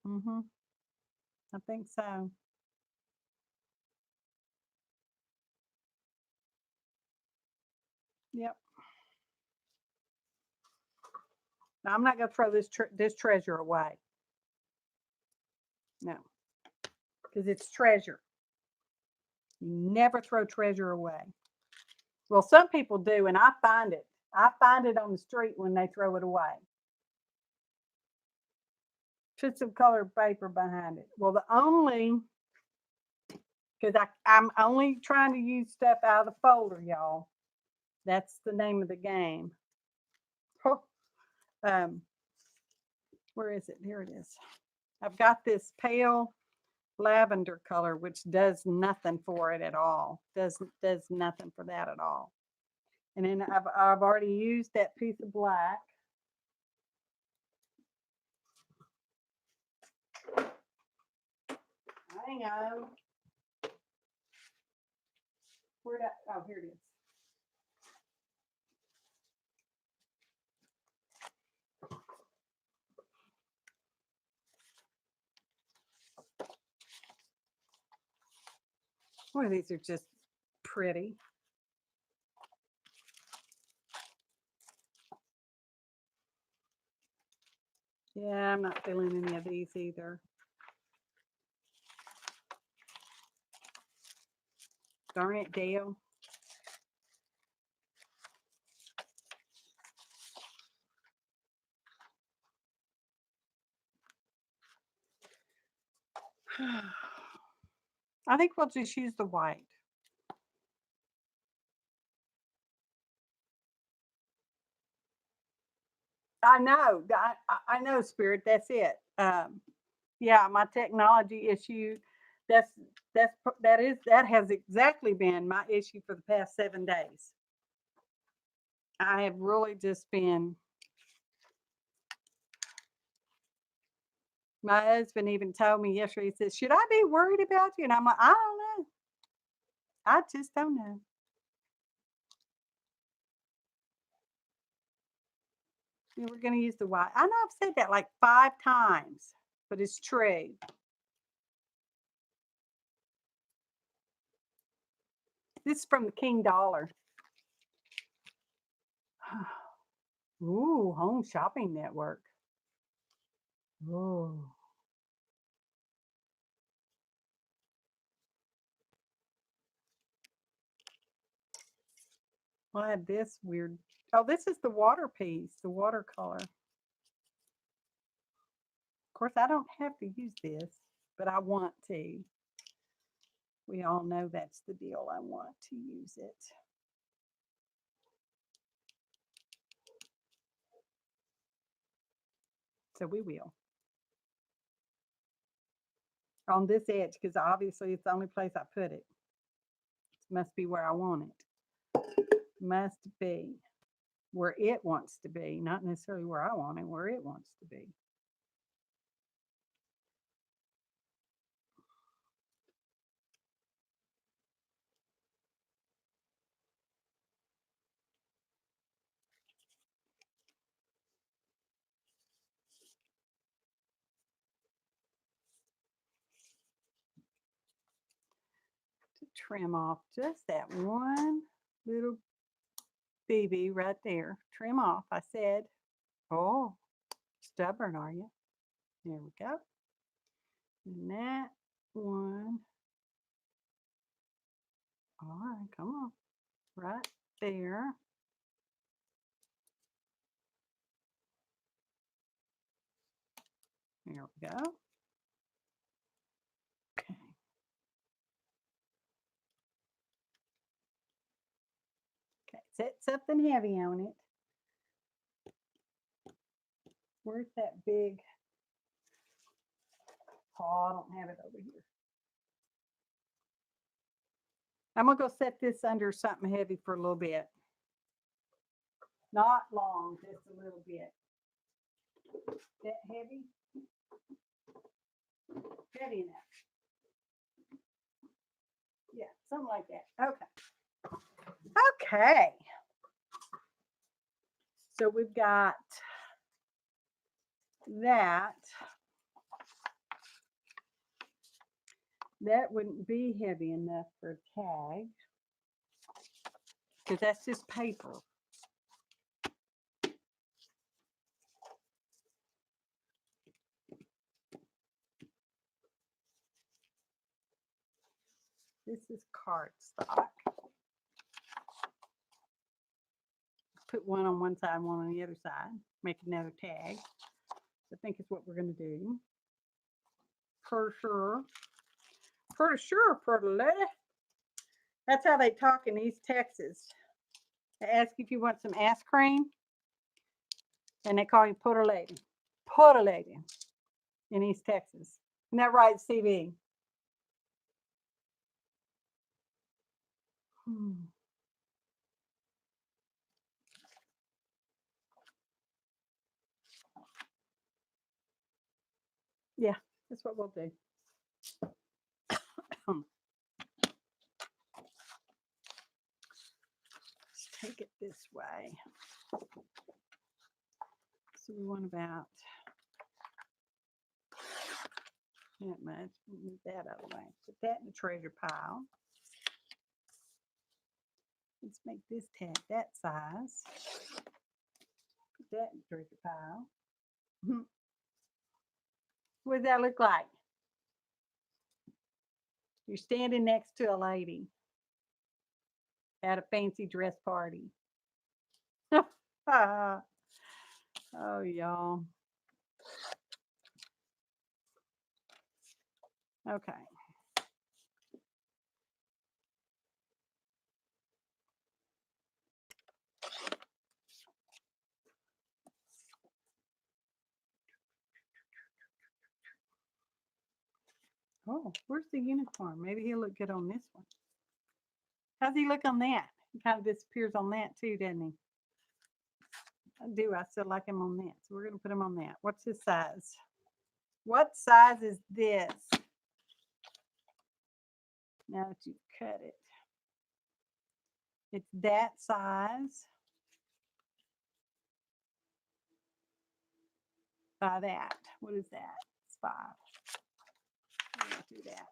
I think so. Yep. Now, I'm not gonna throw this treasure away. No, because it's treasure. You never throw treasure away. Well, some people do, and I find it. I find it on the street when they throw it away. Put some colored paper behind it. Well, because I'm only trying to use stuff out of the folder, y'all. That's the name of the game. Where is it? Here it is. I've got this pale lavender color, which does nothing for it at all. Does nothing for that at all. And then I've already used that piece of black. Hang on. Oh, here it is. Boy, these are just pretty. Yeah, I'm not feeling any of these either. Darn it, Dale. I think we'll just use the white. I know. I know, Spirit. That's it. Yeah, my technology issue. That has exactly been my issue for the past 7 days. I have really just been. My husband even told me yesterday. He said, "Should I be worried about you?" And I'm like, "I don't know. I just don't know." We're going to use the white. I know I've said that like 5 times, but it's true. This is from the King Dollar. Ooh, Home Shopping Network. Ooh. Well, I have this weird. Oh, this is the water piece, the watercolor. Of course, I don't have to use this, but I want to. We all know that's the deal. I want to use it. So we will. On this edge, because obviously it's the only place I put it. Must be where I want it. Must be. where it wants to be, not necessarily where I want it, where it wants to be. To trim off just that one little BB right there. Trim off, I said. Oh, stubborn, are you? There we go. And that one. All right, come on. Right there. There we go. Okay. Okay, set something heavy on it. Where's that big? Oh, I don't have it over here. I'm going to go set this under something heavy for a little bit. Not long, just a little bit. That heavy? Heavy enough. Yeah, something like that. Okay. Okay. So we've got that. That wouldn't be heavy enough for a tag because that's just paper. This is cardstock. Put one on one side, one on the other side. Make another tag. I think is what we're going to do. For sure. For sure, pretty lady. That's how they talk in East Texas. They ask if you want some ice cream, and they call you Puerto Lady. Puerto Lady in East Texas. Isn't that right, CB? Yeah, that's what we'll do. Let's take it this way. So we want about that much. Move that out of the way. Put that in the treasure pile. Let's make this tag that size. Put that in the treasure pile. What does that look like? You're standing next to a lady at a fancy dress party. Oh, y'all. Okay. Oh, where's the unicorn? Maybe he'll look good on this one. How's he look on that? He kind of disappears on that too, doesn't he? I do. I still like him on that. So we're going to put him on that. What's his size? What size is this? Now that you've cut it. It's that size by that. What is that? It's 5. I'm going to do that.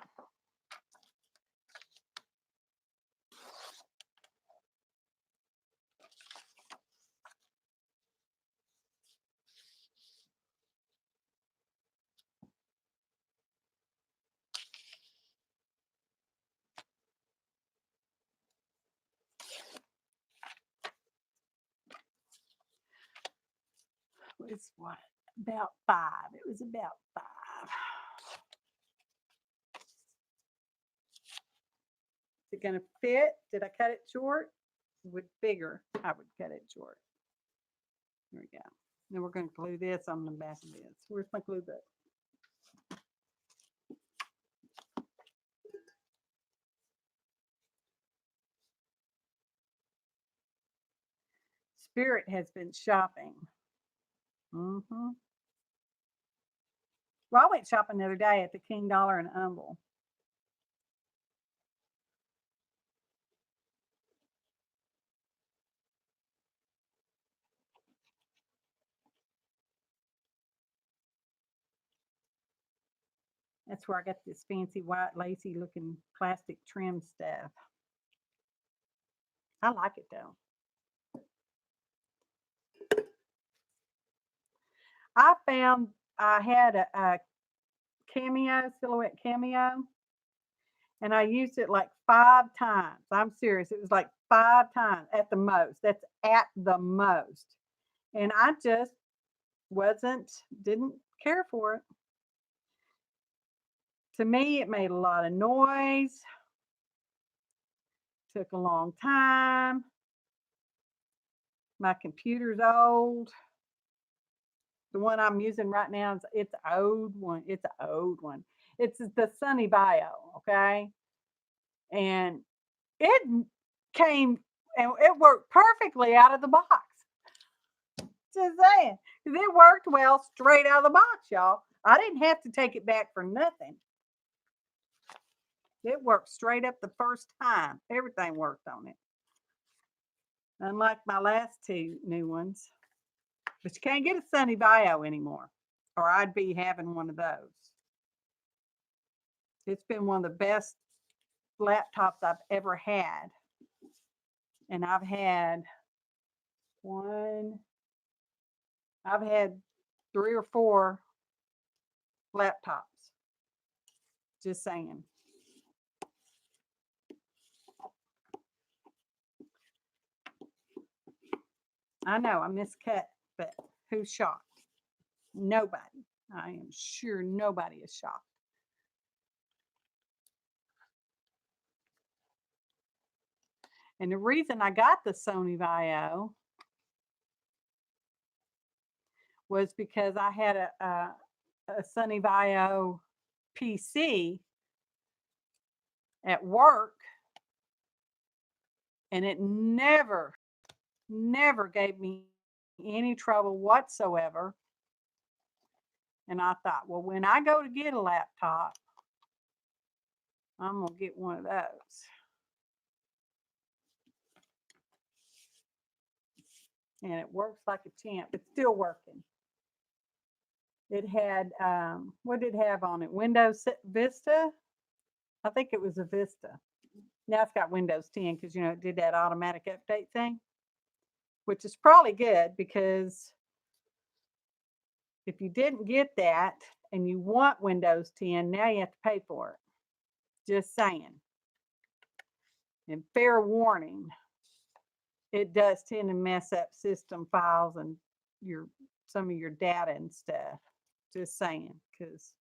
Was what? About 5. It was about 5. Is it going to fit? Did I cut it short? With bigger, I would cut it short. There we go. Then we're going to glue this on the back of this. Where's my glue book? Spirit has been shopping. Well, I went shopping the other day at the King Dollar in Humble. That's where I got this fancy white lacy looking plastic trim stuff. I like it though. I found I had a cameo, silhouette cameo, and I used it like 5 times. I'm serious. It was like 5 times at the most. That's at the most. And I just didn't care for it. To me, it made a lot of noise. Took a long time. My computer's old. The one I'm using right now it's an old one. It's an old one. It's the Sunny Bio, okay? And it came and it worked perfectly out of the box. Just saying. Because it worked well straight out of the box, y'all. I didn't have to take it back for nothing. It worked straight up the first time. Everything worked on it. Unlike my last 2 new ones. But you can't get a Sunny Bio anymore, or I'd be having one of those. It's been one of the best laptops I've ever had. And I've had 3 or 4 laptops. Just saying. I know I miscut, but who's shocked? Nobody. I am sure nobody is shocked. And the reason I got the Sony Vaio was because I had a Sony Vaio PC at work, and it never gave me any trouble whatsoever. And I thought, well, when I go to get a laptop, I'm going to get one of those. And it works like a champ. It's still working. It had, what did it have on it? Windows Vista? I think it was a Vista. Now it's got Windows 10 because, you know, it did that automatic update thing, which is probably good because if you didn't get that and you want Windows 10, now you have to pay for it. Just saying. And fair warning, it does tend to mess up system files and some of your data and stuff. Just saying, because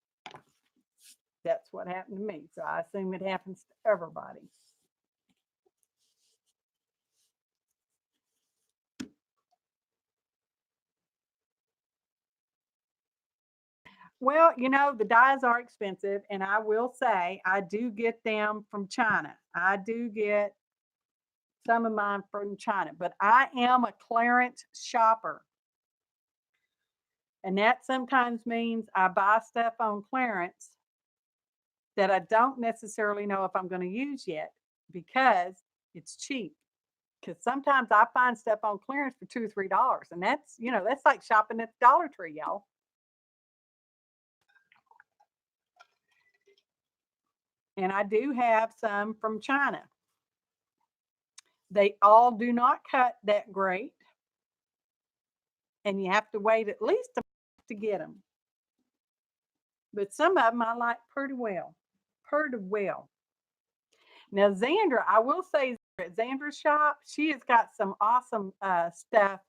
that's what happened to me. So I assume it happens to everybody. Well, you know, the dyes are expensive, and I will say I do get them from China. I do get some of mine from China, but I am a clearance shopper. And that sometimes means I buy stuff on clearance that I don't necessarily know if I'm going to use yet because it's cheap. Because sometimes I find stuff on clearance for $2 or $3, and that's, you know, that's like shopping at the Dollar Tree, y'all. And I do have some from China. They all do not cut that great, and you have to wait at least a month to get them. But some of them I like pretty well. Now, Xandra, I will say at Xandra's shop, she has got some awesome stuff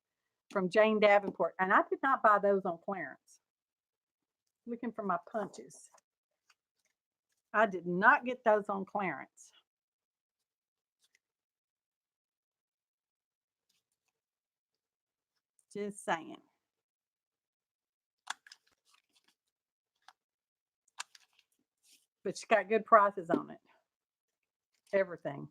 from Jane Davenport, and I did not buy those on clearance. Looking for my punches. I did not get those on clearance. Just saying. But she got good prices on it. Everything.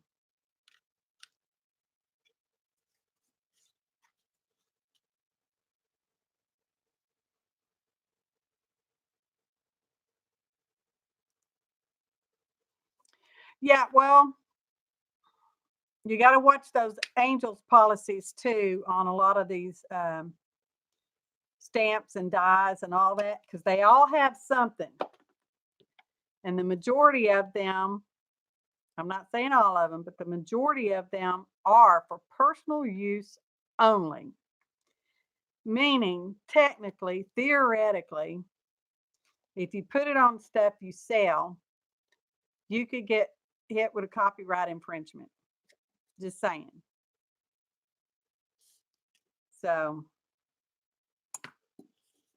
Yeah, well, you got to watch those angels policies too on a lot of these stamps and dies and all that, because they all have something. And the majority of them, I'm not saying all of them, but the majority of them are for personal use only. Meaning, technically, theoretically, if you put it on stuff you sell, you could get hit with a copyright infringement. Just saying. So,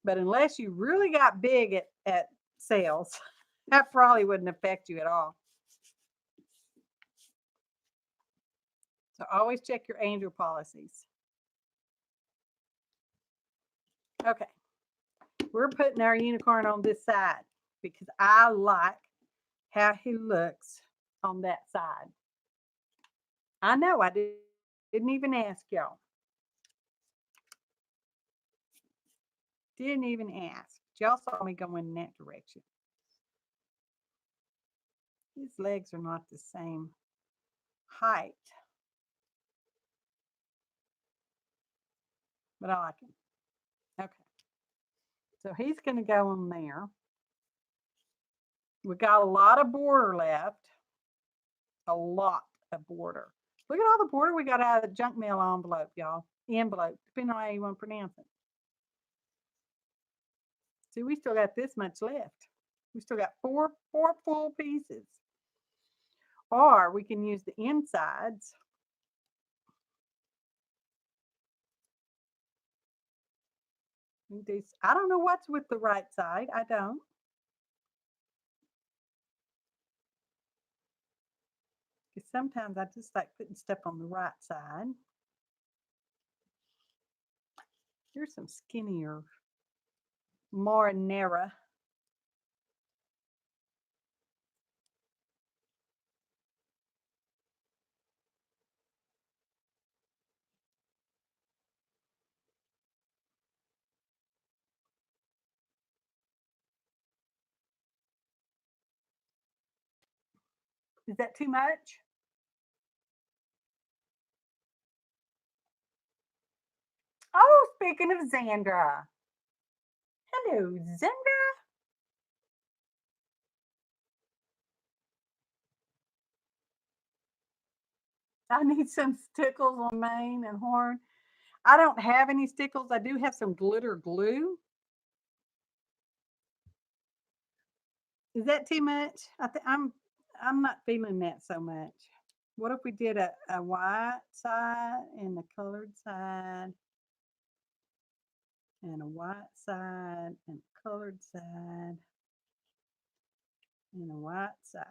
but unless you really got big at sales, that probably wouldn't affect you at all. So always check your angel policies. Okay. We're putting our unicorn on this side because I like how he looks on that side. I know I didn't even ask y'all. Didn't even ask. Y'all saw me going in that direction. His legs are not the same height. But I like him. Okay. So he's going to go on there. We got a lot of border left. A lot of border. Look at all the border we got out of the junk mail envelope, y'all. Envelope, depending on how you want to pronounce it. See, we still got this much left. We still got four full pieces. Or we can use the insides. I don't know what's with the right side. I don't. Because sometimes I just like putting stuff on the right side. Here's some skinnier marinara. Is that too much? Oh, speaking of Xandra. Hello, Xandra. I need some stickles on mane and horn. I don't have any stickles. I do have some glitter glue. Is that too much? I'm not feeling that so much. What if we did a white side and a colored side and a white side and a colored side and a white side?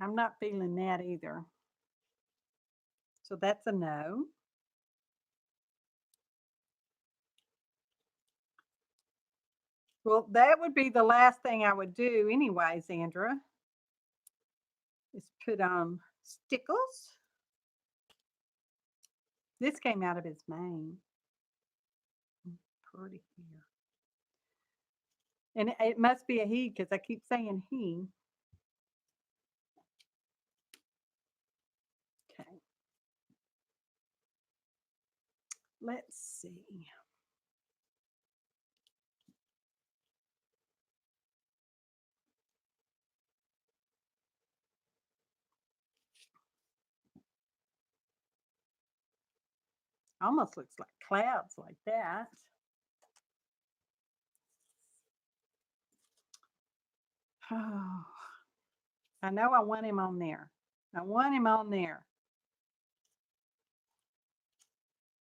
I'm not feeling that either. So that's a no. Well, that would be the last thing I would do anyway, Sandra, is put on stickles. This came out of his mane. Pretty here. And it must be a he because I keep saying he. Okay. Let's see. Almost looks like clouds like that. Oh, I know I want him on there. I want him on there.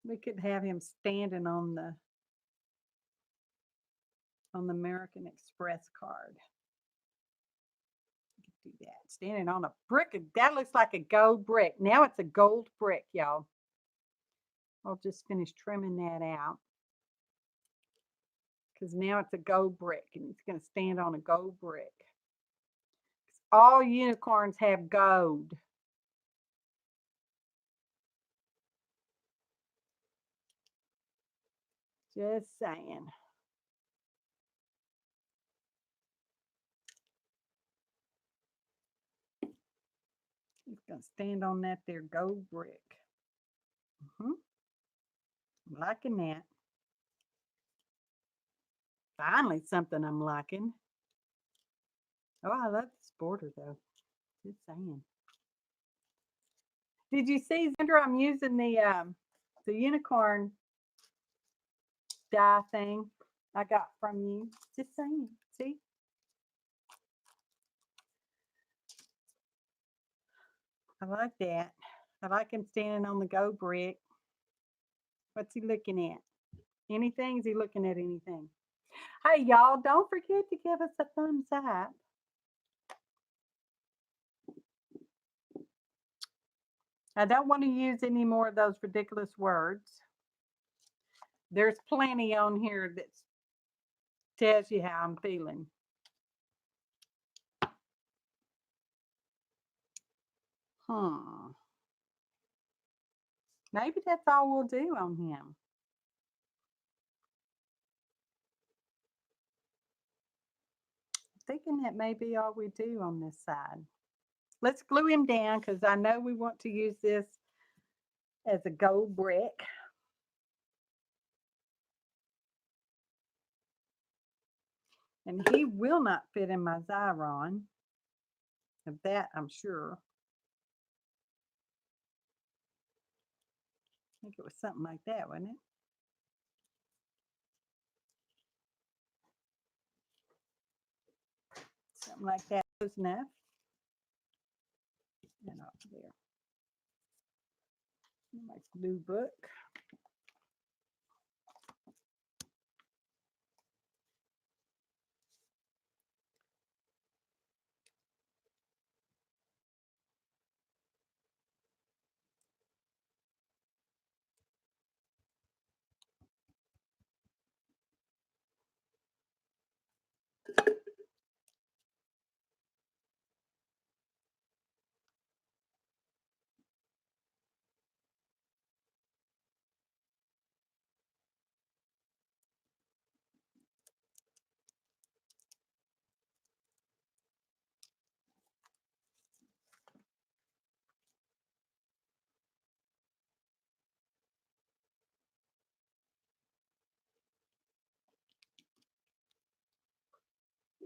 We could have him standing on the American Express card. Do that. Standing on a brick. That looks like a gold brick. Now it's a gold brick, y'all. I'll just finish trimming that out. Because now it's a gold brick and it's going to stand on a gold brick. All unicorns have gold. Just saying. Gonna stand on that there gold brick. Liking that. Finally, something I'm liking. Oh, I love this border though. Just saying. Did you see, Sandra? I'm using the unicorn die thing I got from you. Just saying. See? I like that. I like him standing on the go brick. What's he looking at? Anything? Is he looking at anything? Hey, y'all, don't forget to give us a thumbs up. I don't want to use any more of those ridiculous words. There's plenty on here that tells you how I'm feeling. Maybe that's all we'll do on him. Thinking that may be all we do on this side. Let's glue him down because I know we want to use this as a gold brick. And he will not fit in my xyron. Of that, I'm sure. I think it was something like that, wasn't it? Something like that. Close enough. And off there. My glue book.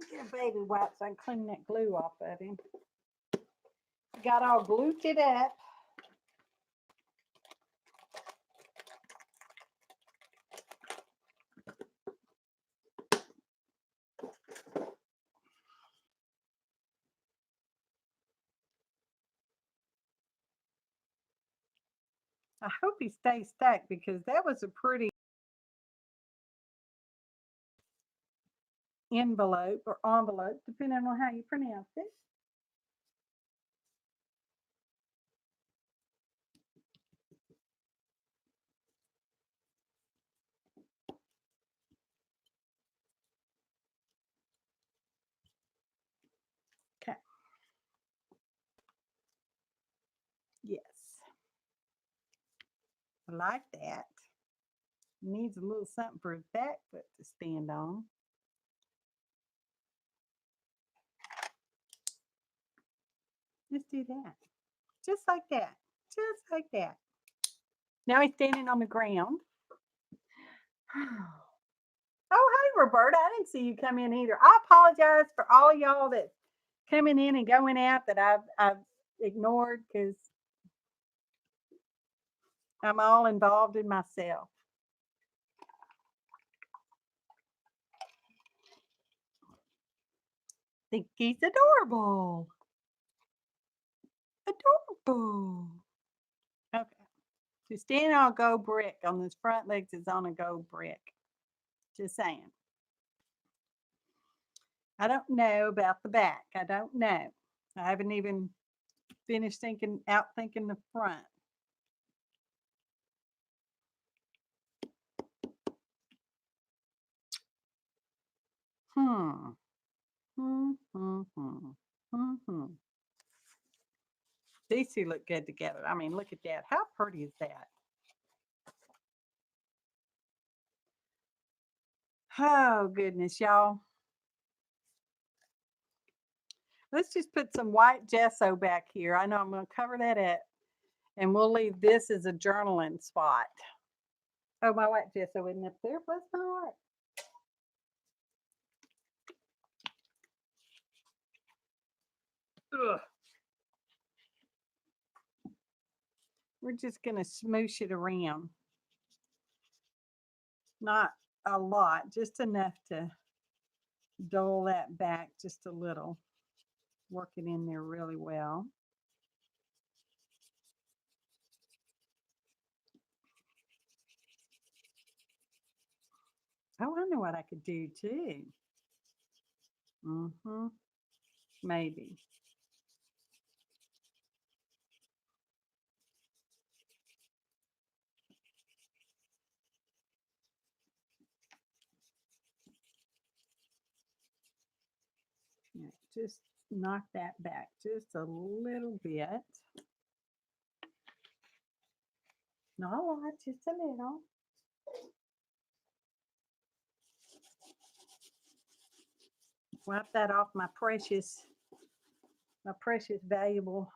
Get a baby wipe so I can clean that glue off of him. Got all glued it up. I hope he stays stuck because that was a pretty envelope or envelope, depending on how you pronounce it. Okay. Yes. I like that. Needs a little something for his back foot to stand on. Just do that. Just like that. Just like that. Now he's standing on the ground. Oh, hey, Roberta. I didn't see you come in either. I apologize for all of y'all that's coming in and going out that I've ignored because I'm all involved in myself. Think he's adorable. Adorable. Okay. So standing on a gold brick on this front legs is on a gold brick. Just saying. I don't know about the back. I don't know. I haven't even finished thinking the front. These two look good together. I mean, look at that. How pretty is that? Oh, goodness, y'all. Let's just put some white gesso back here. I know I'm going to cover that up. And we'll leave this as a journaling spot. Oh, my white gesso isn't up there. Bless my heart. Ugh. We're just going to smoosh it around. Not a lot, just enough to dole that back just a little. Work it in there really well. Oh, I know what I could do too. Maybe. Yeah, just knock that back just a little bit. Not a lot, just a little. Wipe that off my precious valuable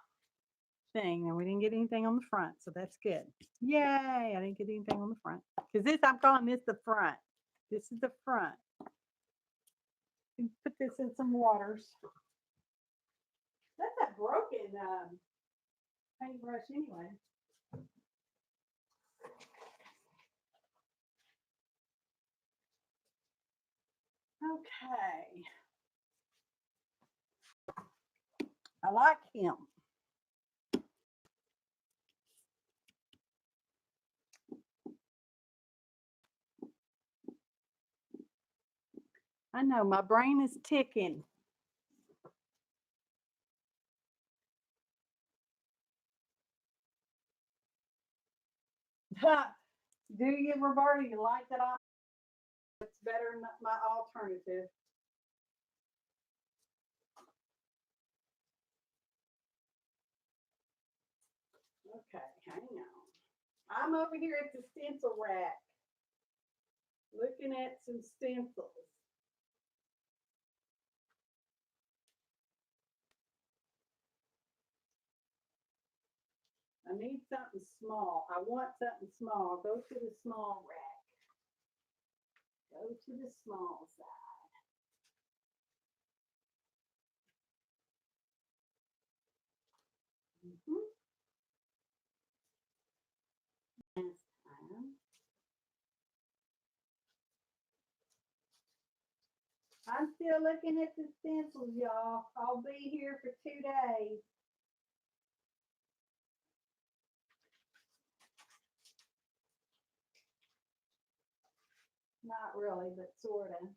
thing. And we didn't get anything on the front, so that's good. Yay, I didn't get anything on the front. Because this, I'm calling this the front. This is the front. Put this in some waters. That's a broken paintbrush anyway. Okay. I like him. I know my brain is ticking. Do you, Roberta? You like that? It's better than my alternative. Okay, hang on. I'm over here at the stencil rack looking at some stencils. I need something small. I want something small. Go to the small rack. Go to the small side. Last time. I'm still looking at the stencils, y'all. I'll be here for 2 days. Not really, but sort of.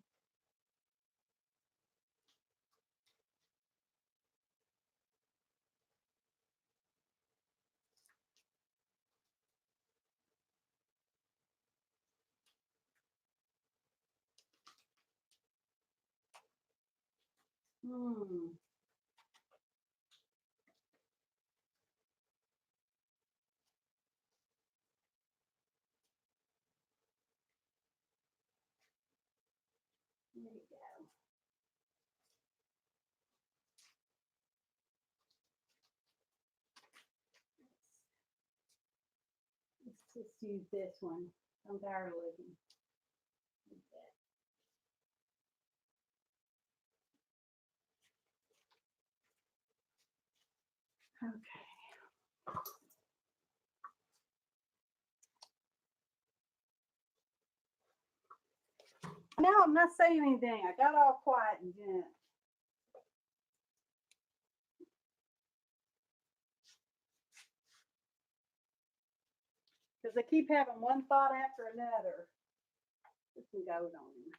There you go. Let's just use this one. I'm tired of looking. Okay. No, I'm not saying anything. I got all quiet and then. Because I keep having one thought after another. Put some gold on him.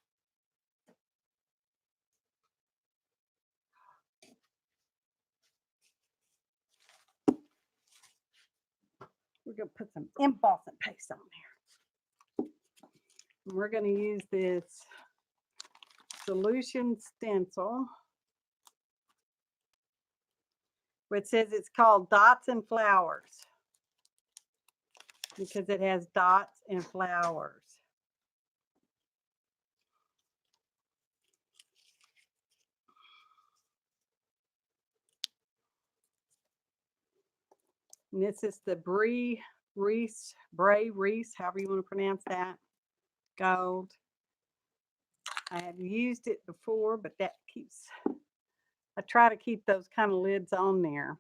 We're going to put some embossing paste on there. And we're going to use this solution stencil, which says it's called Dots and Flowers because it has dots and flowers. And this is the brea reese, however you want to pronounce that, gold. I have used it before, but that keeps, I try to keep those kind of lids on there.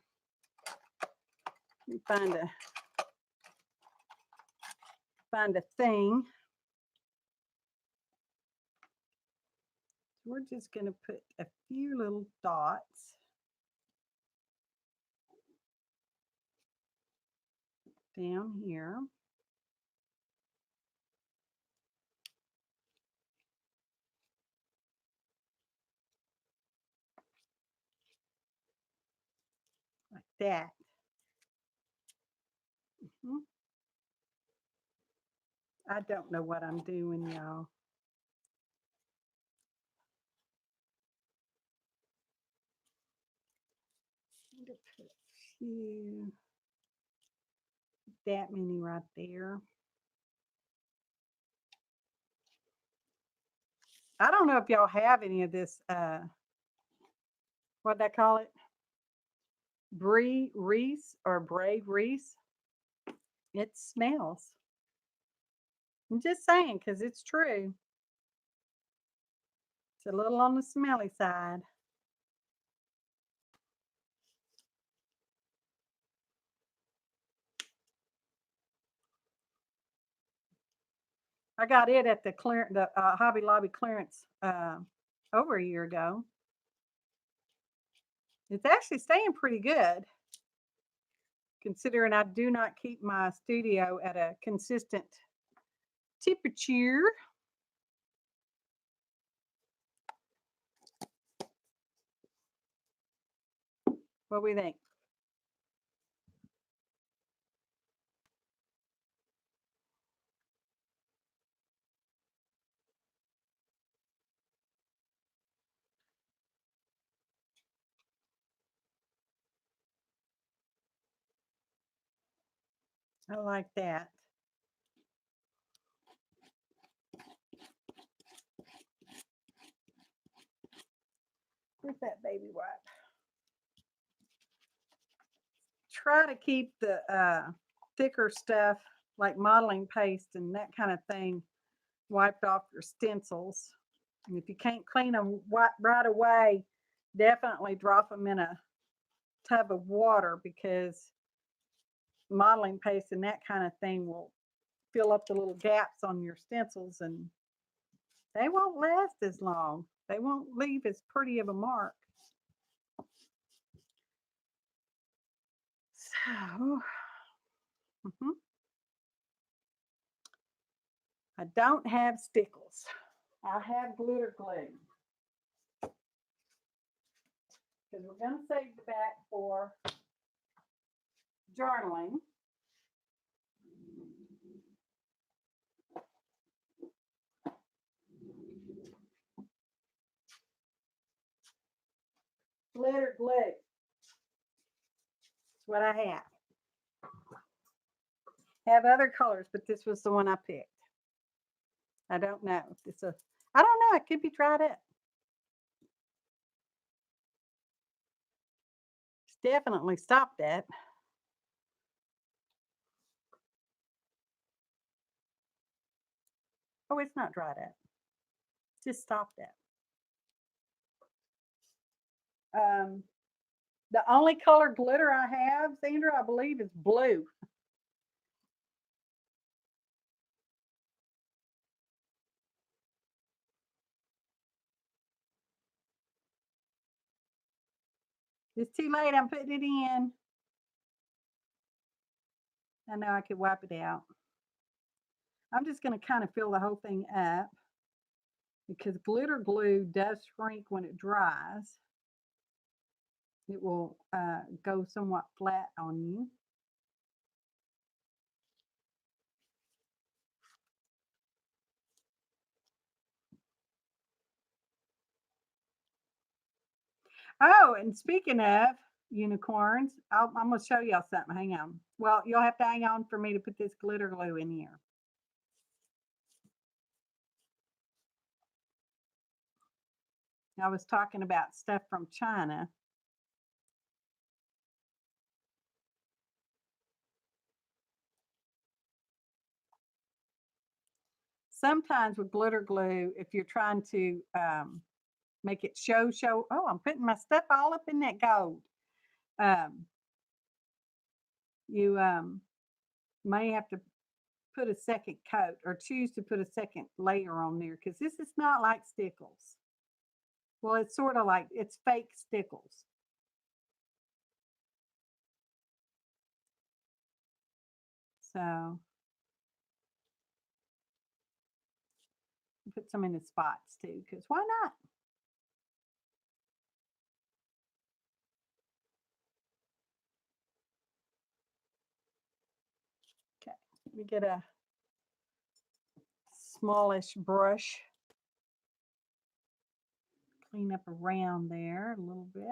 Let me find a thing. We're just going to put a few little dots down here. Like that. I don't know what I'm doing, y'all. That many right there. I don't know if y'all have any of this, what'd I call it? Reese or brea reese. It smells. I'm just saying, because it's true. It's a little on the smelly side. I got it at the Hobby Lobby clearance over a year ago. It's actually staying pretty good, considering I do not keep my studio at a consistent temperature. What do we think? I like that. Where's that baby wipe? Try to keep the thicker stuff like modeling paste and that kind of thing wiped off your stencils. And if you can't clean them right away, definitely drop them in a tub of water, because modeling paste and that kind of thing will fill up the little gaps on your stencils, and they won't last as long. They won't leave as pretty of a mark. So, I don't have stickles. I have glitter glue, because we're going to save the back for journaling. Glitter glue. That's what I have. Have other colors, but this was the one I picked. I don't know if it's I don't know. It could be dried up. It's definitely stopped at. Oh, it's not dried up. Just stopped at. The only color glitter I have, Sandra, I believe, is blue. It's too late. I'm putting it in. I know I could wipe it out. I'm just going to kind of fill the whole thing up, because glitter glue does shrink when it dries. It will go somewhat flat on you. Oh, and speaking of unicorns, I'm going to show y'all something. Hang on. Well, you'll have to hang on for me to put this glitter glue in here. I was talking about stuff from China. sometimes with glitter glue, if you're trying to make it show, oh, I'm putting my stuff all up in that gold. You may have to put a second coat or choose to put a second layer on there because this is not like stickles. Well, it's sort of like, it's fake stickles. So put some in the spots too, because why not? Okay, let me get a smallish brush. Clean up around there a little bit.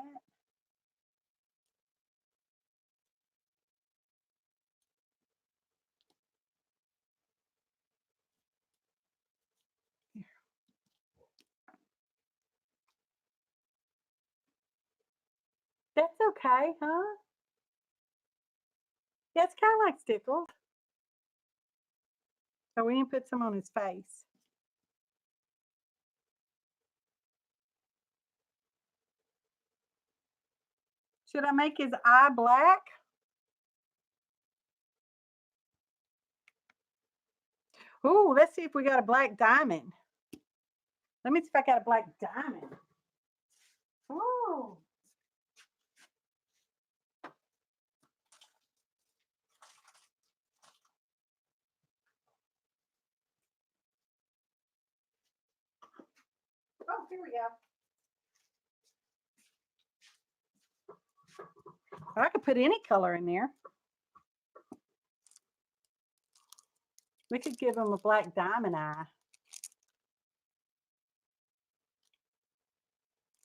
That's okay, huh? Yeah, it's kind of like stickles. So we need to put some on his face. Should I make his eye black? Ooh, let's see if we got a black diamond. Let me see if I got a black diamond. Oh. Oh, here we go. I could put any color in there. We could give him a black diamond eye.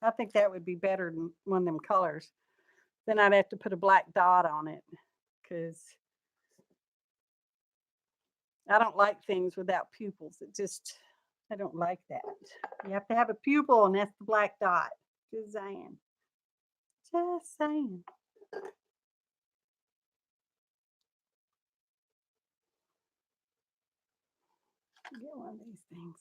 I think that would be better than one of them colors. Then I'd have to put a black dot on it because I don't like things without pupils. I don't like that. You have to have a pupil, and that's the black dot. Just saying. Just saying. Get one of these things.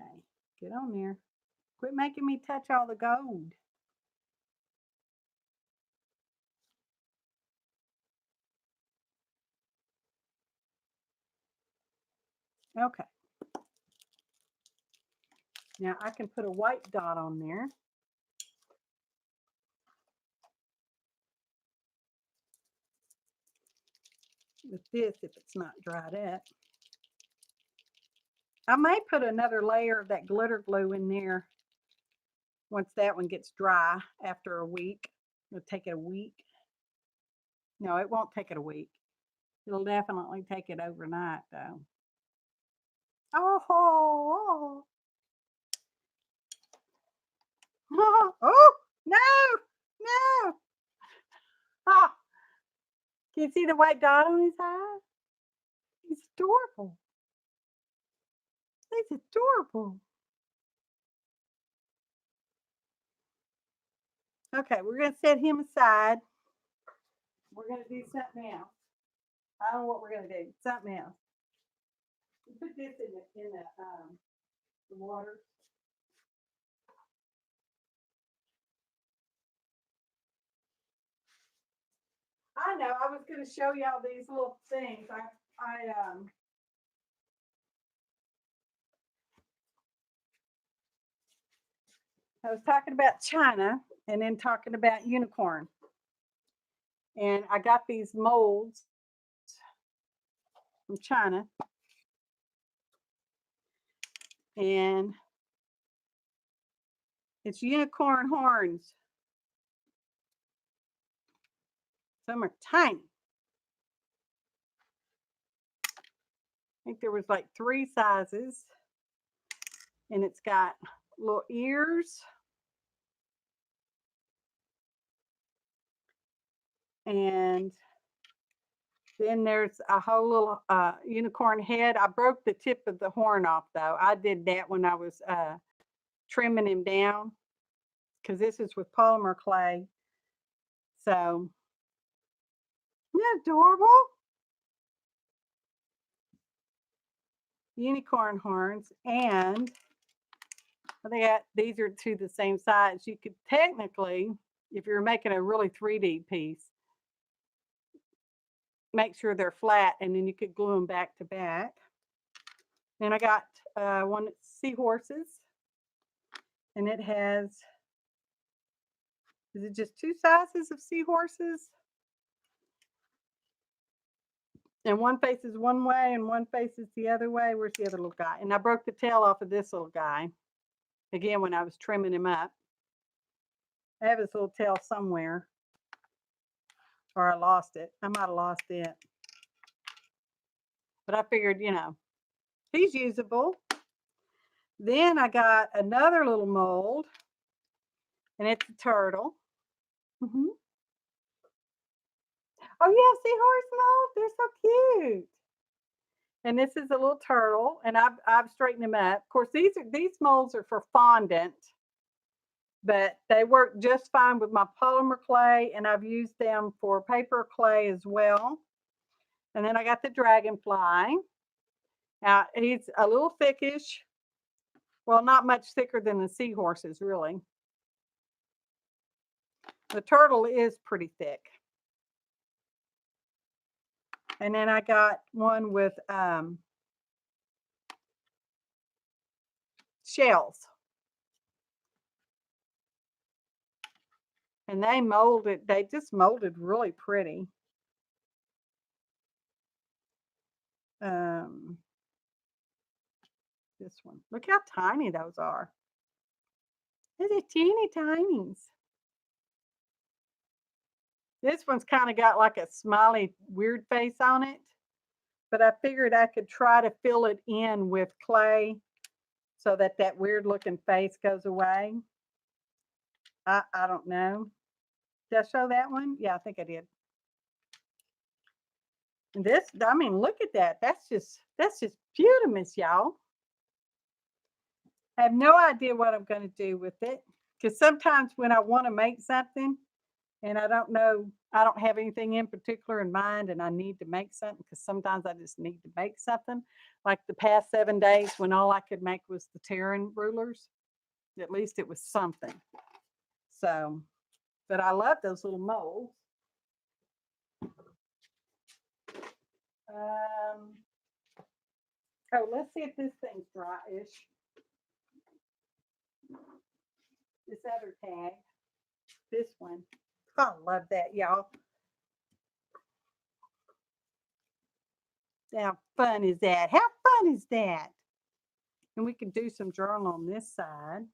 Okay, get on there. Quit making me touch all the gold. Okay. Now I can put a white dot on there. With this, if it's not dried up. I may put another layer of that glitter glue in there once that one gets dry after a week. It'll take it a week. No, it won't take it a week. It'll definitely take it overnight though. Oh, oh, oh, no, no. Oh, can you see the white dot on his eye? He's adorable. He's adorable. Okay, we're going to set him aside. We're going to do something else. I don't know what we're going to do. Something else. Put this in the water. I know. I was going to show y'all these little things. I was talking about China and then talking about unicorn. And I got these molds from China. And it's unicorn horns. Some are tiny. I think there was like 3 sizes. And it's got little ears. And Then there's a whole little unicorn head. I broke the tip of the horn off though. I did that when I was trimming him down because this is with polymer clay. So, isn't that adorable? Unicorn horns, and they got these are two the same size. You could technically, if you're making a really 3D piece, make sure they're flat, and then you could glue them back to back. And I got one seahorses, and it has, is it just two sizes of seahorses? And one faces one way and one faces the other way. Where's the other little guy? And I broke the tail off of this little guy, again, when I was trimming him up. I have his little tail somewhere, or I lost it. I might have lost it. But I figured, you know, he's usable. Then I got another little mold, and it's a turtle. Oh, yeah, seahorse molds. They're so cute. And this is a little turtle, and I've straightened him up. Of course, these molds are for fondant, but they work just fine with my polymer clay, and I've used them for paper clay as well. And then I got the dragonfly. Now, he's a little thickish. Well, not much thicker than the seahorses, really. The turtle is pretty thick. And then I got one with shells. And they just molded really pretty. This one. Look how tiny those are. They're teeny tinies. This one's kind of got like a smiley weird face on it, but I figured I could try to fill it in with clay so that that weird looking face goes away. I don't know. Did I show that one? Yeah, I think I did. And this, I mean, look at that. That's just beautiful, y'all. I have no idea what I'm going to do with it, because sometimes when I want to make something and I don't know, I don't have anything in particular in mind, and I need to make something, because sometimes I just need to make something. Like the past 7 days when all I could make was the tearing rulers. At least it was something. So, but I love those little molds. Oh, let's see if this thing's dry-ish. This other tag, this one. I love that, y'all. How fun is that? How fun is that? And we can do some journal on this side.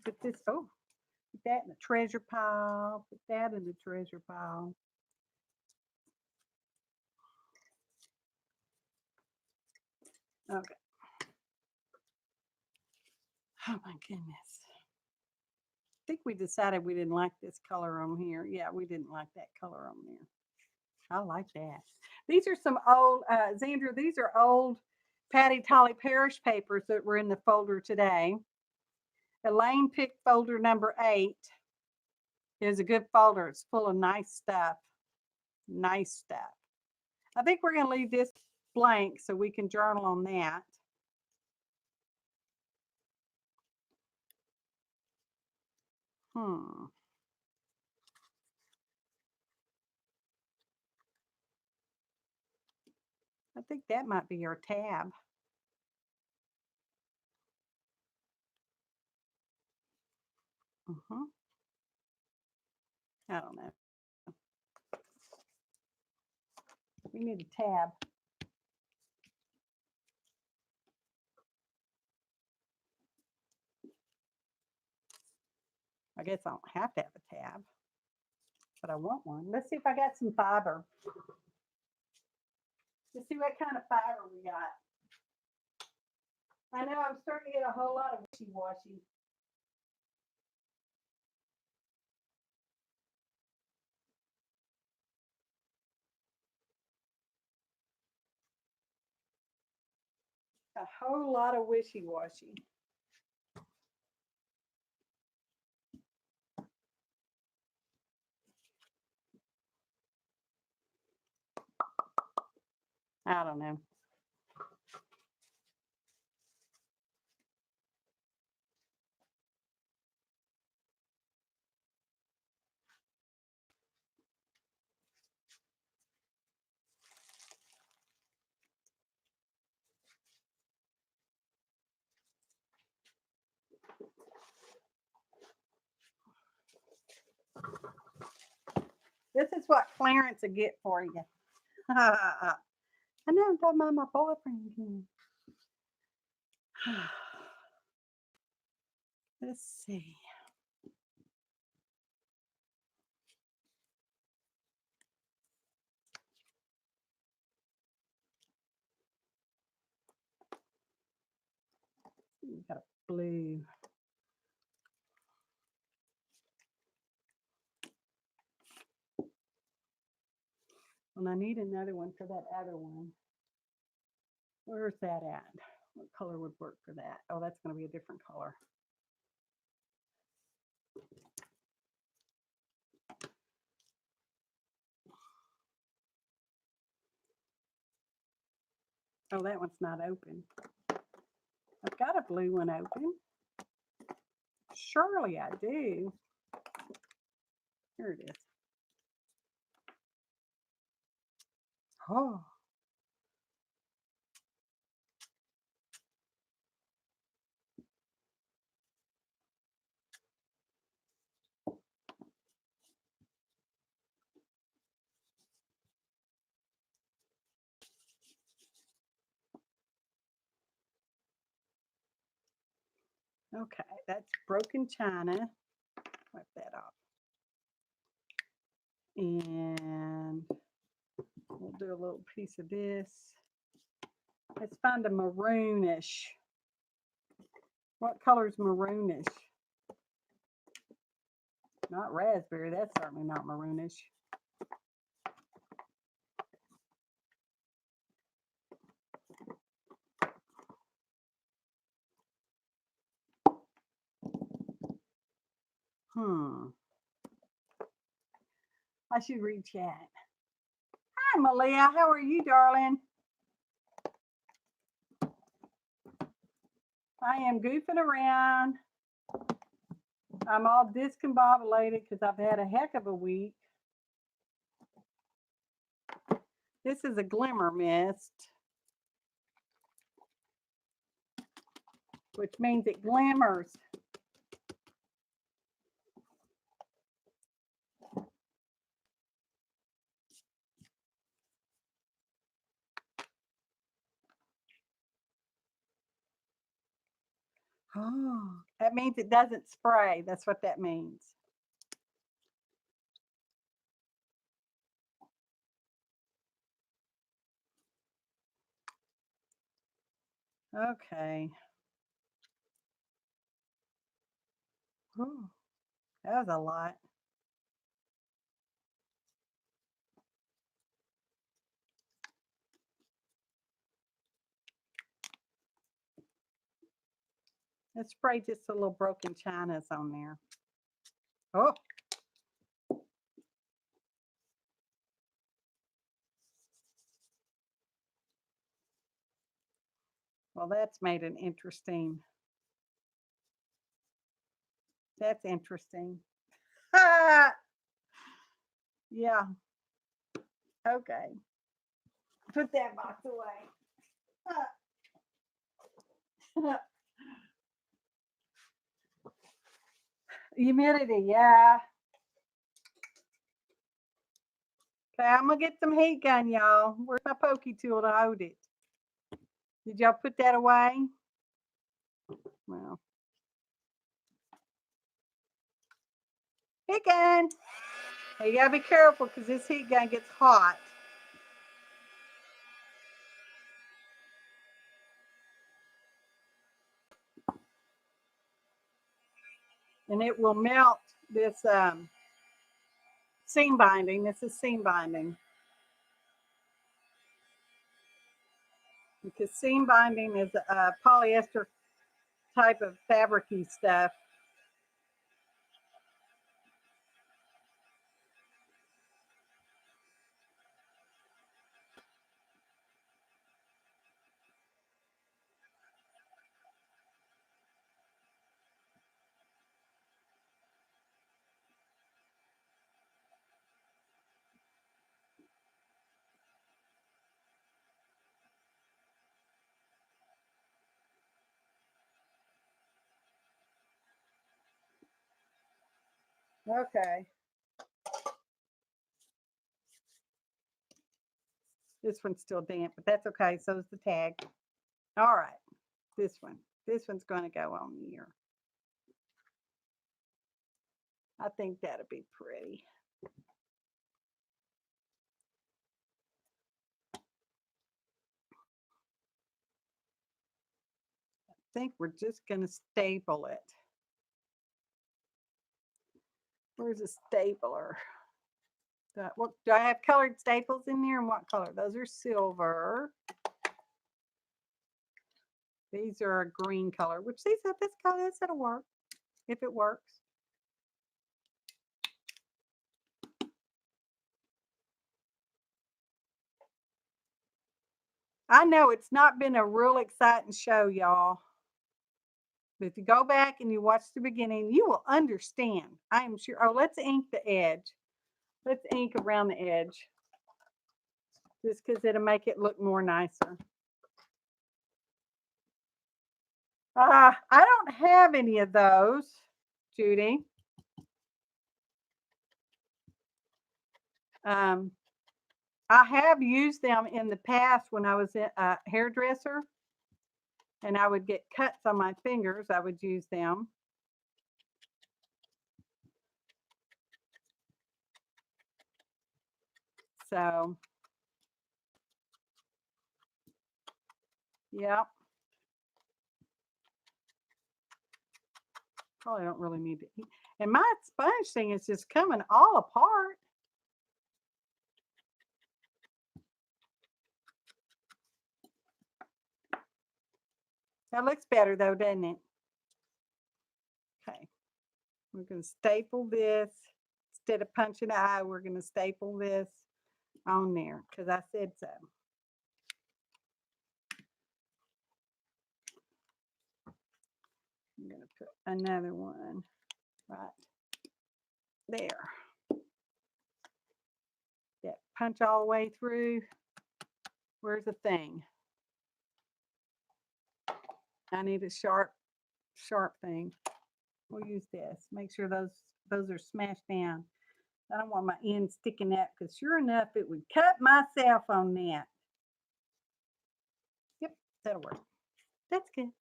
Put this, oh, put that in the treasure pile. Put that in the treasure pile. Okay. Oh my goodness. I think we decided we didn't like this color on here. Yeah, we didn't like that color on there. I like that. These are some old, Zandra, these are old Patti Tolley Parrish papers that were in the folder today. Elaine picked folder number 8. It is a good folder. It's full of nice stuff. Nice stuff. I think we're going to leave this blank so we can journal on that. I think that might be our tab. I don't know. We need a tab. I guess I don't have to have a tab, but I want one. Let's see if I got some fiber. Let's see what kind of fiber we got. I know I'm starting to get a whole lot of wishy-washy. A whole lot of wishy-washy. I don't know. This is what Clarence will get for you. I know I'm talking about my boyfriend again. Let's see. We got a blue. And I need another one for that other one. Where's that at? What color would work for that? Oh, that's going to be a different color. Oh, that one's not open. I've got a blue one open. Surely I do. Here it is. Oh. Okay, that's broken china. Wipe that off. And we'll do a little piece of this. Let's find a maroonish. What color is maroonish? Not raspberry. That's certainly not maroonish. I should read chat. Hi, Malia. How are you, darling? I am goofing around. I'm all discombobulated because I've had a heck of a week. This is a glimmer mist, which means it glimmers. Oh, that means it doesn't spray. That's what that means. Okay. Ooh, that was a lot. Let's spray just a little broken chinas on there. Oh. Well, that's made an interesting. That's interesting. Yeah. Okay. Put that box away. Humidity, yeah. Okay, I'm gonna get some heat gun, y'all. Where's my pokey tool to hold it? Did y'all put that away? Well. Heat gun. Hey, you gotta be careful because this heat gun gets hot. And it will melt this seam binding. This is seam binding. because seam binding is a polyester type of fabricy stuff. Okay. This one's still damp, but that's okay. So is the tag. All right. This one. This one's going to go on here. I think that'll be pretty. I think we're just going to staple it. Where's a stapler? Do I have colored staples in there? And what color? Those are silver. These are a green color, which these have this color. This will work if it works. I know it's not been a real exciting show, y'all. But if you go back and you watch the beginning, you will understand. I am sure. Oh, let's ink the edge. Let's ink around the edge. Just because it'll make it look more nicer. I don't have any of those, Judy. I have used them in the past when I was a hairdresser and I would get cuts on my fingers. I would use them. So, yeah. Probably don't really need to eat. And my sponge thing is just coming all apart. That looks better though, doesn't it? Okay. We're going to staple this. Instead of punching an eye, we're going to staple this on there because I said so. I'm going to put another one right there. That punch all the way through. Where's the thing? I need a sharp thing. We'll use this. Make sure those are smashed down. I don't want my end sticking out because sure enough, it would cut myself on that. Yep, that'll work. That's good.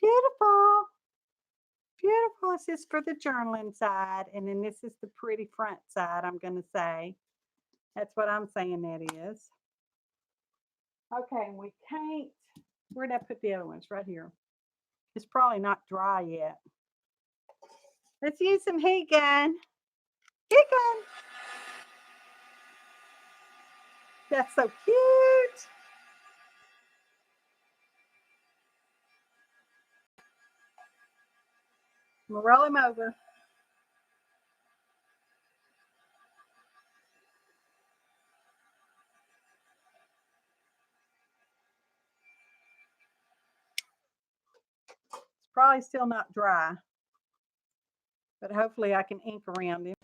Beautiful. Beautiful. This is for the journaling side. And then this is the pretty front side, I'm going to say. That's what I'm saying that is. Okay, and we can't. Where'd I put the other ones? Right here. It's probably not dry yet. Let's use some heat gun. Heat gun. That's so cute. I'm going to roll him over. It's probably still not dry, but hopefully I can ink around him.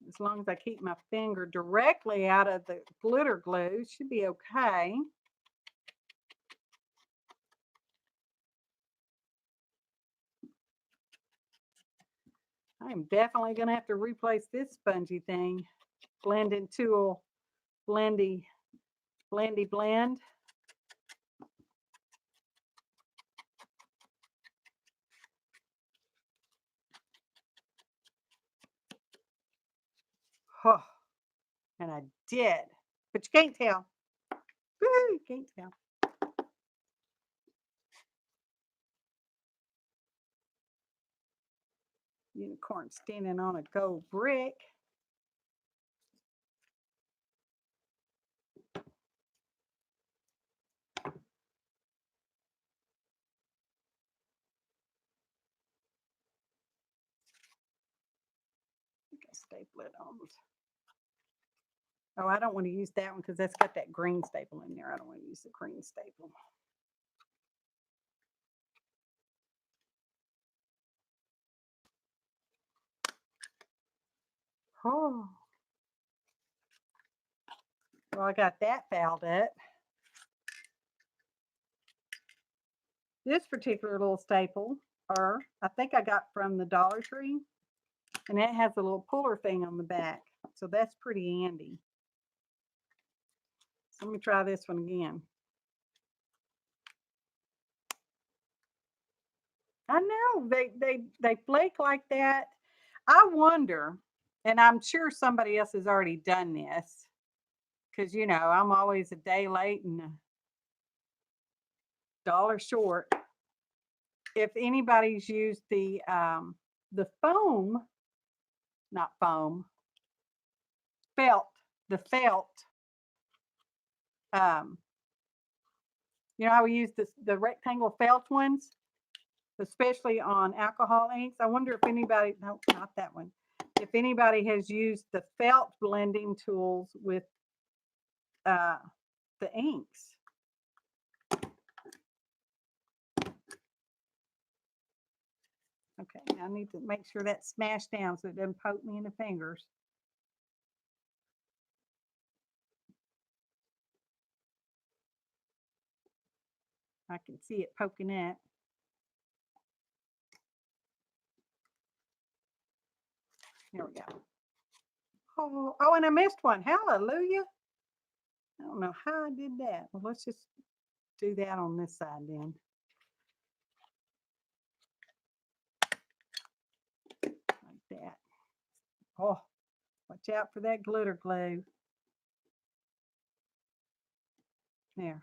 As long as I keep my finger directly out of the glitter glue, it should be okay. I am definitely going to have to replace this spongy thing. Blending tool, blendy blend. Oh, and I did, but you can't tell. Woo, you can't tell. Unicorn standing on a gold brick. Staple it on. Oh, I don't want to use that one because that's got that green staple in there. I don't want to use the green staple. Oh. Well, I got that fouled up. This particular little staple, I think I got from the Dollar Tree, and it has a little puller thing on the back. So that's pretty handy. So let me try this one again. I know they flake like that. I wonder, and I'm sure somebody else has already done this, because I'm always a day late and a dollar short. If anybody's used the foam, not foam, felt, the felt. How we use the rectangle felt ones, especially on alcohol inks. I wonder if anybody, no, not that one. If anybody has used the felt blending tools with the inks. Okay, I need to make sure that's smashed down so it doesn't poke me in the fingers. I can see it poking up. There we go. Oh, and I missed one. Hallelujah. I don't know how I did that. Well, let's just do that on this side then. Like that. Oh, watch out for that glitter glue. There.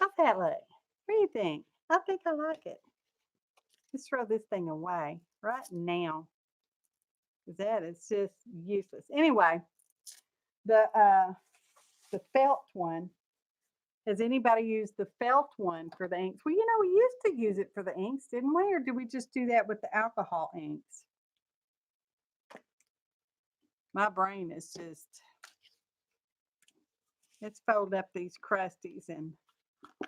How's that look? What do you think? I think I like it. Let's throw this thing away right now. Because that is just useless. Anyway, the felt one. Has anybody used the felt one for the inks? Well, we used to use it for the inks, didn't we? Or did we just do that with the alcohol inks? My brain is just, let's fold up these crusties and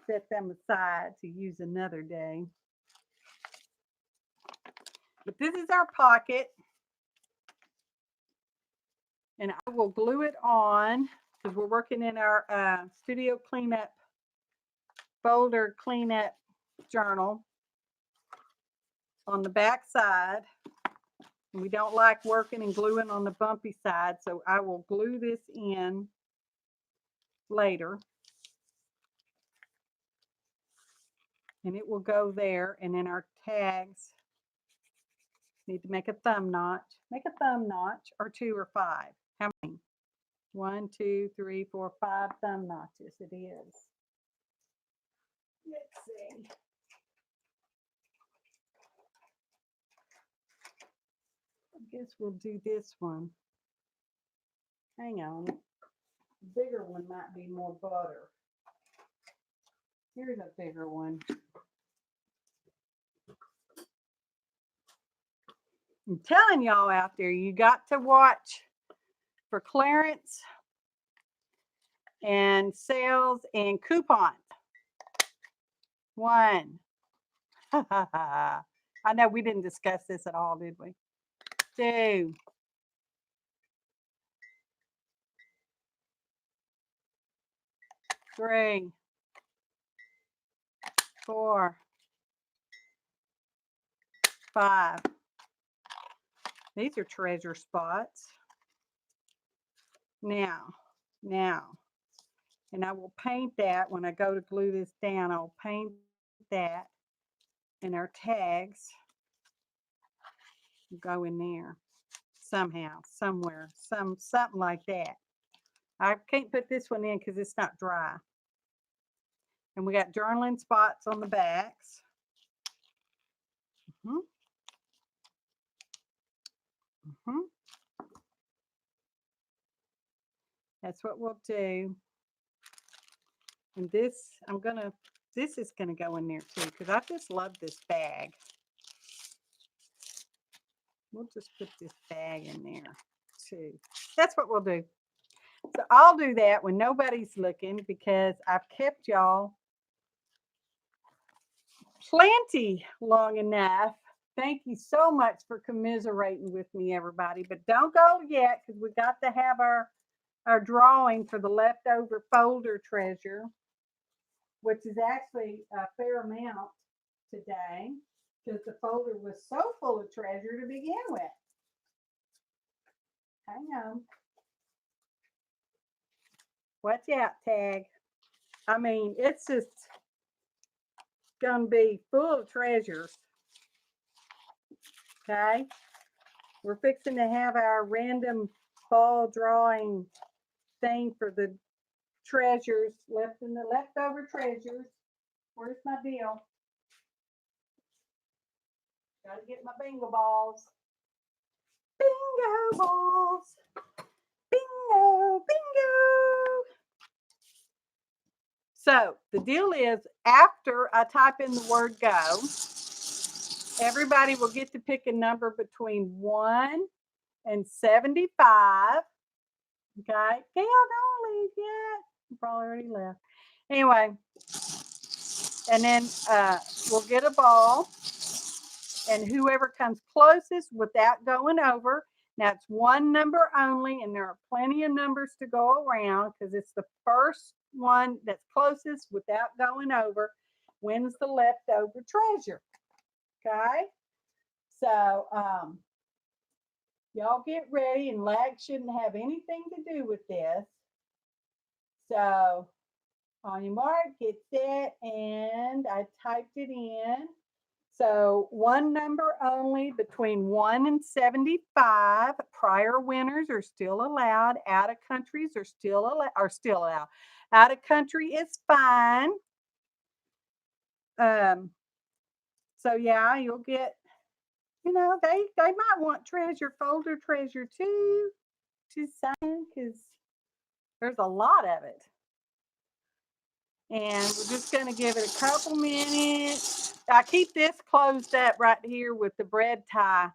set them aside to use another day. But this is our pocket. And I will glue it on because we're working in our studio cleanup folder cleanup journal on the back side. And we don't like working and gluing on the bumpy side, so I will glue this in later. And it will go there. And then our tags need to make a thumb notch. Make a thumb notch, or 2 or 5. How many? 1, 2, 3, 4, 5 thumb notches it is. Let's see. I guess we'll do this one. Hang on. The bigger one might be more butter. Here's a bigger one. I'm telling y'all out there, you got to watch for clearance and sales and coupons. 1. I know we didn't discuss this at all, did we? 2. 3. 4. 5. These are treasure spots. Now, and I will paint that when I go to glue this down. I'll paint that, and our tags go in there somehow, somewhere, something like that. I can't put this one in because it's not dry. And we got journaling spots on the backs. Mhm. That's what we'll do. And this, this is gonna go in there too, because I just love this bag. We'll just put this bag in there too. That's what we'll do. So I'll do that when nobody's looking, because I've kept y'all plenty long enough. Thank you so much for commiserating with me, everybody. But don't go yet, because we got to have our drawing for the leftover folder treasure, which is actually a fair amount today, because the folder was so full of treasure to begin with. Hang on. Watch out, tag. I mean, it's just gonna be full of treasures. Okay, we're fixing to have our random ball drawing thing for the treasures left in the leftover treasures. Where's my deal? Gotta get my bingo balls. Bingo balls. Bingo, bingo. So the deal is, after I type in the word go, everybody will get to pick a number between 1 and 75. Okay. Gail, don't leave yet. You probably already left. Anyway, and then we'll get a ball, and whoever comes closest without going over. Now it's one number only, and there are plenty of numbers to go around, because it's the first one that's closest without going over wins the leftover treasure. Okay, so y'all get ready, and lag shouldn't have anything to do with this. So on your mark, get set, and I typed it in. So one number only between 1 and 75. Prior winners are still allowed. Out of countries are still allowed. Out of country is fine. So yeah, you'll get, they might want treasure folder treasure too, to sign, because there's a lot of it. And we're just going to give it a couple minutes. I keep this closed up right here with the bread tie,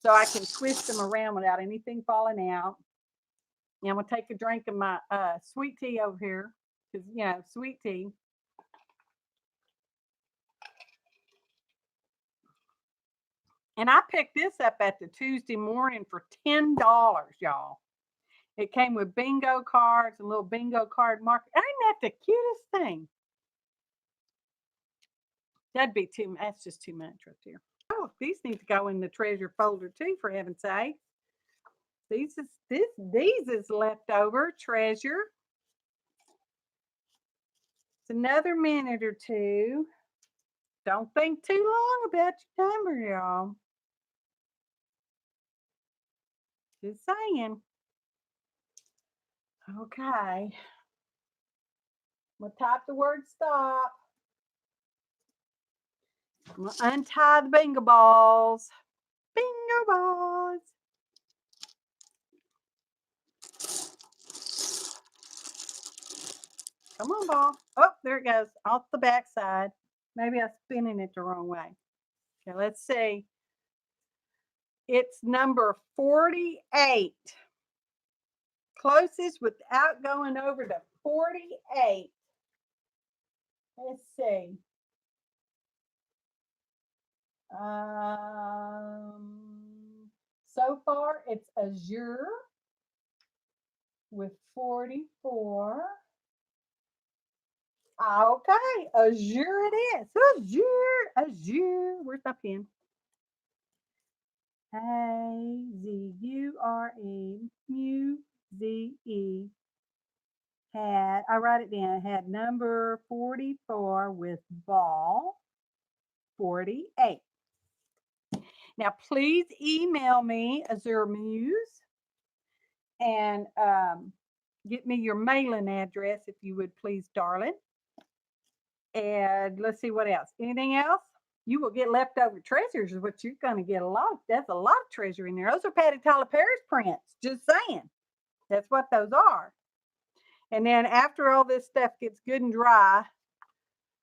so I can twist them around without anything falling out. And I'm going to take a drink of my sweet tea over here, because, sweet tea. And I picked this up at the Tuesday morning for $10, y'all. It came with bingo cards and little bingo card marker. Ain't that the cutest thing? That'd be too much. That's just too much right there. Oh, these need to go in the treasure folder too, for heaven's sake. These is leftover treasure. It's another minute or two. Don't think too long about your number, y'all. Just saying. Okay. I'm going to type the word stop. I'm going to untie the bingo balls. Bingo balls. Come on, ball. Oh, there it goes. Off the back side. Maybe I'm spinning it the wrong way. Okay, let's see. It's number 48. Closest without going over to 48. Let's see. So far, it's Azure with 44. Okay, Azure it is. Azure. Where's my pen? Azure, had, I write it down, had number 44 with ball 48. Now, please email me, Azuremuse, and get me your mailing address, if you would please, darling. And let's see what else. Anything else? you will get leftover treasures, is what you're going to get a lot of. That's a lot of treasure in there. Those are Patti Tolley Parrish prints. Just saying. That's what those are. And then after all this stuff gets good and dry,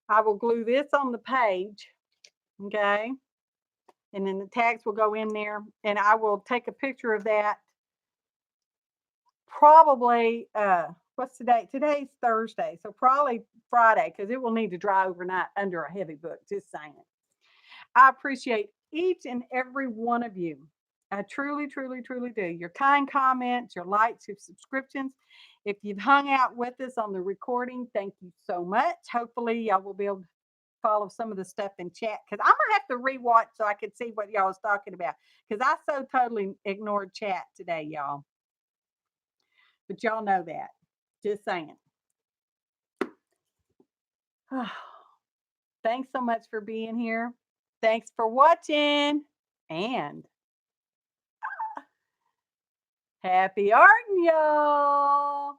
I will glue this on the page. Okay. And then the tags will go in there. And I will take a picture of that. Probably, what's the date? Today's Thursday. So probably Friday, because it will need to dry overnight under a heavy book. Just saying. I appreciate each and every one of you. I truly, truly, truly do. Your kind comments, your likes, your subscriptions. If you've hung out with us on the recording, thank you so much. Hopefully, y'all will be able to follow some of the stuff in chat, because I'm gonna have to rewatch so I could see what y'all was talking about, because I so totally ignored chat today, y'all. But y'all know that. Just saying. Thanks so much for being here. Thanks for watching. And happy arting, y'all.